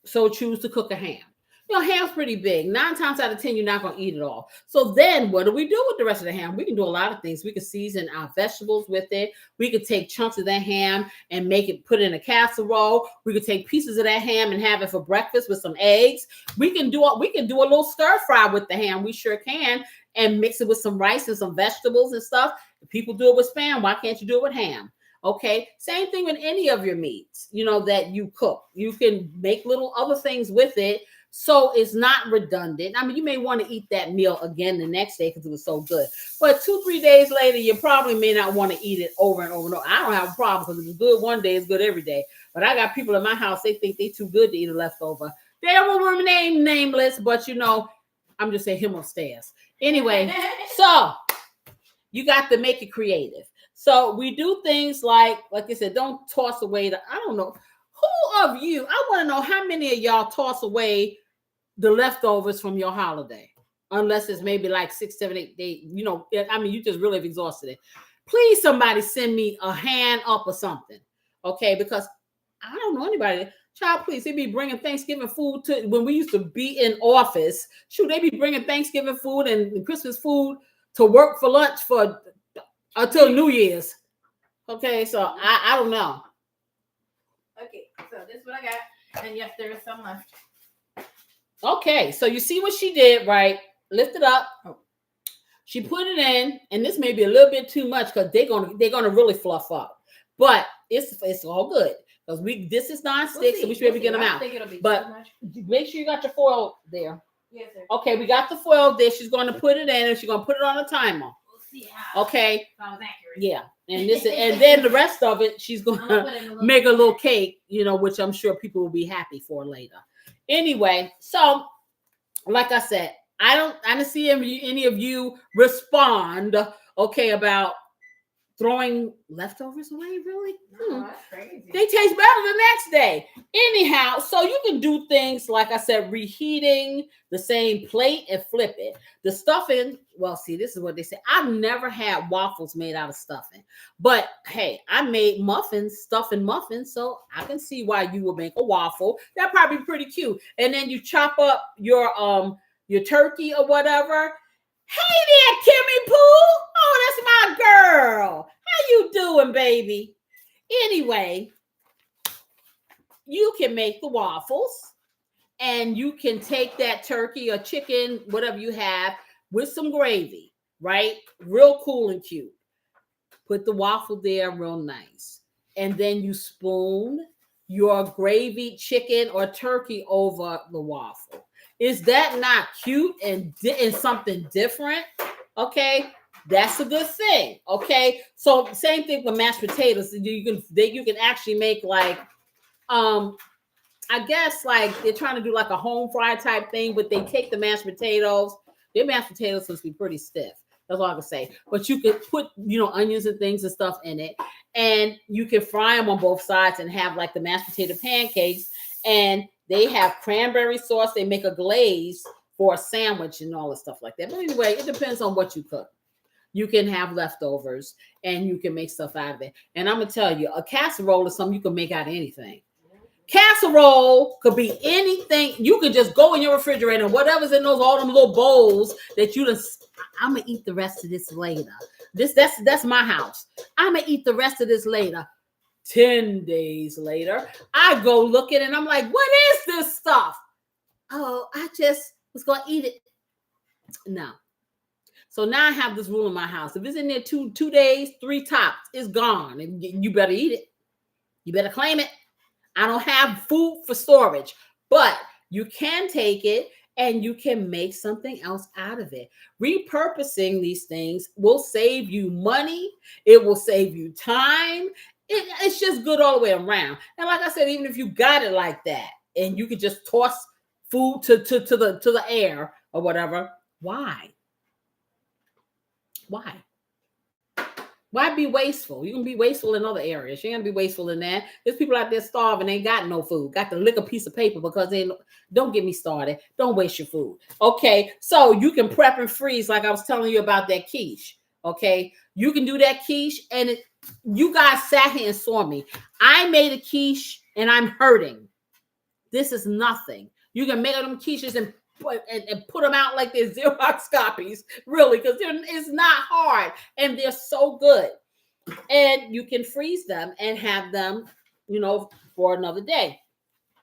so choose to cook a ham, ham's pretty big. 9 times out of 10, you're not going to eat it all. So then what do we do with the rest of the ham? We can do a lot of things. We can season our vegetables with it. We could take chunks of that ham and put it in a casserole. We could take pieces of that ham and have it for breakfast with some eggs. We can do a little stir fry with the ham. We sure can. And mix it with some rice and some vegetables and stuff. If people do it with Spam, why can't you do it with ham? Okay, same thing with any of your meats, that you cook. You can make little other things with it, so it's not redundant. I mean, you may want to eat that meal again the next day because it was so good. But 2-3 days later, you probably may not want to eat it over and over and over. I don't have a problem because it's good one day, it's good every day. But I got people in my house, they think they too good to eat a leftover. They don't remain nameless, but I'm just saying him upstairs. Anyway, so you got to make it creative. So we do things like I said, don't toss away I don't know. Who of you, I want to know how many of y'all toss away the leftovers from your holiday, unless it's maybe like 6, 7, 8 days. You just really have exhausted it. Please, somebody send me a hand up or something, okay? Because I don't know anybody. Child, please, they be bringing Thanksgiving food to when we used to be in office. Shoot, they be bringing Thanksgiving food and Christmas food to work for lunch until New Year's. Okay, so I don't know. Okay, so this is what I got, and yes, there is some left. Okay, so you see what she did, right? Lift it up. She put it in, and this may be a little bit too much because they're gonna really fluff up, but it's all good because this is non-stick, so we should be able to get them out. But make sure you got your foil there. Yes, sir. Okay, we got the foil there. She's going to put it in, and she's going to put it on a timer. We'll see how. Okay. Sounds accurate. Yeah, and then the rest of it, she's going to make a little cake, which I'm sure people will be happy for later. Anyway, so like I said, I didn't see any of you respond, okay, about throwing leftovers away, really? No, that's crazy. They taste better the next day. Anyhow, so you can do things, like I said, reheating the same plate and flip it. The stuffing, well, see, this is what they say. I've never had waffles made out of stuffing. But, hey, I made stuffing muffins, so I can see why you would make a waffle. That'd probably be pretty cute. And then you chop up your turkey or whatever. Hey there, Kimmy Pooh. Oh, that's my girl. How you doing, baby? Anyway, you can make the waffles, and you can take that turkey or chicken, whatever you have, with some gravy, right? Real cool and cute. Put the waffle there real nice. And then you spoon your gravy chicken or turkey over the waffle. Is that not cute and something different? Okay, that's a good thing. Okay, so same thing with mashed potatoes. You can actually make like I guess like they're trying to do like a home fry type thing, but they take the mashed potatoes. Their mashed potatoes must be pretty stiff. That's all I can say. But you could put, onions and things and stuff in it, and you can fry them on both sides and have like the mashed potato pancakes. And they have cranberry sauce. They make a glaze for a sandwich and all the stuff like that. But anyway, it depends on what you cook. You can have leftovers and you can make stuff out of it. And I'm gonna tell you, a casserole is something you can make out of anything. Casserole could be anything. You could just go in your refrigerator and whatever's in all them little bowls that you just. I'm gonna eat the rest of this later. That's my house. I'm gonna eat the rest of this later. 10 days later, I go looking and I'm like, what is this stuff? Oh, I just was gonna eat it. No. So now I have this rule in my house. If it's in there 2 days, 3 tops, it's gone. And you better eat it. You better claim it. I don't have food for storage, but you can take it and you can make something else out of it. Repurposing these things will save you money. It will save you time. It's just good all the way around. And like I said, even if you got it like that and you could just toss food to the air or whatever, why? Why be wasteful? You can be wasteful in other areas. You ain't gonna be wasteful in that. There's people out there starving, ain't got no food, got to lick a piece of paper because they don't get me started. Don't waste your food. Okay, so you can prep and freeze, like I was telling you about that quiche. Okay, you can do that quiche, and you guys sat here and saw me. I made a quiche, and I'm hurting. This is nothing. You can make them quiches and put them out like they're Xerox copies, really, because it's not hard and they're so good. And you can freeze them and have them, for another day.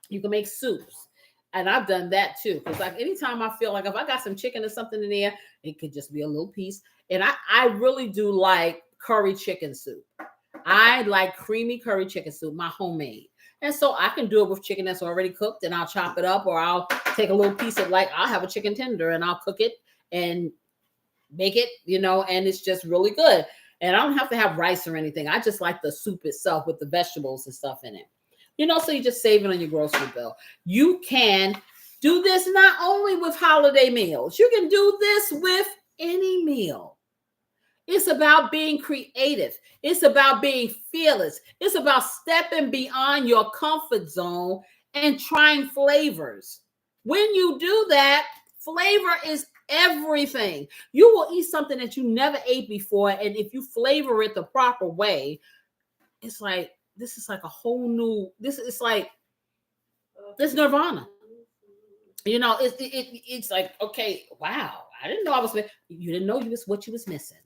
You can make soups. And I've done that too. Because like anytime I feel like if I got some chicken or something in there, it could just be a little piece. And I really do like curry chicken soup. I like creamy curry chicken soup, my homemade. And so I can do it with chicken that's already cooked and I'll chop it up, or I'll take a little piece of I'll have a chicken tender and I'll cook it and make it, and it's just really good. And I don't have to have rice or anything. I just like the soup itself with the vegetables and stuff in it. So you just save it on your grocery bill. You can do this not only with holiday meals. You can do this with any meal. It's about being creative. It's about being fearless. It's about stepping beyond your comfort zone and trying flavors. When you do that, flavor is everything. You will eat something that you never ate before, and if you flavor it the proper way, it's like this is like a whole new. This nirvana. It's like, okay, wow, I didn't know I was. You didn't know what you was missing.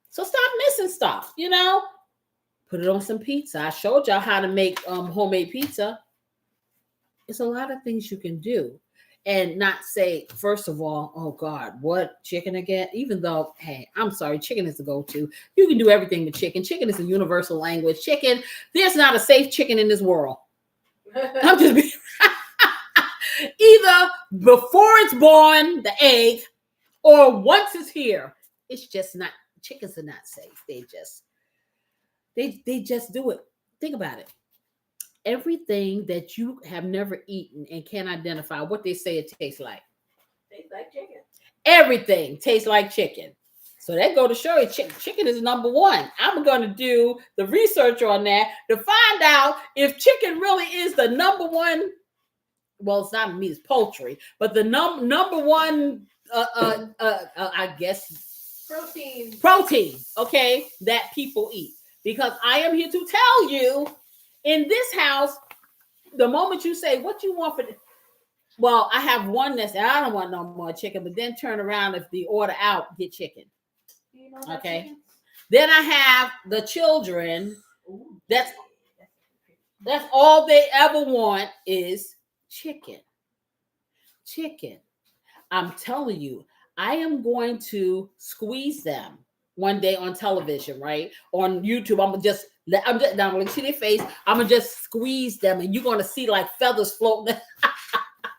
So stop missing stuff, Put it on some pizza. I showed y'all how to make homemade pizza. It's a lot of things you can do. And not say, first of all, oh God, what, chicken again? Even though, hey, I'm sorry, chicken is the go-to. You can do everything with chicken. Chicken is a universal language. Chicken, there's not a safe chicken in this world. I'm just being either before it's born, the egg, or once it's here, it's just not. Chickens are not safe. They just do it. Think about it. Everything that you have never eaten and can't identify what they say it tastes like. Tastes like chicken. Everything tastes like chicken. So that go to show you chicken is number one. I'm going to do the research on that to find out if chicken really is the number one. Well, it's not meat, it's poultry, but the number one, I guess, protein, okay, that people eat. Because I am here to tell you, in this house, the moment you say what you want well, I have one that said I don't want no more chicken, but then turn around if the order out, get chicken. Okay. Then I have the children That's all they ever want is chicken. Chicken. I'm telling you, I am going to squeeze them one day on television, right? On YouTube. I'm just now when you see their face, I'm gonna just squeeze them, and you're gonna see like feathers floating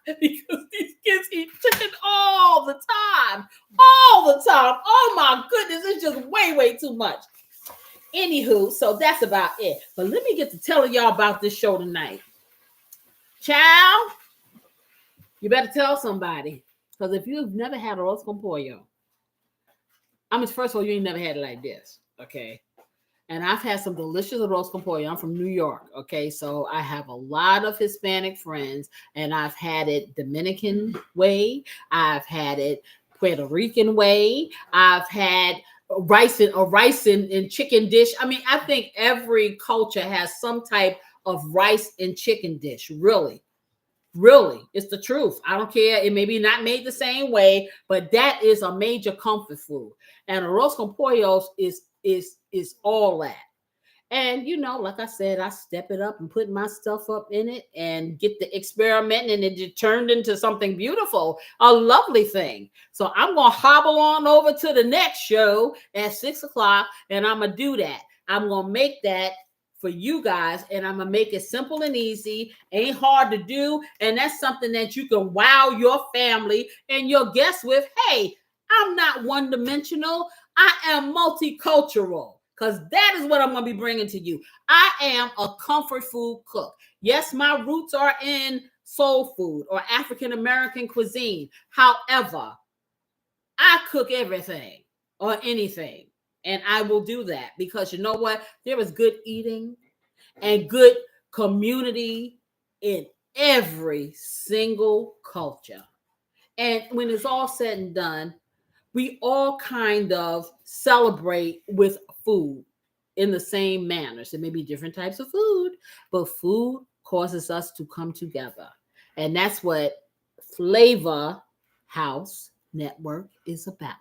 because these kids eat chicken all the time. All the time. Oh my goodness, it's just way too much. Anywho, so that's about it. But let me get to telling y'all about this show tonight. Child, you better tell somebody. Because if you've never had arroz con pollo, first of all, you ain't never had it like this, okay? And I've had some delicious arroz con pollo. I'm from New York, okay? So I have a lot of Hispanic friends, and I've had it Dominican way. I've had it Puerto Rican way. I've had rice and chicken dish. I mean, I think every culture has some type of rice and chicken dish, really. Really, it's the truth. I don't care. It may be not made the same way, but that is a major comfort food. And arroz con pollo is all that. And like I said, I step it up and put my stuff up in it and get the experiment, and it turned into something beautiful, a lovely thing. So I'm gonna hobble on over to the next show at 6:00, and I'm gonna do that. I'm gonna make that for you guys, and I'm gonna make it simple and easy. Ain't hard to do, and that's something that you can wow your family and your guests with. Hey, I'm not one-dimensional. I am multicultural, because that is what I'm going to be bringing to you. I am a comfort food cook. Yes, my roots are in soul food or African-American cuisine. However, I cook everything or anything, and I will do that because you know what? There is good eating and good community in every single culture. And when it's all said and done, we all kind of celebrate with food in the same manner. So maybe different types of food, but food causes us to come together. And that's what Flavor House Network is about.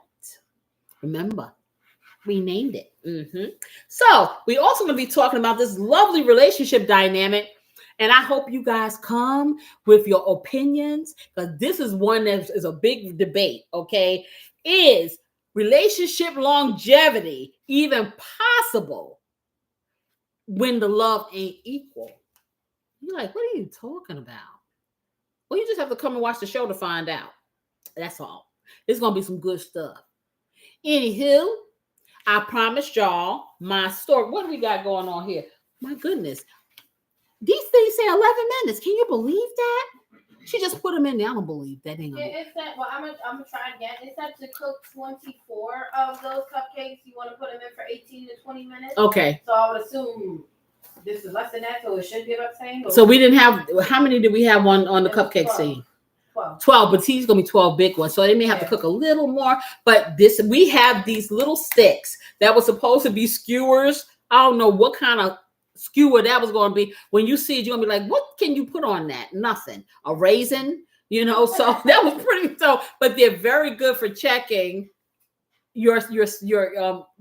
Remember, we named it. So we also going to be talking about this lovely relationship dynamic. And I hope you guys come with your opinions, because this is one that is a big debate, okay? Is relationship longevity even possible when the love ain't equal? You're like, what are you talking about? Well, you just have to come and watch the show to find out. That's all. It's going to be some good stuff. Anywho, I promised y'all my story. What do we got going on here? My goodness. These things say 11 minutes. Can you believe that? She just put them in there. I don't believe that. It said, well, I'm gonna try again. It said to cook 24 of those cupcakes. You want to put them in for 18 to 20 minutes. Okay. So I would assume this is less than that, so it should be about the same. So we didn't have, how many did we have on the cupcake 12. scene? 12, but he's gonna be 12 big ones, so they may have to cook a little more. But we have these little sticks that were supposed to be skewers. I don't know what kind of skewer that was going to be. When you see it, you're gonna be like, what can you put on that? Nothing. A raisin, so that was pretty. So, but they're very good for checking your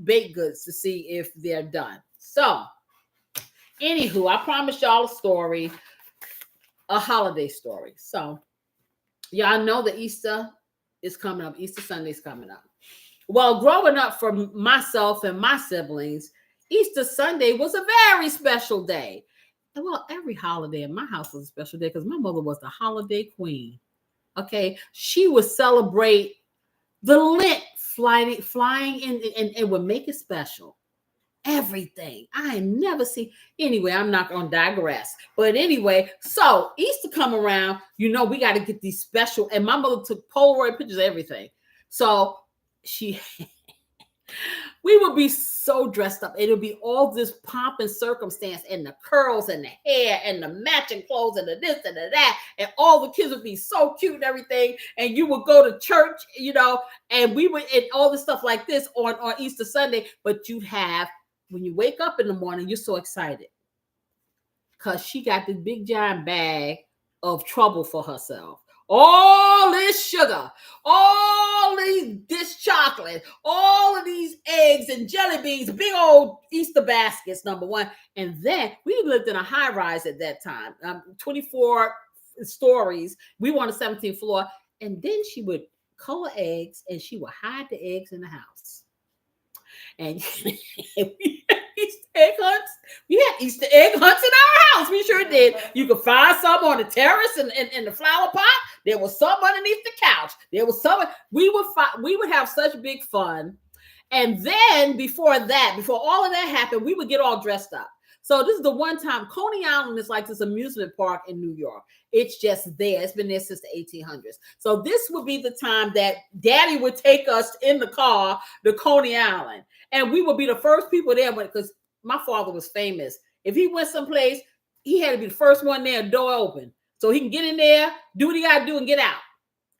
baked goods to see if they're done. So anywho, I promised y'all a story, a holiday story. So y'all know that Easter is coming up. Easter Sunday is coming up. Well, growing up for myself and my siblings, Easter Sunday was a very special day. And well, every holiday in my house was a special day because my mother was the holiday queen. Okay. She would celebrate the Lent flying in and would make it special. Everything. I never see. Anyway, I'm not going to digress. But anyway, so Easter come around, we got to get these special. And my mother took Polaroid pictures of everything. So we would be so dressed up. It'll be all this pomp and circumstance and the curls and the hair and the matching clothes and the this and the that. And all the kids would be so cute and everything. And you would go to church, and we would, and all this stuff like this on Easter Sunday. But you'd have, when you wake up in the morning, you're so excited because she got this big giant bag of trouble for herself. All this sugar, all this chocolate, all of these eggs eggs and jelly beans, big old Easter baskets, number one. And then we lived in a high rise at that time, 24 stories. We were on the 17th floor. And then she would color eggs and she would hide the eggs in the house. And we had Easter egg hunts. We had Easter egg hunts in our house. We sure did. You could find some on the terrace and in the flower pot. There was some underneath the couch. There was some. We would have such big fun. And then before all of that happened, we would get all dressed up. So this is the one time. Coney Island is like this amusement park in New York. It's just there. It's been there since the 1800s. So this would be the time that Daddy would take us in the car to Coney Island. And we would be the first people there because my father was famous. If he went someplace, he had to be the first one there, door open. So he can get in there, do what he got to do, and get out.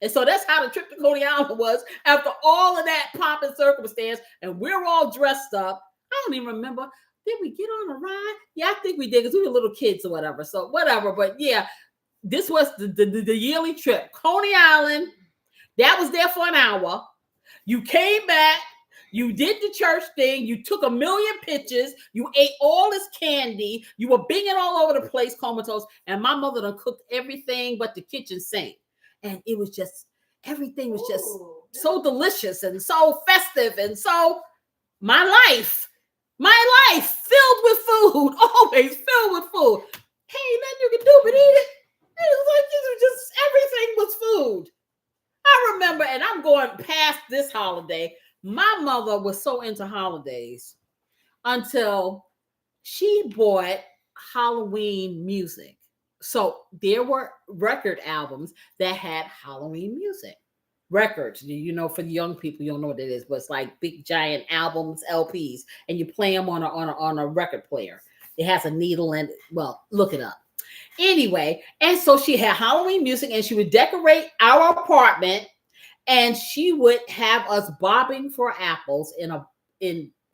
And so that's how the trip to Coney Island was after all of that pomp and circumstance. And we're all dressed up. I don't even remember. Did we get on a ride? Yeah, I think we did because we were little kids or whatever. So whatever. But yeah, this was the yearly trip. Coney Island. That was there for an hour. You came back. You did the church thing. You took a million pictures. You ate all this candy. You were binging all over the place, comatose. And my mother done cooked everything but the kitchen sink. And it was just, everything was just so delicious and so festive. And so my life filled with food, always filled with food. Hey, nothing you can do but eat it. It was like, this was just, everything was food. I remember, and I'm going past this holiday. My mother was so into holidays until she bought Halloween music. So there were record albums that had Halloween music. Records, for the young people, you don't know what it is, but it's like big giant albums, LPs, and you play them on a record player. It has a needle and, well, look it up. Anyway, and so she had Halloween music and she would decorate our apartment. And she would have us bobbing for apples in a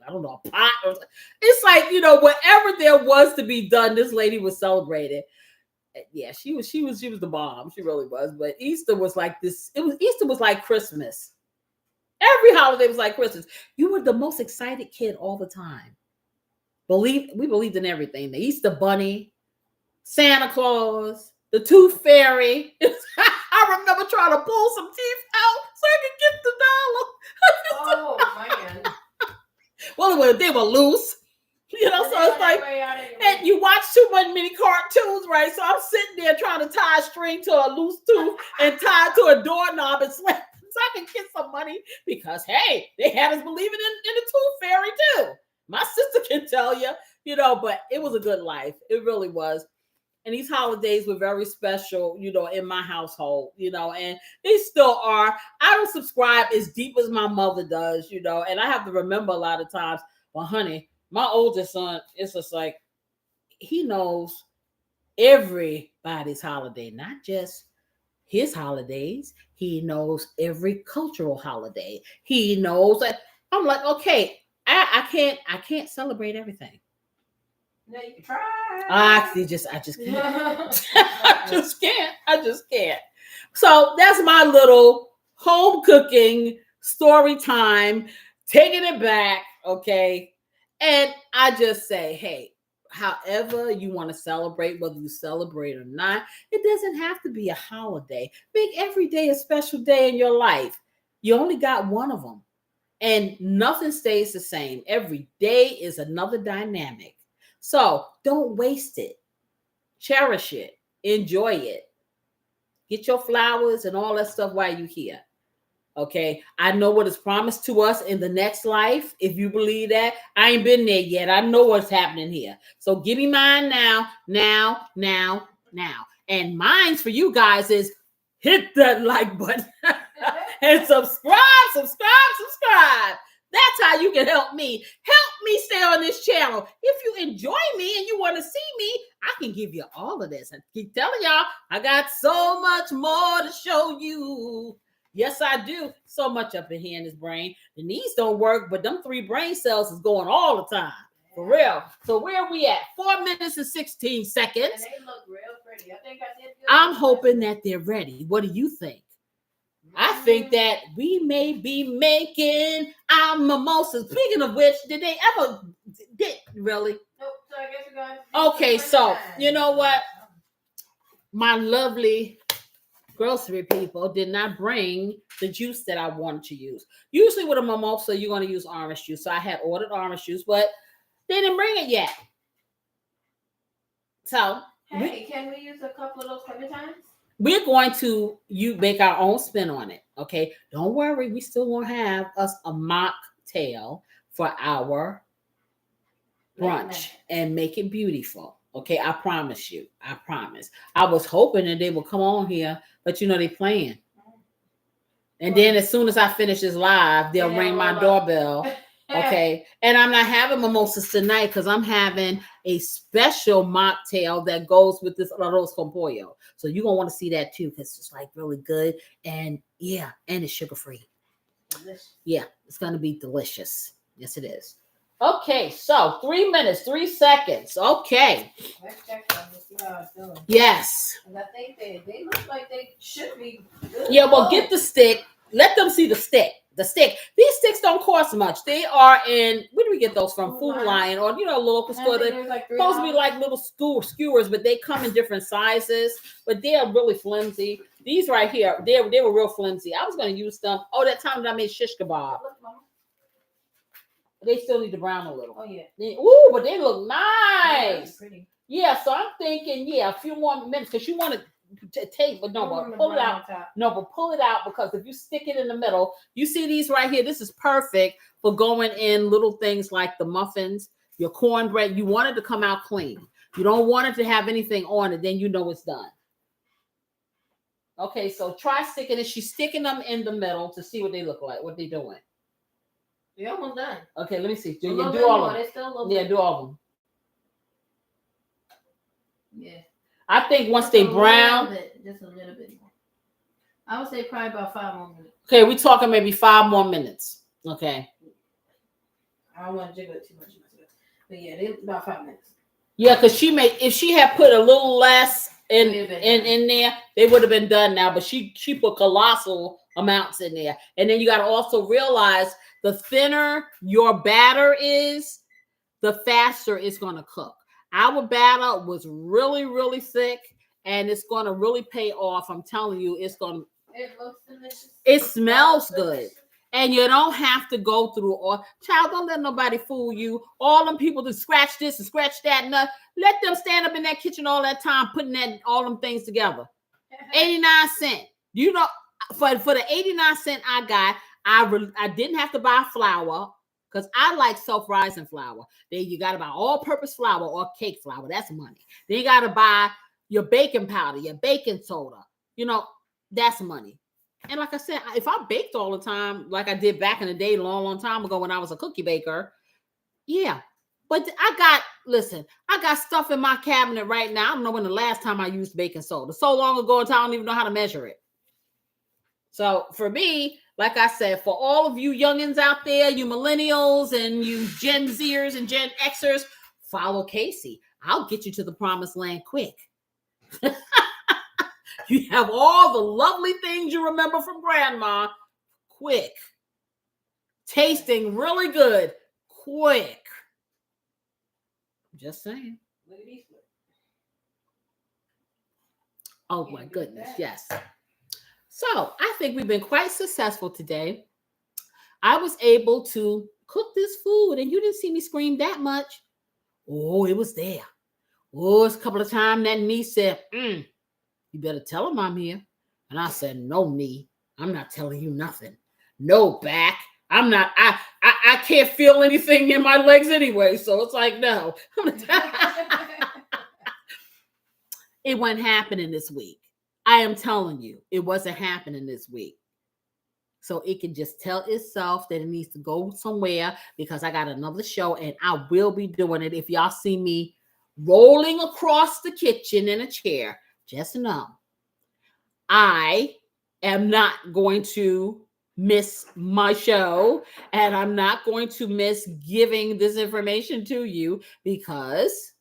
pot. It's like, whatever there was to be done, this lady was celebrated. Yeah, she was the bomb. She really was. But Easter was like this. Easter was like Christmas. Every holiday was like Christmas. You were the most excited kid all the time. We believed in everything. The Easter bunny, Santa Claus, the Tooth Fairy. I remember trying to pull some teeth out so I could get the dollar. Oh, man. Well, they were loose. So it's like, and you watch too many cartoons, right? So I'm sitting there trying to tie a string to a loose tooth and tie it to a doorknob and slap so I can get some money because, hey, they had us believing in the Tooth Fairy too. My sister can tell you, but it was a good life. It really was. And these holidays were very special, in my household, and they still are. I don't subscribe as deep as my mother does, and I have to remember a lot of times, well, honey, my oldest son, it's just like, he knows everybody's holiday, not just his holidays. He knows every cultural holiday. He knows that. I'm like, okay, I can't celebrate everything. No, you can try. I just can't. I just can't. So that's my little home cooking story time, taking it back, okay? And I just say, hey, however you want to celebrate, whether you celebrate or not, it doesn't have to be a holiday. Make every day a special day in your life. You only got one of them. And nothing stays the same. Every day is another dynamic. So don't waste it. Cherish it. Enjoy it. Get your flowers and all that stuff while you're here. Okay. I know what is promised to us in the next life. If you believe that, I ain't been there yet. I know what's happening here. So give me mine now. And mine's for you guys is hit that like button and subscribe. That's how you can help me. Help me stay on this channel. If you enjoy me and you want to see me, I can give you all of this. I keep telling y'all, I got so much more to show you. Yes, I do. So much up in here in this brain. The knees don't work, but them 3 brain cells is going all the time. For real. So where are we at? 4 minutes and 16 seconds. And they look real pretty. I think I did good. I'm hoping that they're ready. What do you think? I think that we may be making our mimosas. Speaking of which, did they ever really? Nope. So I guess we're going. Okay, so you know what? My lovely grocery people did not bring the juice that I wanted to use. Usually with a mimosa, you're going to use orange juice. So I had ordered orange juice, but they didn't bring it yet. So hey, can we use a couple of those clementines? We're going to make our own spin on it. Okay, don't worry, we still won't have us a mocktail for our brunch and make it beautiful. Okay, I promise you. I promise. I was hoping that they would come on here, but they're playing. And then as soon as I finish this live, they'll ring my doorbell. Okay. And I'm not having mimosas tonight because I'm having a special mocktail that goes with this arroz con pollo. So you're going to want to see that too because it's like really good. And yeah, and it's sugar free. Yeah, it's going to be delicious. Yes, it is. Okay, so 3 minutes, 3 seconds. Okay. Let's check them to see how it's doing. Yes. And I think they look like they should be good. Yeah, well, get the stick. Let them see the stick. The stick. These sticks don't cost much. They are in, where do we get those from? Food Lion or, local store. They're supposed to be like little skewers, but they come in different sizes. But they are really flimsy. These right here, they were real flimsy. I was going to use them. Oh, that time that I made shish kebab. They still need to brown a little. Oh, yeah. Ooh, but they look nice. Yeah, pretty. Yeah, so I'm thinking, a few more minutes because you want to take, but no, but pull it out. No, but pull it out because if you stick it in the middle, you see these right here. This is perfect for going in little things like the muffins, your cornbread. You want it to come out clean. You don't want it to have anything on it. Then it's done. Okay, so try sticking it. She's sticking them in the middle to see what they look like. What they doing? You're almost done. Okay, let me see. Do all of them. Yeah, do all of them. Yeah. I think once they brown. Just a little bit more. I would say probably about 5 more minutes. Okay, we're talking maybe 5 more minutes. Okay. I don't want to jiggle it too much. But yeah, they about 5 minutes. Yeah, because if she had put a little less in there, they would have been done now. But she put colossal amounts in there. And then you got to also realize the thinner your batter is, the faster it's going to cook. Our batter was really, really thick, and it's going to really pay off. I'm telling you, it looks delicious. It smells good. And you don't have to go through all. Child, don't let nobody fool you. All them people that scratch this and scratch that and that. Let them stand up in that kitchen all that time putting all them things together. 89 cents. For the 89 cents I got, I didn't have to buy flour because I like self-rising flour. Then you got to buy all-purpose flour or cake flour. That's money. Then you got to buy your baking powder, your baking soda. That's money. And like I said, if I baked all the time, like I did back in the day, long time ago when I was a cookie baker, yeah. But I got stuff in my cabinet right now. I don't know when the last time I used baking soda. So long ago, I don't even know how to measure it. So for me, like I said, for all of you youngins out there, you millennials and you Gen Zers and Gen Xers, follow Casey. I'll get you to the promised land quick. You have all the lovely things you remember from grandma, quick. Tasting really good, quick. Just saying. Look at these. Oh my goodness, yes. So I think we've been quite successful today. I was able to cook this food and you didn't see me scream that much. Oh, it was there. Oh, it's a couple of times that niece said, you better tell him I'm here. And I said, no, knee. I'm not telling you nothing. No, back. I'm not. I can't feel anything in my legs anyway. So it's like, no. It wasn't happening this week. I am telling you, it wasn't happening this week. So it can just tell itself that it needs to go somewhere because I got another show and I will be doing it. If y'all see me rolling across the kitchen in a chair, just know I am not going to miss my show and I'm not going to miss giving this information to you because,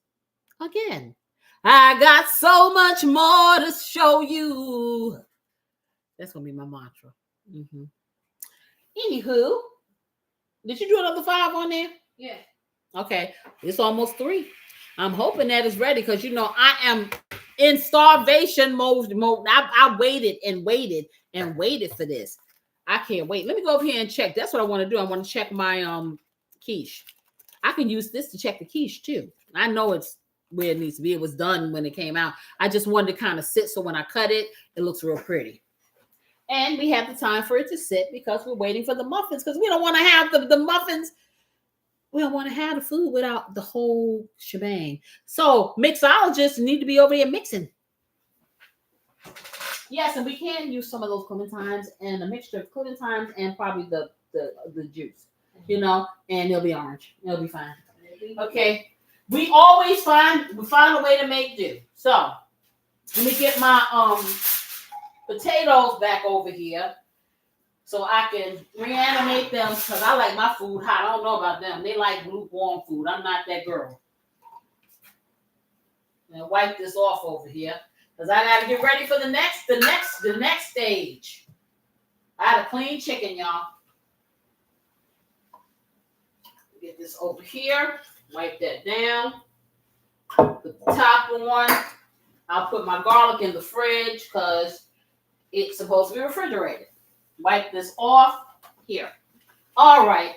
again, I got so much more to show you. That's going to be my mantra. Mm-hmm. Anywho, did you do another 5 on there? Yeah. Okay, it's almost 3. I'm hoping that it's ready because I am in starvation mode. I waited and waited and waited for this. I can't wait. Let me go over here and check. That's what I want to do. I want to check my quiche. I can use this to check the quiche too. I know it's where it needs to be. It was done when it came out. I just wanted to kind of sit so when I cut it, it looks real pretty. And we have the time for it to sit because we're waiting for the muffins because we don't want to have the muffins. We don't want to have the food without the whole shebang. So mixologists need to be over here mixing. Yes, and we can use some of those clementines and a mixture of clementines and probably the juice, and it'll be orange. It'll be fine. Okay. We always find a way to make do. So let me get my potatoes back over here so I can reanimate them because I like my food hot. I don't know about them. They like lukewarm food. I'm not that girl. And wipe this off over here because I got to get ready for the next stage. I had a clean chicken, y'all. Get this over here. Wipe that down. Put the top on. I'll put my garlic in the fridge because it's supposed to be refrigerated. Wipe this off here. All right.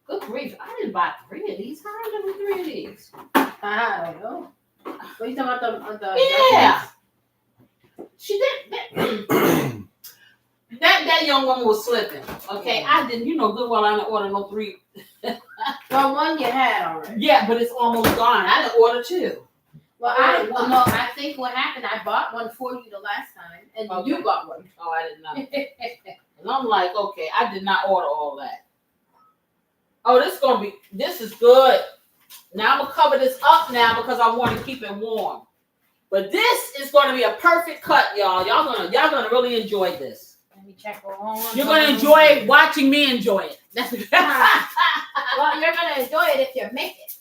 Good grief. I didn't buy 3 of these. How did I do 3 of these? I don't know. What are you talking about? Yeah. She did. That young woman was slipping. Okay. I didn't, good well I didn't order no 3. Well, 1 you had already. Yeah, but it's almost gone. I didn't order 2. Well, I think what happened, I bought one for you the last time, and you got one. Oh, I didn't know. And I'm like, okay, I did not order all that. Oh, this is good. Now I'm going to cover this up now because I want to keep it warm. But this is going to be a perfect cut, y'all. Y'all gonna really enjoy this. Let me check on. You're going to enjoy watching me enjoy it. That's well, you're going to enjoy it if you make it.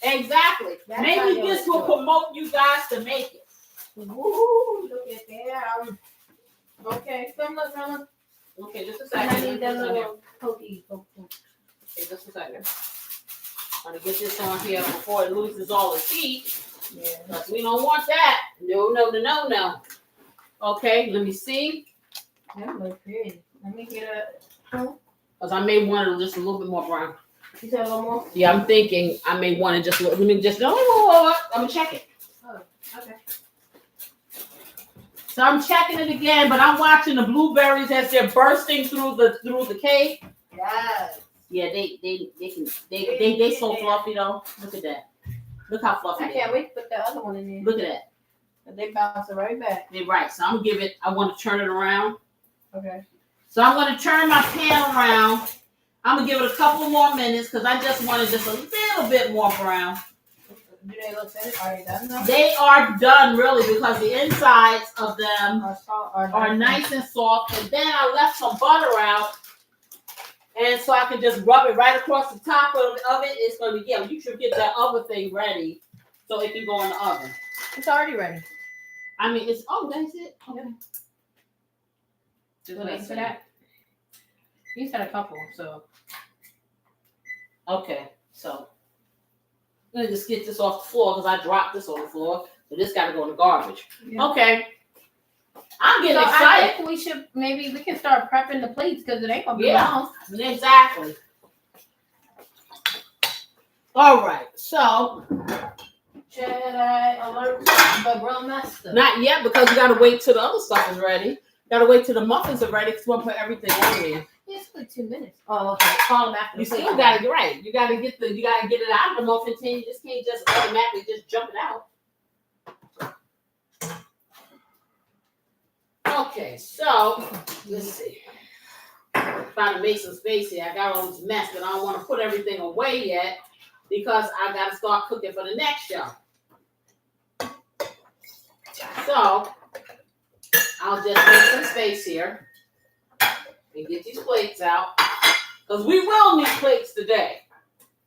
Exactly. Maybe this will promote you guys to make it. Woo, look at that. Okay, come look. Okay, just a second. I need that little pokey. Okay, just a second. I'm gonna get this on here before it loses all its heat. Yeah. Because we don't want that. No. Okay, let me see. That looks pretty. Let me get a. Because I may want it just a little bit more brown. You said a little more? Yeah, I'm thinking I may want it I'm gonna check it. Oh, okay. So I'm checking it again, but I'm watching the blueberries as they're bursting through the cake. Yes. Yeah, they so fluffy though. Look at that. Look how fluffy. I can't wait to put the other one in there. Look at that. And they bounce it right back. They're right. So I'm gonna give it. I want to turn it around. Okay. So I'm gonna turn my pan around. I'm gonna give it a couple more minutes because I just wanted just a little bit more brown. Do they look finished? Are they done though? They are done really because the insides of them are nice and soft. And then I left some butter out. And so I can just rub it right across the top of it. It's going to be, you should get that other thing ready so it can go in the oven. It's already ready. I mean, that's it? Okay. Just waiting for that. You said a couple, so. Okay, so. I'm going to just get this off the floor because I dropped this on the floor. So this got to go in the garbage. Yeah. Okay. I'm getting excited. I think we can start prepping the plates because it ain't going to be long. Exactly. All right, so. Jedi alert the grill master. Not yet because you got to wait till the other stuff is ready. Got to wait till the muffins are ready because we'll put everything in there. It's like 2 minutes. Oh, okay. Call them after. You still got to get right. You got to get it out of the muffin tin. You just can't just automatically just jump it out. Okay, so let's see. Trying to make some space here. I got all this mess, but I don't want to put everything away yet because I got to start cooking for the next show. So I'll just make some space here and get these plates out because we will need plates today.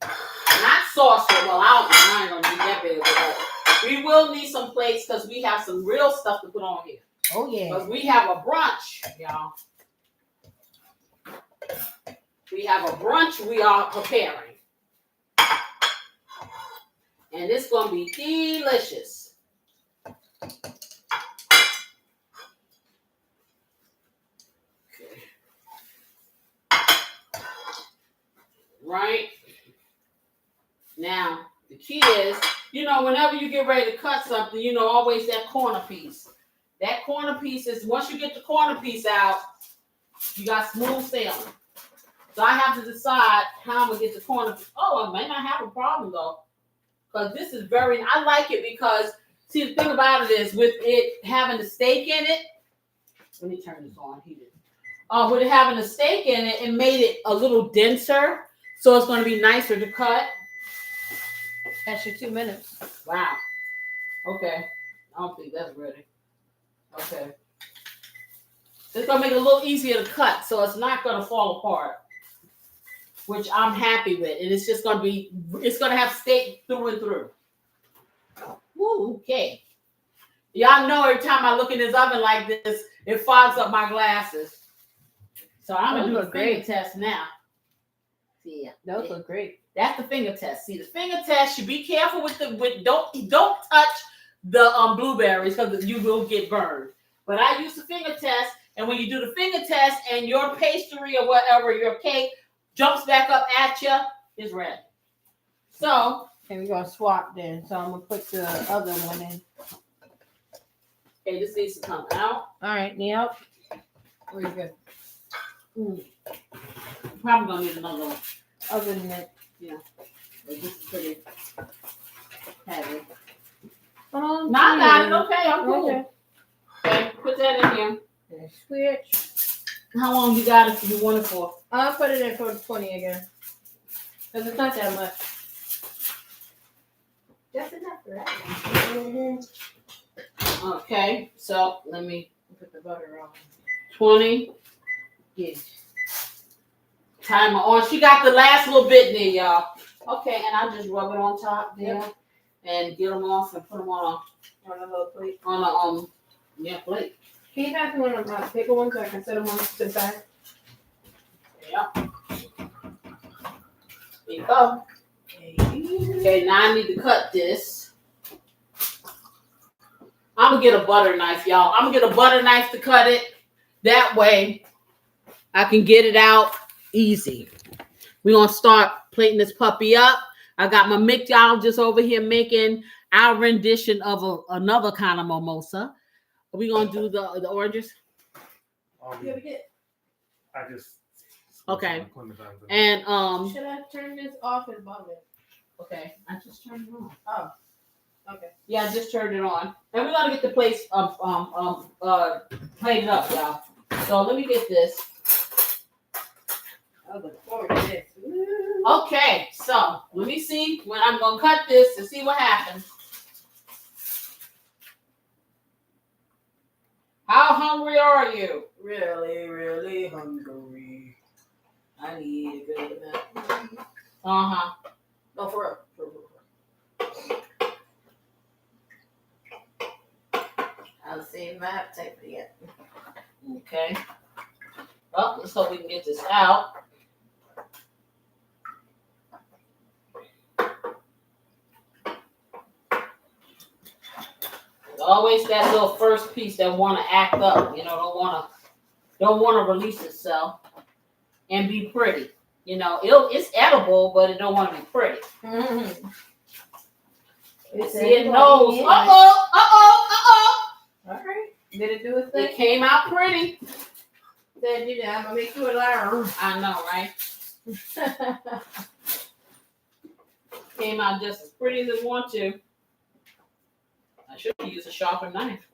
Not saucer. Well, I ain't gonna need that big of a. We will need some plates because we have some real stuff to put on here. Oh yeah. But we have a brunch, y'all. We have a brunch we are preparing. And it's going to be delicious. Okay. Right? Now, the key is, whenever you get ready to cut something, always that corner piece. That corner piece is, once you get the corner piece out, you got smooth sailing. So I have to decide how I'm going to get the corner piece. Oh, I may not have a problem, though. Because this is I like it because, see, the thing about it is, with it having the steak in it, let me turn this on. With it having the steak in it, it made it a little denser. So it's going to be nicer to cut. That's your 2 minutes. Wow. Okay. I don't think that's ready. Okay. It's going to make it a little easier to cut, so it's not going to fall apart, which I'm happy with. And it's just going to have steak through and through. Woo, okay. Y'all know every time I look in this oven like this, it fogs up my glasses. So I'm going to do a finger test now. Yeah. Those look great. That's the finger test. See, the finger test, you be careful with don't touch the blueberries because you will get burned. But I use the finger test, and when you do the finger test and your pastry or whatever, your cake jumps back up at you, it's ready. So, and we're gonna swap then. So I'm gonna put the other one in. Okay, this needs to come out. All right, Neil. Where you go? Probably gonna need another one. Other than that, yeah. This is pretty heavy. No, I got it. Okay, I'm cool. Okay. Okay, put that in here. And switch. How long you got it? You want it for? I'll put it in for 20 again. Because it's not that much. Just enough for that. Mm-hmm. Okay, so let me put the butter on. 20. Yes. Timer on. She got the last little bit there, y'all. Okay, and I'll just rub it on top there and get them off and put them on a little plate. On a plate. Can you pass me one of my bigger ones so I can set them on to the side? Yeah. There you go. Okay, now I need to cut this. I'm gonna get a butter knife, y'all. I'm gonna get a butter knife to cut it. That way I can get it out easy. We're gonna start plating this puppy up. I got my mixologist over here making our rendition of another kind of mimosa. Are we gonna do the oranges? Yeah, we did. I just okay. And should I turn this off and bottom it? Okay, I just turned it on. Oh, okay. Yeah, I just turned it on, and we're gonna get the plates plated up, y'all. So let me get this. I look forward to this. Okay, so let me see when I'm gonna cut this to see what happens. How hungry are you? Really, really hungry. I need a good amount. Uh-huh. No, for real. I'll see my appetite for yet. Okay. Well, let's hope we can get this out. Always that little first piece that want to act up, don't want to release itself and be pretty. It's edible, but it don't want to be pretty. Mm-hmm. See, it knows. Uh-oh. All right. Did it do its thing? It came out pretty. Said, I'm going to make you a liar. I know, right? Came out just as pretty as it want to. I should have used a sharper knife.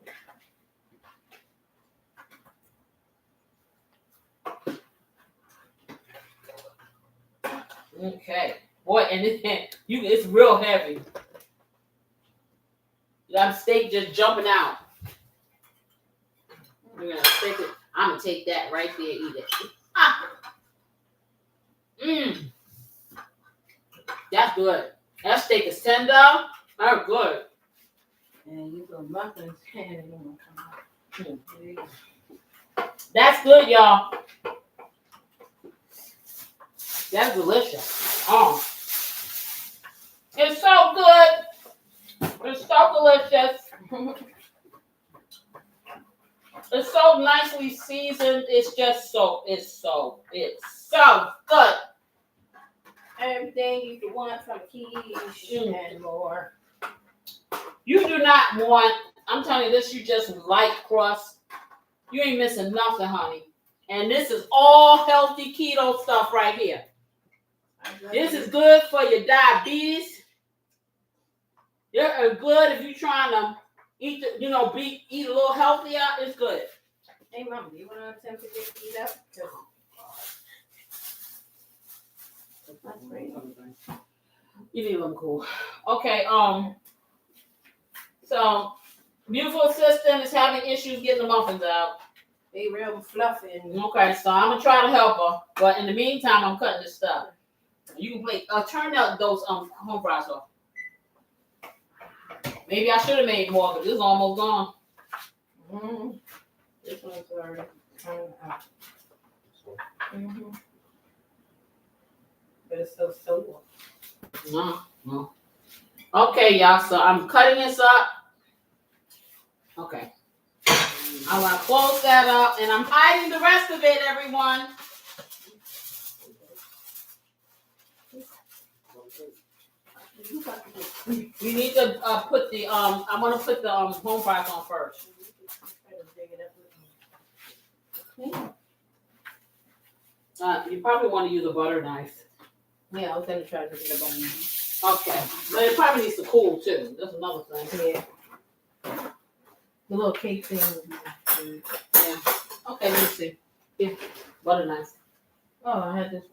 Okay. Boy, and it's real heavy. That steak just jumping out. We're gonna stick it. I'm gonna take that right there, eat it. That's good. That steak is tender. That's good. And you go muffins and it won't come out. That's good, y'all. That's delicious. Oh, it's so good. It's so delicious. It's so nicely seasoned. It's just it's so good. Everything you could want from quiche and more. You do not want, I'm telling you this, you just light crust. You ain't missing nothing, honey. And this is all healthy keto stuff right here. This is good for your diabetes. You're good if you're trying to eat, eat a little healthier. It's good. Hey, Mama, do you want to attempt to get these up? You need them cool. Okay, so beautiful assistant is having issues getting the muffins out. They real fluffy. Okay, so I'm gonna try to help her, but in the meantime, I'm cutting this stuff. You can play. Turn out those home fries off. Maybe I should have made more, but this is almost gone. This one's already turned out. But it's so sober. No. Okay, y'all. So I'm cutting this up. Okay. I'm gonna close that up, and I'm hiding the rest of it, everyone. You need to put the I'm gonna put the home fries on first. You probably want to use a butter knife. Yeah, I was gonna try to get a bone. Okay, but it probably needs to cool too. That's another thing. Yeah. The little cake thing. Yeah. Okay, let me see. Yeah, butter knife. Oh, I had this.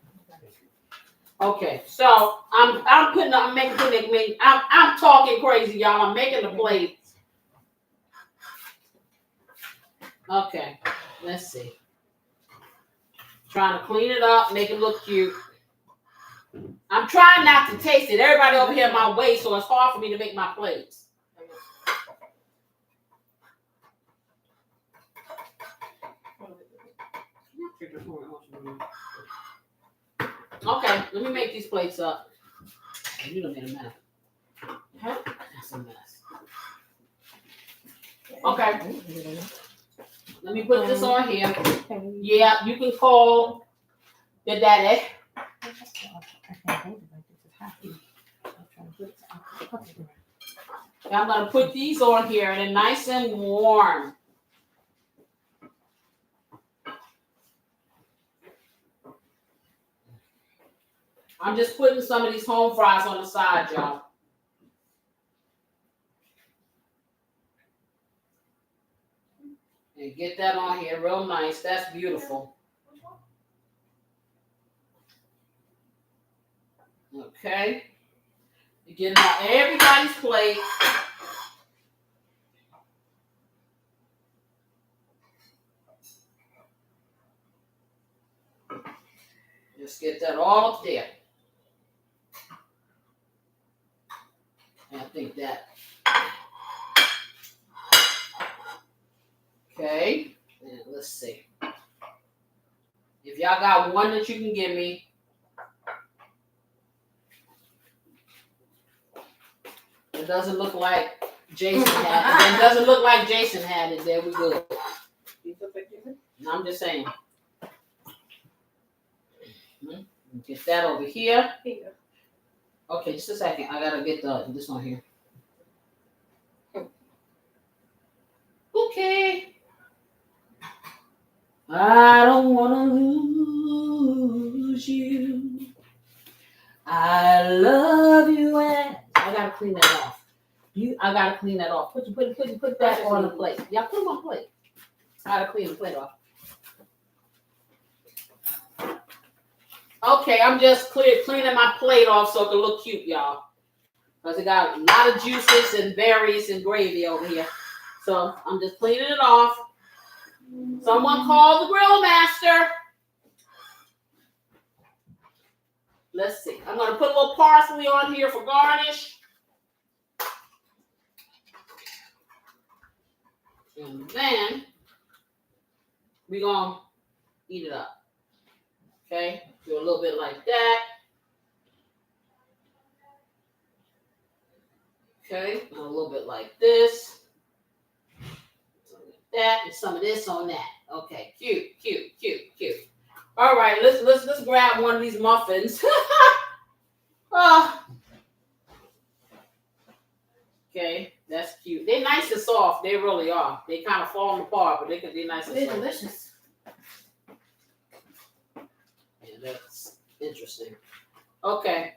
Okay, so I'm talking crazy, y'all. I'm making the plate. Okay, let's see. Trying to clean it up, make it look cute. I'm trying not to taste it. Everybody over here my way, so it's hard for me to make my plates. Okay, let me make these plates up. You done made a mess. Huh? That's a mess. Okay. Let me put this on here. Yeah, you can call your daddy. I'm going to put these on here and they're nice and warm. I'm just putting some of these home fries on the side, y'all. And get that on here real nice. That's beautiful. Okay. You get it on everybody's plate. Just get that all up there. And I think that. Okay. And let's see. If y'all got one that you can give me. It doesn't look like Jason had it. It doesn't look like Jason had it. There we go. No, I'm just saying. Get that over here. Okay, just a second. I gotta get this on here. Okay. I don't wanna lose you. I love you, and I gotta clean that off. I gotta clean that off. Put that on the plate. Yeah, put them on the plate. I gotta clean the plate off. Okay, I'm just cleaning my plate off so it can look cute, y'all. Because it got a lot of juices and berries and gravy over here. So I'm just cleaning it off. Someone call the grill master. Let's see. I'm going to put a little parsley on here for garnish. And then We're going to eat it up. Okay? Do a little bit like that. Okay? And a little bit like this. Something like that. And some of this on that. Okay. Cute, cute, cute, cute. All right. Let's grab one of these muffins. Oh. Okay. That's cute. They're nice and soft. They really are. They kind of falling apart, but they're nice and They're soft. delicious. Yeah, that's interesting. Okay.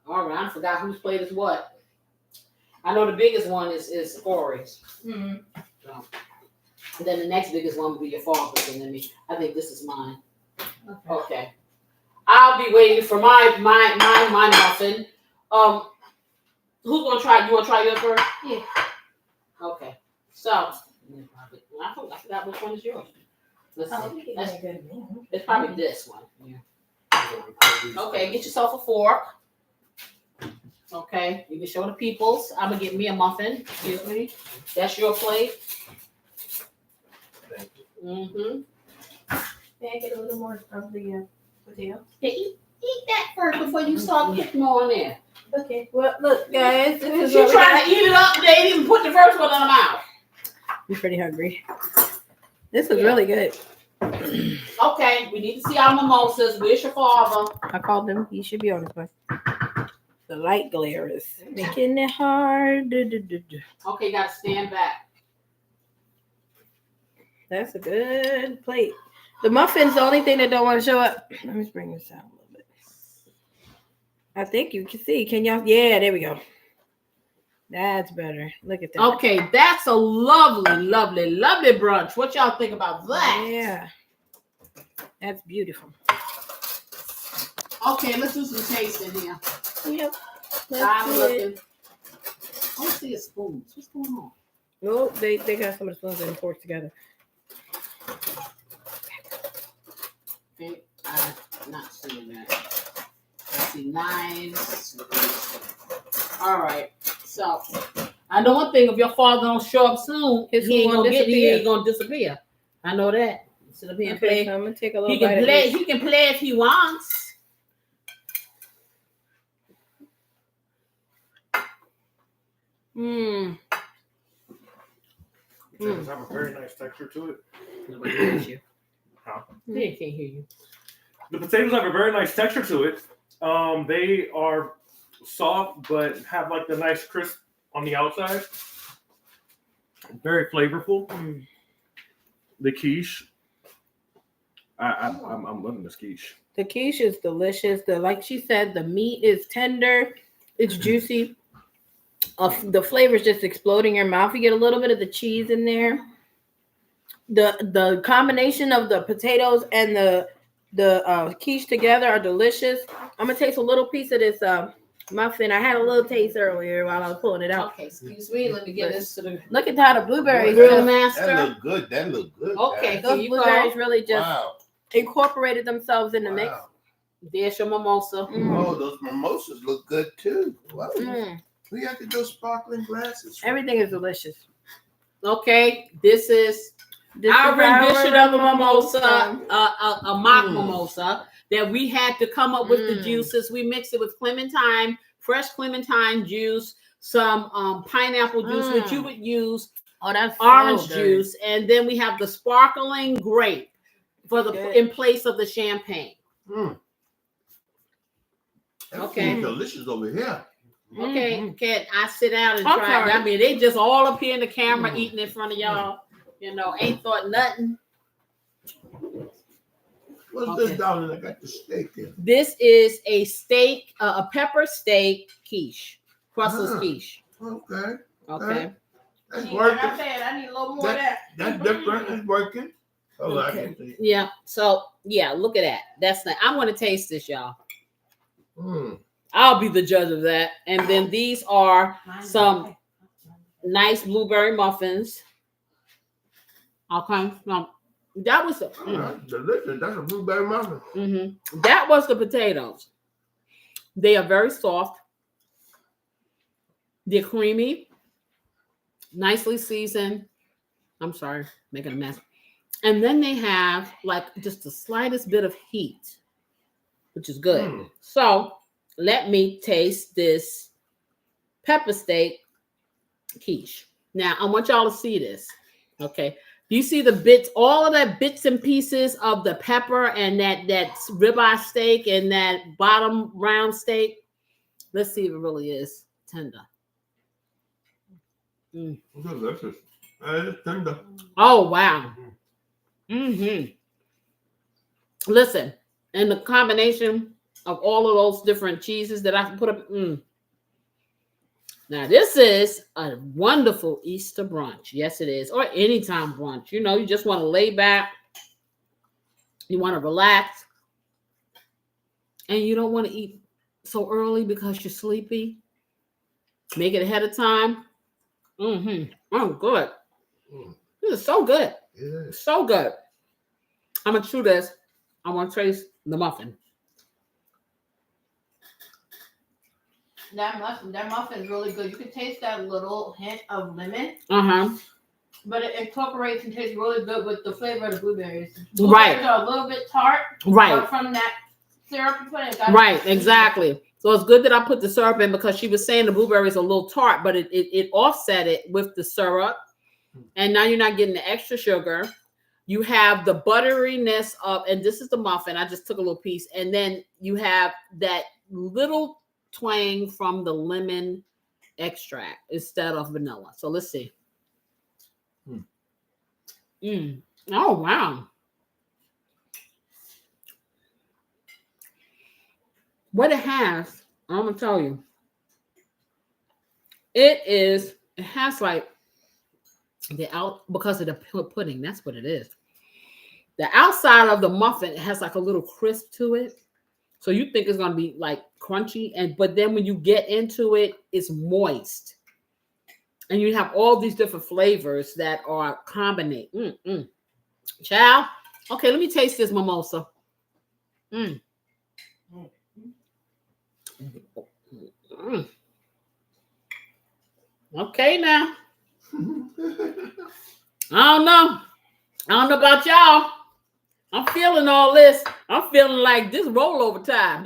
All right. I forgot whose plate is what. I know the biggest one is Corey's. Mm-hmm. So, and then the next biggest one will be your father's, and then me. I think this is mine. Okay. I'll be waiting for my muffin. Who's gonna try? You wanna try yours first? Yeah. Okay. So I forgot which one is yours. Let's see. It's probably this one. Yeah. Okay, get yourself a fork. Okay, you can show the peoples. I'm gonna get me a muffin. Excuse me. That's your plate. Thank you. Mm-hmm. May I get a little more of the potato? Yeah, eat that first before you start putting more in there. Okay. Well, look, guys. This is She what we trying got. to eat it up. They didn't even put the first one in her mouth. I'm pretty hungry. This is really good. Okay, we need to see our mimosas. Where's your father? I called him. He should be on his way. The light glare is making it hard. Okay, you gotta stand back. That's a good plate. The muffin's the only thing that don't want to show up. Let me bring this out a little bit. I think you can see. Can y'all? Yeah, there we go. That's better. Look at that. Okay, that's a lovely, lovely, lovely brunch. What y'all think about that? Yeah. That's beautiful. Okay, let's do some tasting here. Yep. I'm looking. I don't see a spoon. What's going on? No, they got some of the spoons and forks together. Okay, I'm not seeing that. I see knives. All right. So I know one thing: if your father don't show up soon, His he ain't food gonna gonna he ain't gonna disappear. I know that. Sit up here and Okay, play. so I'm gonna take a little He can bite of play. this. He can play if he wants. Mmm. Potatoes have a very nice texture to it. Nobody hears you. Huh? They can't hear you. The potatoes have a very nice texture to it. They are soft, but have like the nice crisp on the outside. Very flavorful. Mm. The quiche. I'm loving this quiche. The quiche is delicious. Like she said, the meat is tender. It's juicy. The flavor is just exploding in your mouth. You get a little bit of the cheese in there. The combination of the potatoes and the quiche together are delicious. I'm gonna taste a little piece of this muffin. I had a little taste earlier while I was pulling it out. Okay, excuse me. Let me get this to the Look at how the blueberries grill just, master. That look good. That look good. Okay, guys. here those you blueberries go. really just Wow. incorporated themselves in the mix. Wow. There's your mimosa. Mm. Oh, those mimosas look good too. Wow. Mm. We have to do sparkling glasses. Everything is delicious. Okay, this is This our is our rendition of a mimosa, mimosa. a mock Mm. mimosa that we had to come up with the juices. We mixed it with clementine, fresh clementine juice, some pineapple juice, which you would use, Oh, that's orange so good. juice, and then we have the sparkling grape for the Good. in place of the champagne. Mm. Okay. Everything's delicious over here. Okay, Mhm. can I sit down and I'm try? sorry. I mean, they just all up here in the camera Mm. eating in front of y'all. You know, ain't thought nothing. What's Okay. this, darling? I got the steak in. This is a steak, a pepper steak quiche, Brussels Ah. quiche. Okay. Okay. That's Like working. I said, I need a little more of that. That's different. It's working. Oh, I Okay. can see. Yeah. So yeah, look at that. That's nice. I'm gonna taste this, y'all. Mm. I'll be the judge of that. And then these are some nice blueberry muffins. Okay. Now that was That's delicious. That's a blueberry muffin. that was the potatoes. They are very soft. They're creamy, nicely seasoned. I'm sorry, making a mess. And then they have like just the slightest bit of heat, which is good. So let me taste this pepper steak quiche. Now I want y'all to see this. Okay. Do you see the bits, all of that bits and pieces of the pepper and that ribeye steak and that bottom round steak? Let's see if it really is tender. Delicious. It's tender. Oh wow. Listen, and the combination of all of those different cheeses that I can put up. Now, this is a wonderful Easter brunch. Yes, it is. Or anytime brunch. You know, you just want to lay back. You want to relax. And you don't want to eat so early because you're sleepy. Make it ahead of time. Oh, good. This is so good. Yeah. So good. I'm going to chew this. I want to taste the muffin. That muffin is really good. You can taste that little hint of lemon, but it incorporates and tastes really good with the flavor of the blueberries. Blueberries are a little bit tart, but from that syrup you put in. Right, exactly. So it's good that I put the syrup in because she was saying the blueberries are a little tart, but it offset it with the syrup, and now you're not getting the extra sugar. You have the butteriness of, and this is the muffin. I just took a little piece, and then you have that little twang from the lemon extract instead of vanilla. So let's see. Oh wow. What it has, I'm gonna tell you. It has like because of the pudding, that's what it is. The outside of the muffin has like a little crisp to it. So you think it's gonna be like crunchy, but then when you get into it, it's moist. And you have all these different flavors that are combined. Child. Okay, let me taste this mimosa. Okay, now. I don't know about y'all. I'm feeling all this. I'm feeling like this rollover time.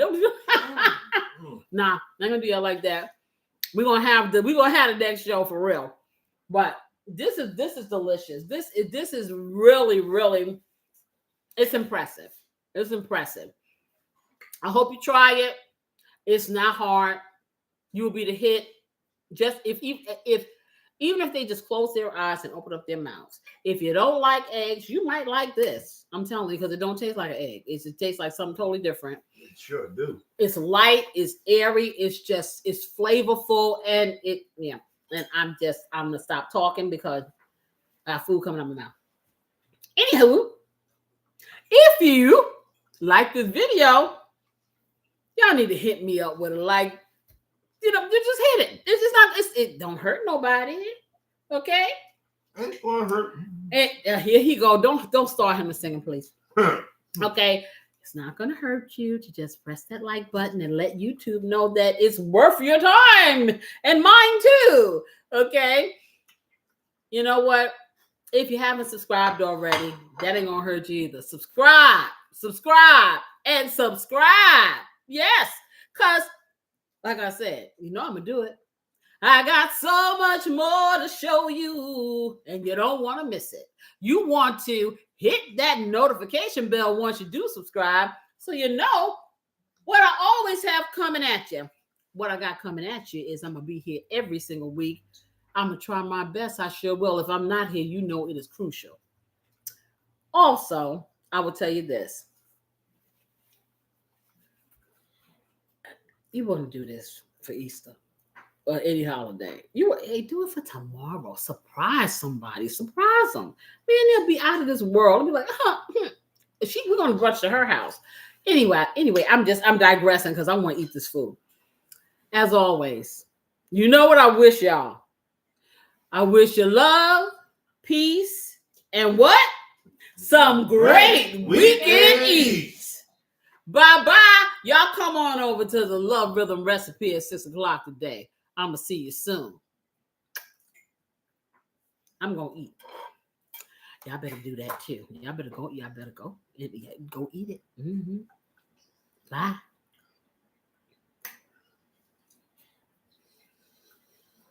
Nah, I'm not gonna do it like that. We're gonna have the next show for real. But this is delicious. This is really, really, it's impressive. It's impressive. I hope you try it. It's not hard. You will be the hit. Just even if they just close their eyes and open up their mouths. If you don't like eggs, you might like this. I'm telling you, because it don't taste like an egg. It tastes like something totally different. It sure do. It's light, it's airy, it's flavorful, and And I'm gonna stop talking because I have food coming out of my mouth. Anywho, if you like this video, y'all need to hit me up with a like. You just hit it. It's just not. It don't hurt nobody. Okay. Ain't gonna hurt. And here he go. Don't start him singing, please. Okay. It's not gonna hurt you to just press that like button and let YouTube know that it's worth your time and mine too. Okay. You know what? If you haven't subscribed already, that ain't gonna hurt you either. Subscribe, and subscribe. Yes, because like I said, I'm gonna do it. I got so much more to show you, and you don't want to miss it. You want to hit that notification bell once you do subscribe, so you know what I always have coming at you. What I got coming at you is I'm gonna be here every single week. I'm gonna try my best. I sure will. If I'm not here, it is crucial. Also, I will tell you this. You want to do this for Easter or any holiday. Do it for tomorrow. Surprise somebody. Surprise them. Man, they'll be out of this world. They'll be like, we're going to brunch to her house. Anyway, I'm digressing because I want to eat this food. As always, you know what I wish y'all? I wish you love, peace, and what? Some great weekend eats. Bye-bye. Y'all come on over to the Love Rhythm Recipe at 6 o'clock today. I'm going to see you soon. I'm going to eat. Y'all better do that too. Y'all better go. Y'all better go. Go eat it. Mm-hmm. Bye.